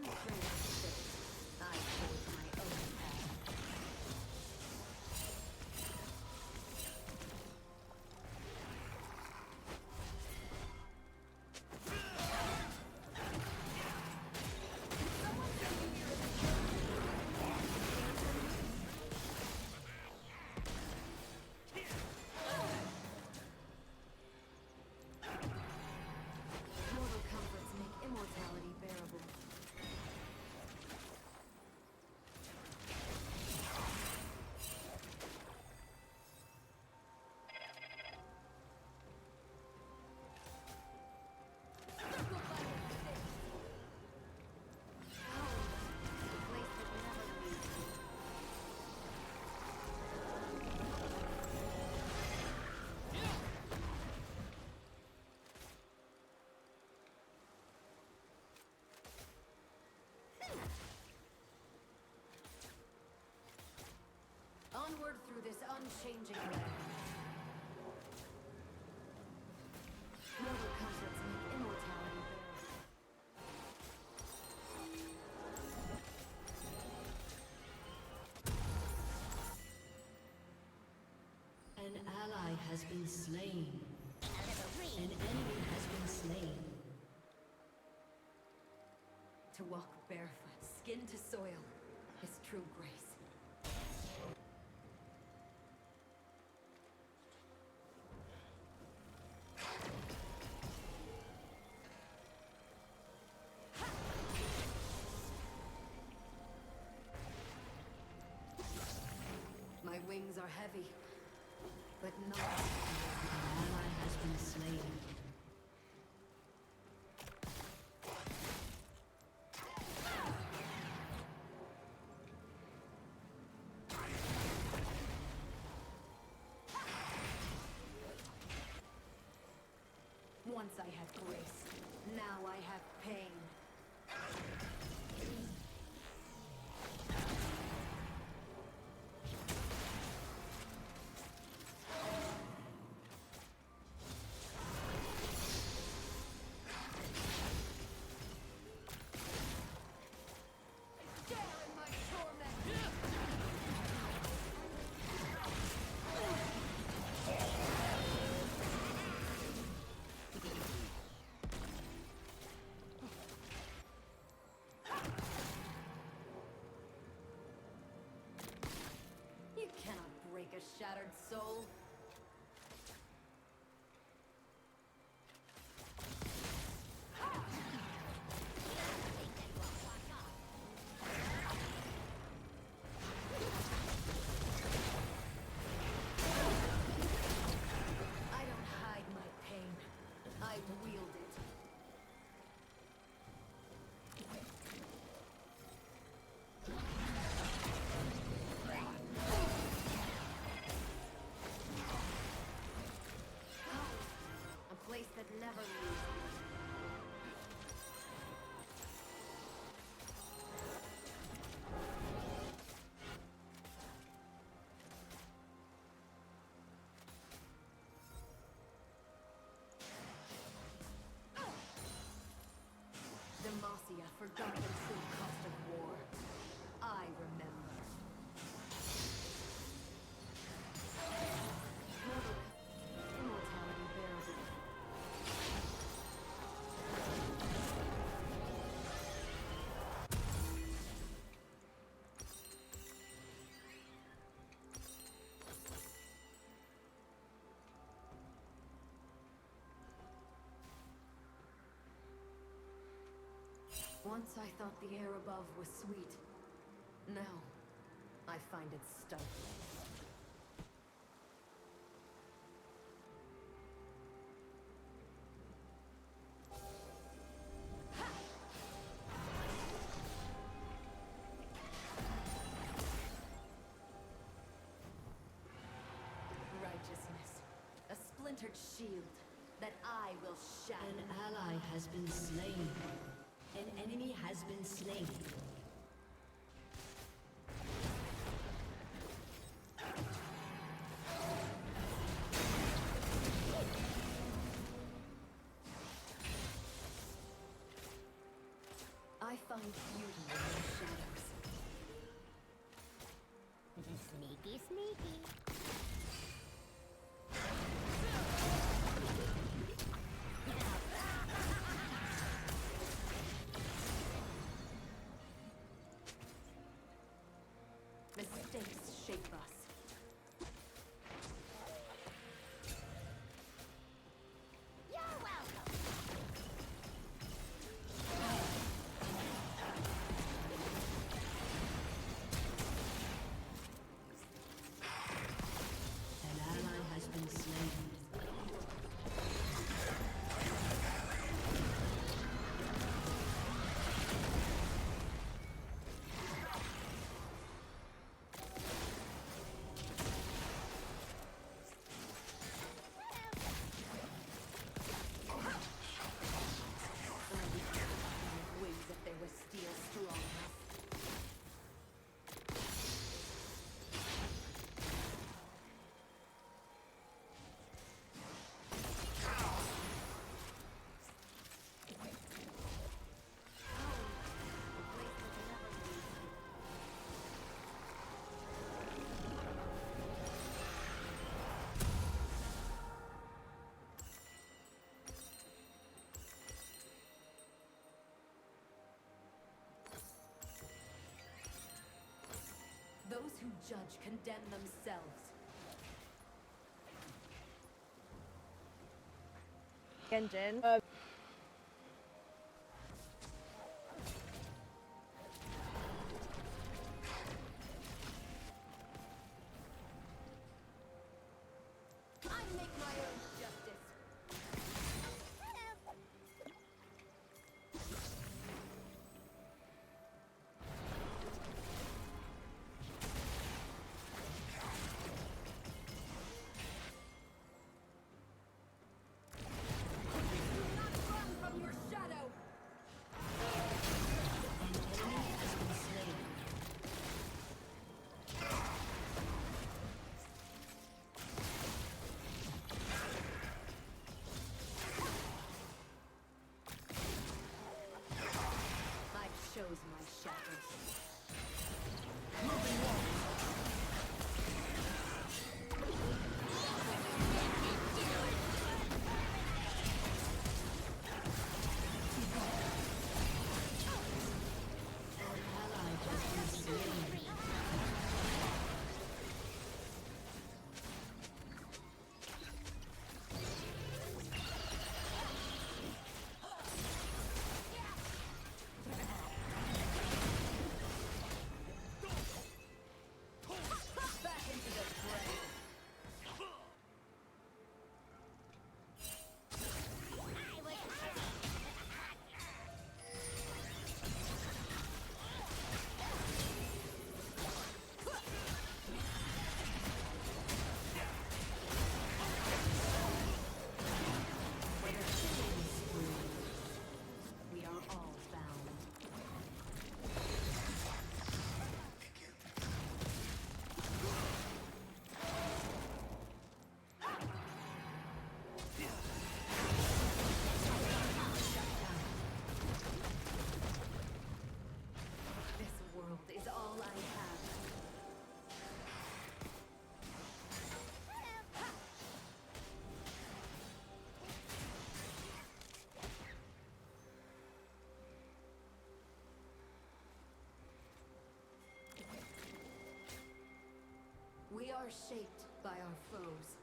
Some friends say I hold my own path. Mortal comforts make immortality bearable. Onward through this unchanging land. Mortal comforts make immortality bearable. An ally has been slain. An enemy has been slain. To walk barefoot, skin to soil, is true grace. My wings are heavy, but not an ally has been slain. Once I had grace, now I have pain. You cannot break a shattered soul. I don't hide my pain. I wield it. A place that never leaves me. Demacia forgot the true cost of war. I remember. Immortality bearable. Once I thought the air above was sweet. Now, I find it stifling. Righteousness. A splintered shield that I will shatter. An ally has been slain. An enemy has been slain. I find judge condemn themselves. Engine. I make my own justice. From your shadow. An enemy has been slain. I chose my shadows. Back into the fray. We are all bound. This world is all I have. We are shaped by our foes.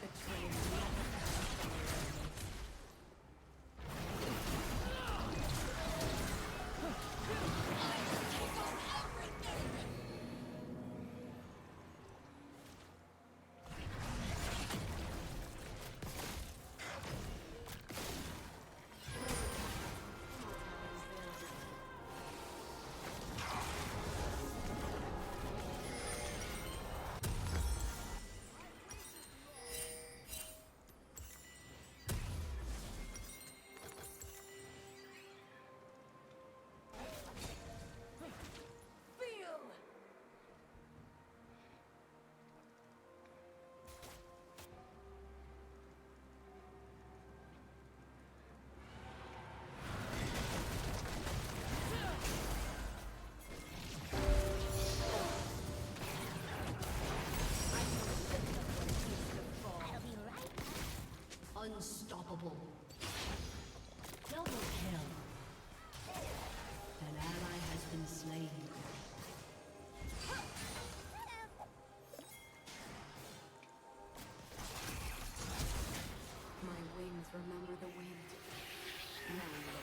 Betrayal never comes from your enemies. Feel! Unstoppable. Double kill. An ally has been slain. My wings remember the wind. No longer.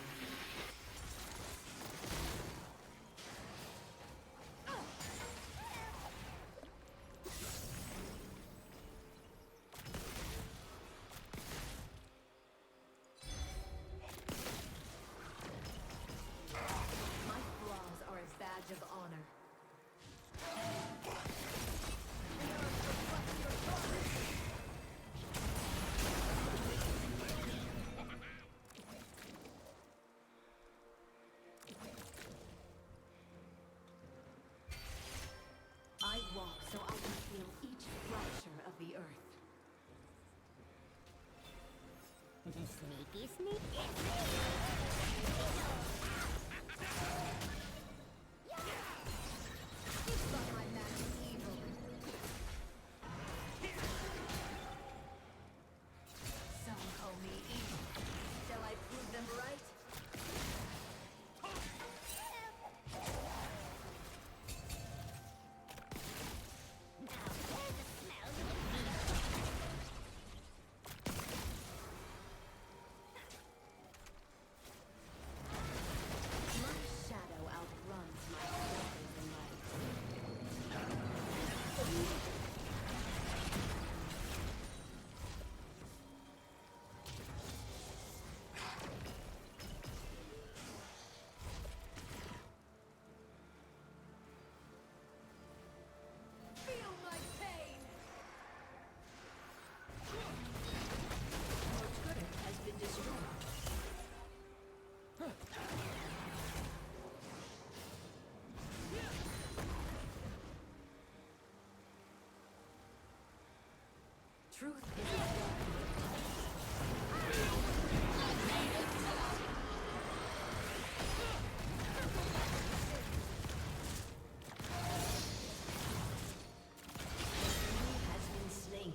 My flaws are a badge of honor. I walk so I can feel each fracture of the earth. Sneaky, sneaky, It's Truth is a has been slain.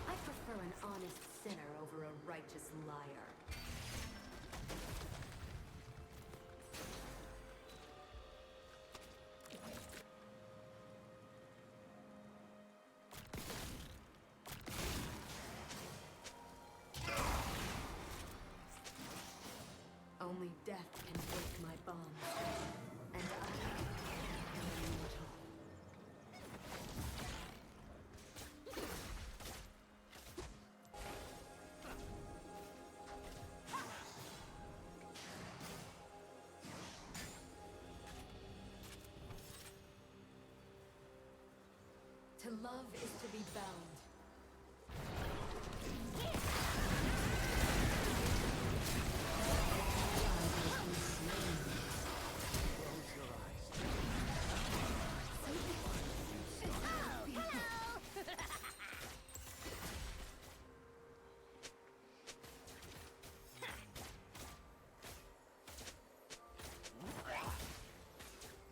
I prefer an honest sinner over a righteous liar. Only death can break my bonds, and I am immortal. To love is to be bound.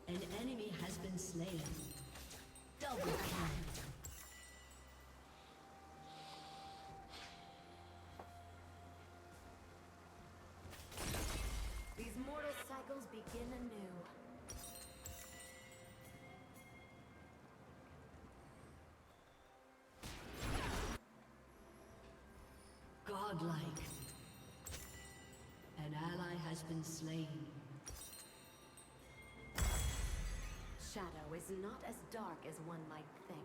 An enemy has been slain. Double kill. These mortal cycles begin anew. Godlike. An ally has been slain. Shadow is not as dark as one might think.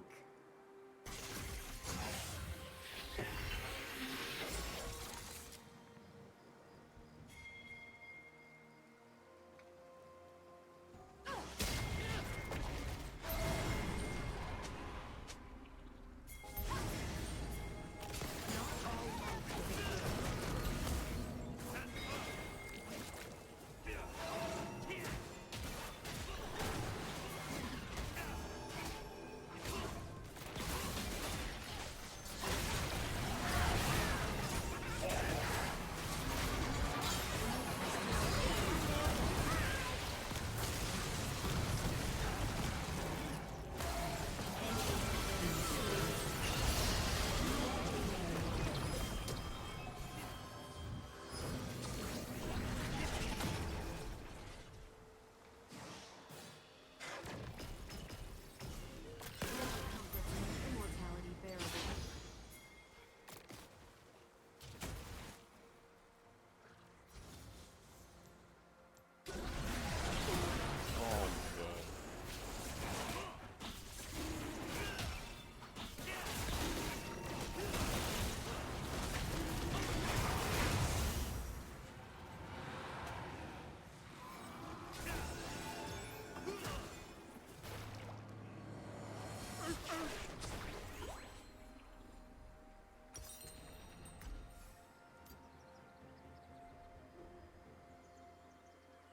Immortality bearable.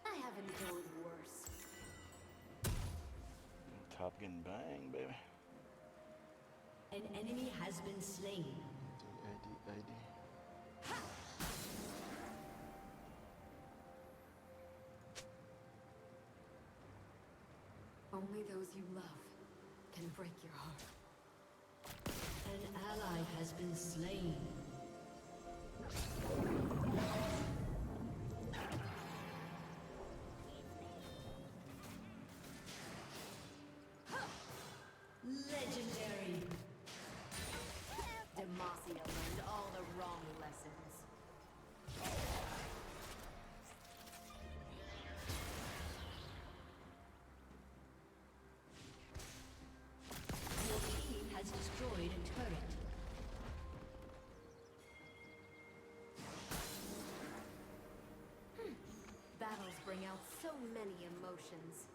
I have endured worse. Top getting bang, baby. An enemy has been slain. ID. Only those you love can break your heart. An ally has been slain. Legendary. Demacia learned all the wrong lessons. Your team has destroyed a turret. out so many emotions.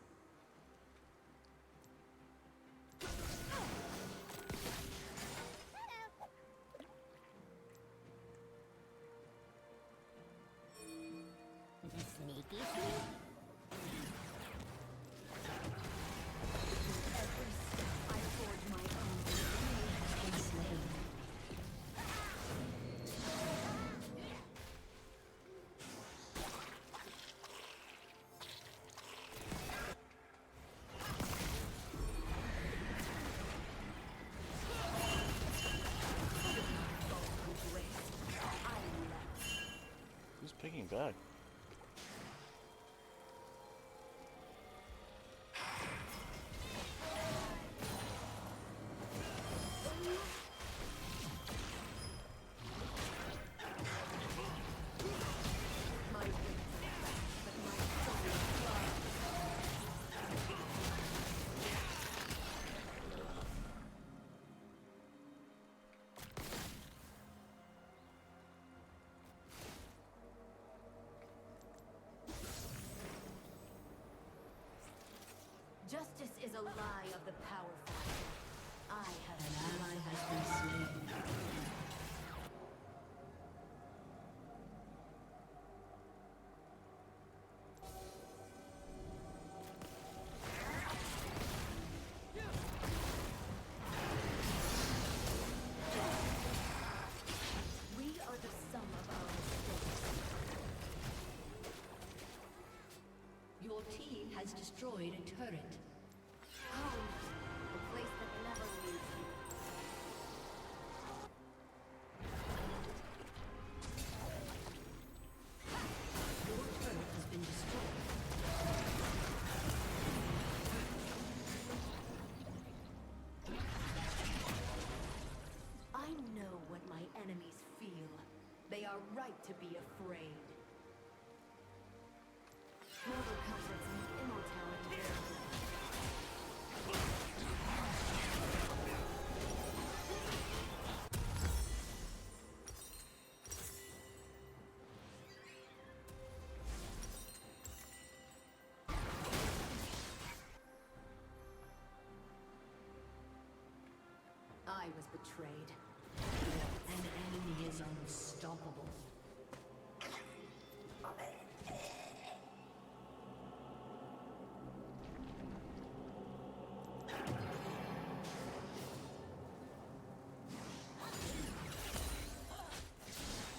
Sneaky sneak. Every step I forge my own, the enemy has been slain. Who's picking back? Justice is a lie of the powerful. I have an ally has been slain. We are the sum of our mistakes. Your team has destroyed a turret. Home, a place that never leaves me. Your turret has been destroyed. I know what my enemies feel. They are right to be afraid. Mortal comforts me immortality. I was betrayed. An enemy is unstoppable.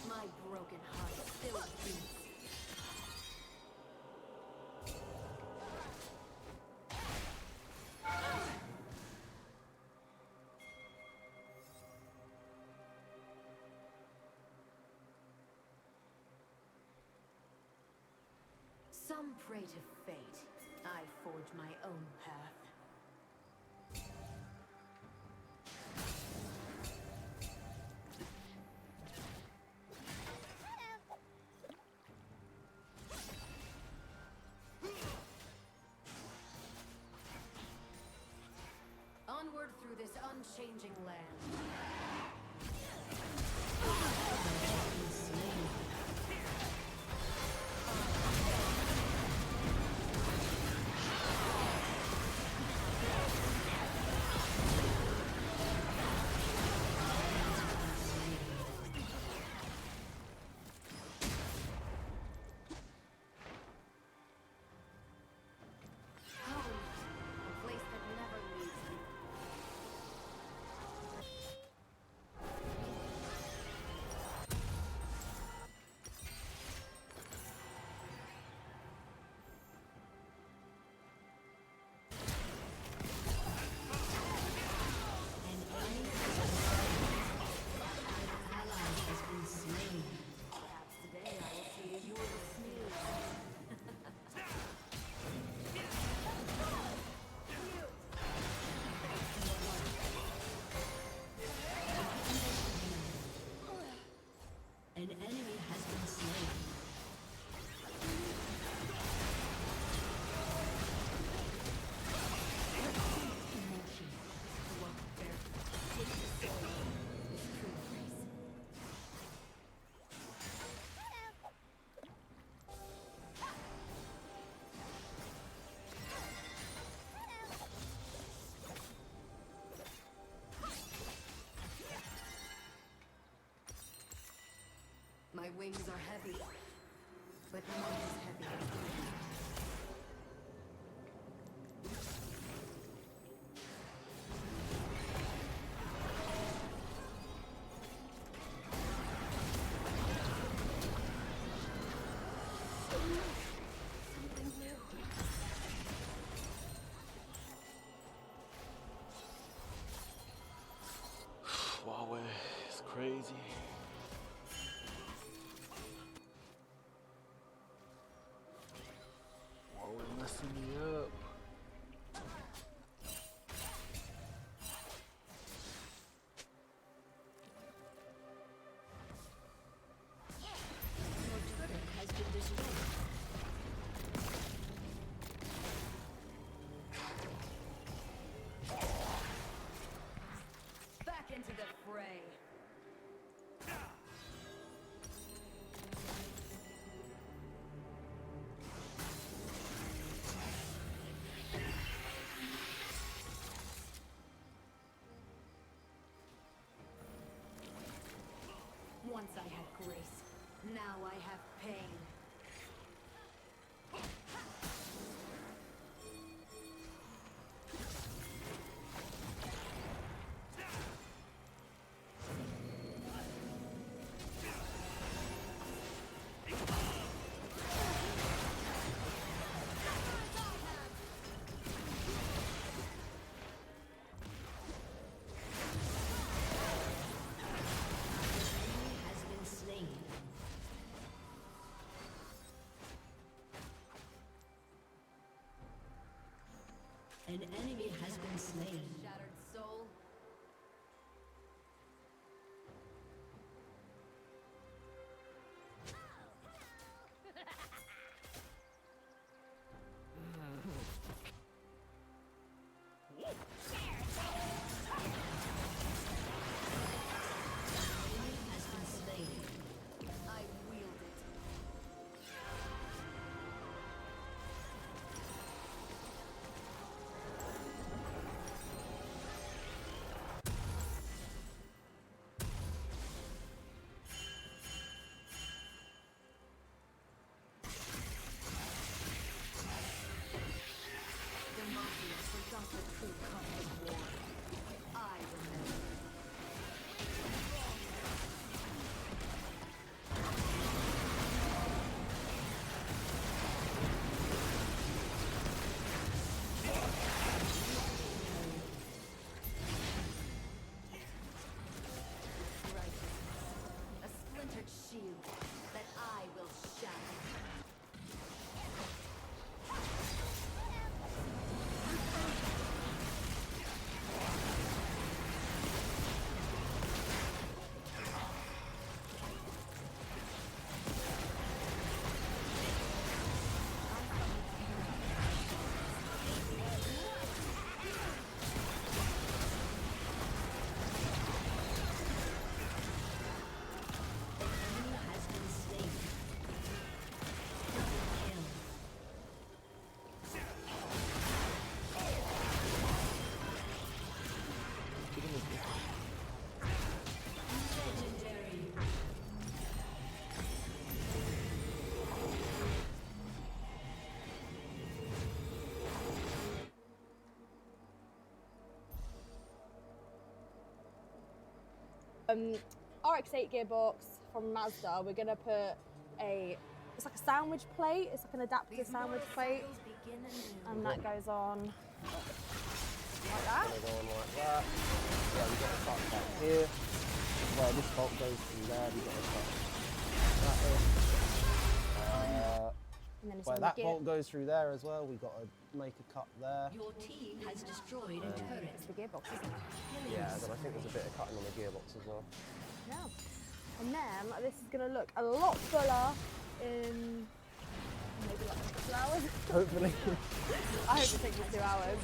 My broken heart still beats. Some pray to fate. I forge my own path. Onward through this unchanging land. Home, a place that never leaves me. wings are heavy, but not as heavy as the wind. Huawei is crazy. Huawei messing me up. Your turret has been destroyed. Back into the fray. Once I had grace, now I have pain. Has been slain. An enemy has been slain. Shattered soul. Enemy has been slain. I wield it. Demacius forgot the true cost of war. I remember. Righteousness, a splintered shield that I will shatter. Enemy has been slain. Double kill. Legendary. RX-8 gearbox from Mazda. We're gonna put it's like a sandwich plate. It's like an adaptive sandwich plate, and that goes on like that. Gonna go on like that. Yeah, we got a cut back here. Well, this bolt goes through there. We got a cut that way. And then it's Where on that the bolt goes through there as well. We got to make a cut there. Your team has destroyed a turret. It's the gearbox, isn't it? Yeah, then I think there's a bit of cutting on the gearbox as well. Yeah. And then this is gonna look a lot fuller in maybe like 2 hours. Hopefully. I hope it takes me 2 hours.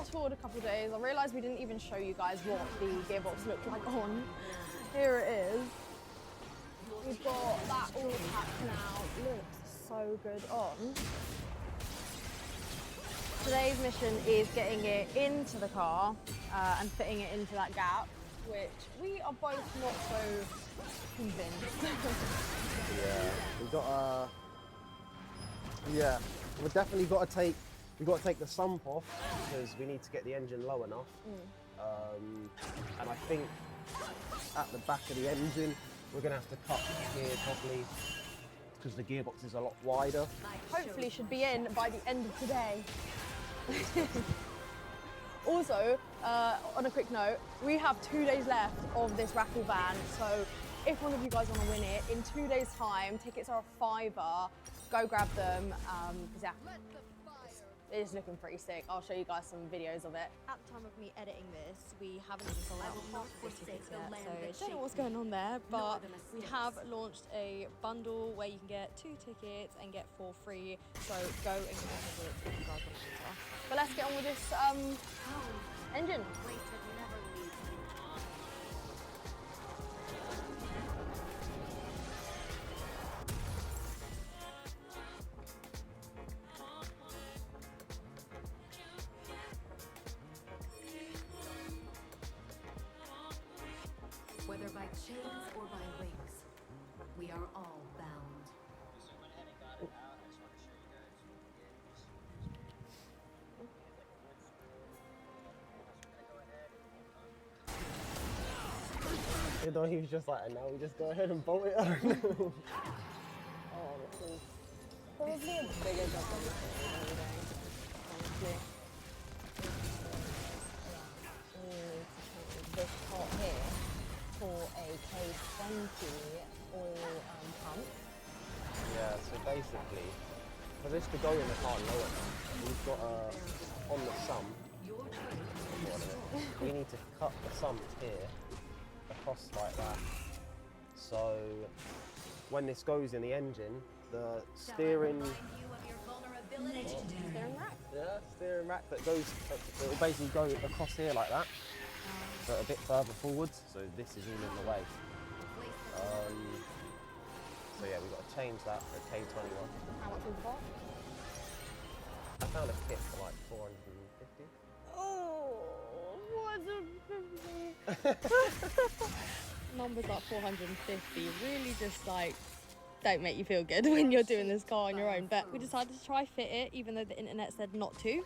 fast forward a couple days, I realised we didn't even show you guys what the gearbox looked like on. Here it is. We've got that all packed now. Looks so good on. Today's mission is getting it into the car and fitting it into that gap, which we are both not so convinced. Yeah, we've got yeah, we've definitely got to take the sump off because we need to get the engine low enough. And I think at the back of the engine we're going to have to cut the gear probably because the gearbox is a lot wider. Hopefully should be in by the end of today. Also, on a quick note, we have 2 days left of this raffle van, so if one of you guys want to win it, in 2 days' time, tickets are a £5. Go grab them, because yeah, it is looking pretty sick. I'll show you guys some videos of it. At the time of me editing this, we haven't even sold out half the tickets yet, so don't know what's going on there, but we have launched a bundle where you can get 2 tickets and get 4 free, so go and get your tickets if you guys want to enter. But let's get on with this engine. Whether by chains or by wings, we are all bound. You know, he was just like, and now we just go ahead and bolt it on. Oh, this is probably a bigger job than we thought we were doing, honestly. This part here for a K20 oil pump. Yeah, so basically, for this to go in the car low enough, we've got on the sump, we need to cut the sump here across like that. So when this goes in the engine, the steering rack? Yeah, steering rack that goes, it will basically go across here like that, but a bit further forwards, so this is all in the way. So yeah, we've got to change that for K21. How much was the box? I found a kit for like 450. Oh, 450. Numbers like 450 really just like don't make you feel good when you're doing this car on your own, but we decided to try fit it even though the internet said not to,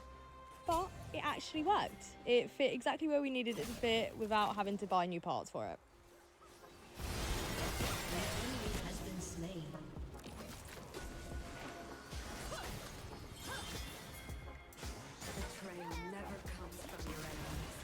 but it actually worked. It fit exactly where we needed it to fit without having to buy new parts for it. Has been slain. Betrayal never comes from your enemies.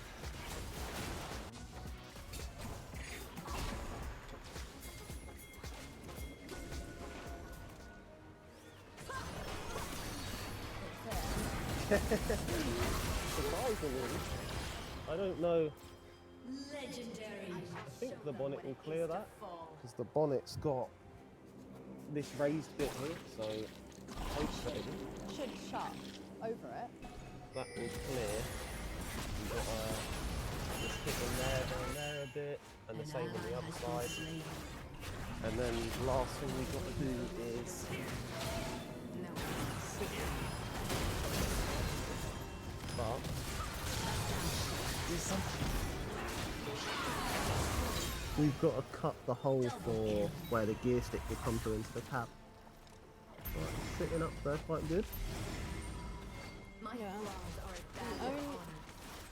Surprisingly, I don't know. Legendary. I think the bonnet will clear that because the bonnet's got this raised bit here, so hopefully Should shut over it. that will clear. We've got this hit in there, down there a bit, and the same on the other side. And then the last thing we've got to do is but we've got to cut the hole for where the gear stick will come through into the cab. Right, sitting up there quite good.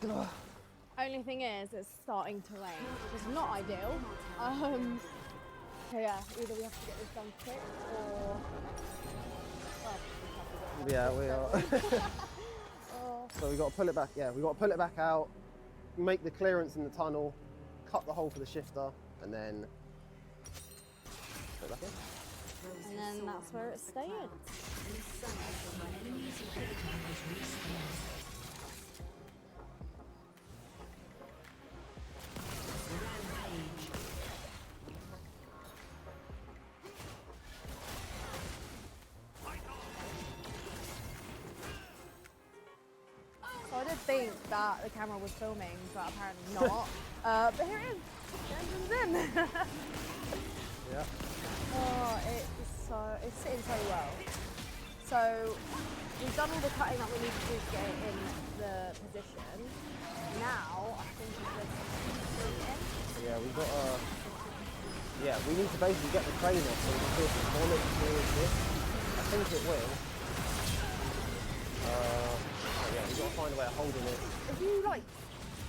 Yeah. Only thing is, it's starting to rain, which is not ideal. So yeah, either we have to get this done quick or... Well, Yeah, we are. So we got to pull it back. Yeah, we got to pull it back out, make the clearance in the tunnel, cut the hole for the shifter, and then put it back in. And then that's where it's staying. So I did think that the camera was filming, but apparently not. But here it is. The engine's in. Yeah. Oh, it's sitting so well. So we've done all the cutting that we need to do to get it in the position. Now I think it's just in. Yeah, we've got yeah, we need to basically get the crane off so we can see if the bonnet towards this. I think it will. Yeah, we've got to find a way of holding it. If you like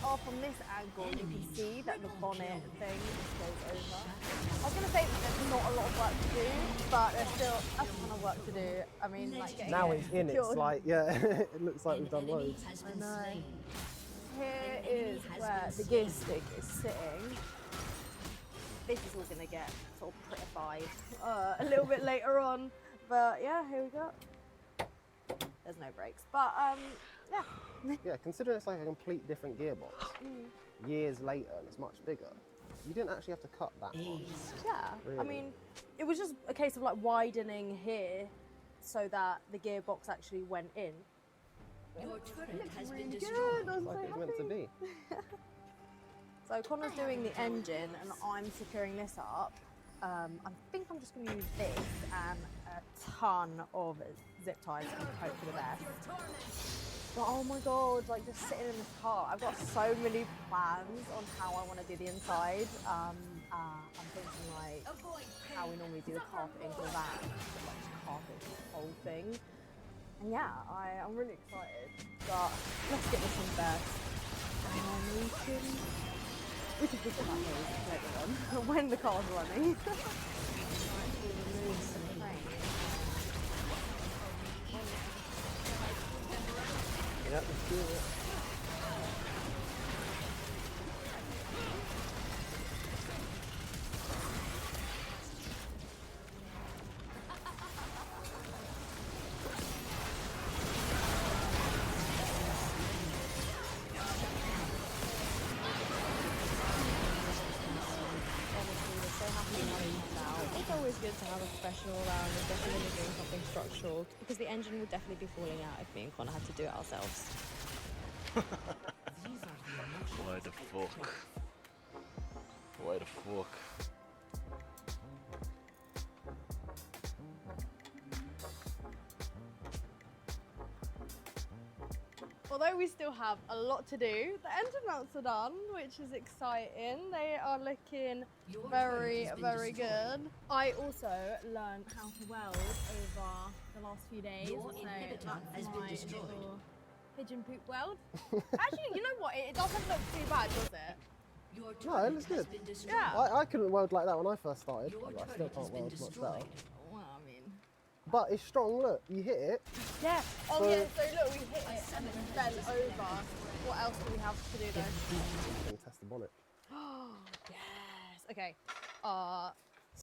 are from this angle, you can see that the bonnet thing just goes over. I was going to say that there's not a lot of work to do, but there's still a ton of work to do. I mean, like getting Now it's in, it's like, yeah, it looks like we've done loads. I know. Here is where the gear stick is sitting. This is all going to get sort of prettified a little bit later on, but yeah, here we go. There's no brakes, but yeah. Yeah, considering it's like a complete different gearbox, years later and it's much bigger, you didn't actually have to cut that much. Yeah, Really. I mean, it was just a case of like widening here so that the gearbox actually went in. Your turret has been Good, destroyed. I'm Like so it's meant to happy. be. So Connor's doing the engine and I'm securing this up. I think I'm just going to use this and a ton of zip ties and hope for the best. But oh my god, like just sitting in this car, I've got so many plans on how I want to do the inside. I'm thinking like how we normally do the carpeting for that, like just carpet the whole thing. And yeah, I'm really excited. But let's get this in first. And we can pick it up later on when the car's running. Yeah, let's do it. It's always good to have a professional around, especially when you're doing something structural, because the engine would definitely be falling out if me and Connor had to do it ourselves. Why the fuck? Why the fuck? Although we still have a lot to do, the engine mounts are done, which is exciting. They are looking very, very good. I also learned how to weld over the last few days. Your So inhibitor that's has been my destroyed. little pigeon poop weld. Actually, you know what? It doesn't look too bad, does it? Your No, it looks good. Yeah. I couldn't weld like that when I first started. Well, I still can't weld much better. Well, I mean. But it's strong, look, you hit it. Yeah. Oh So- yeah. So look, we hit it and it fell over. What else do we have to do though? And test the bonnet. Yes. Okay.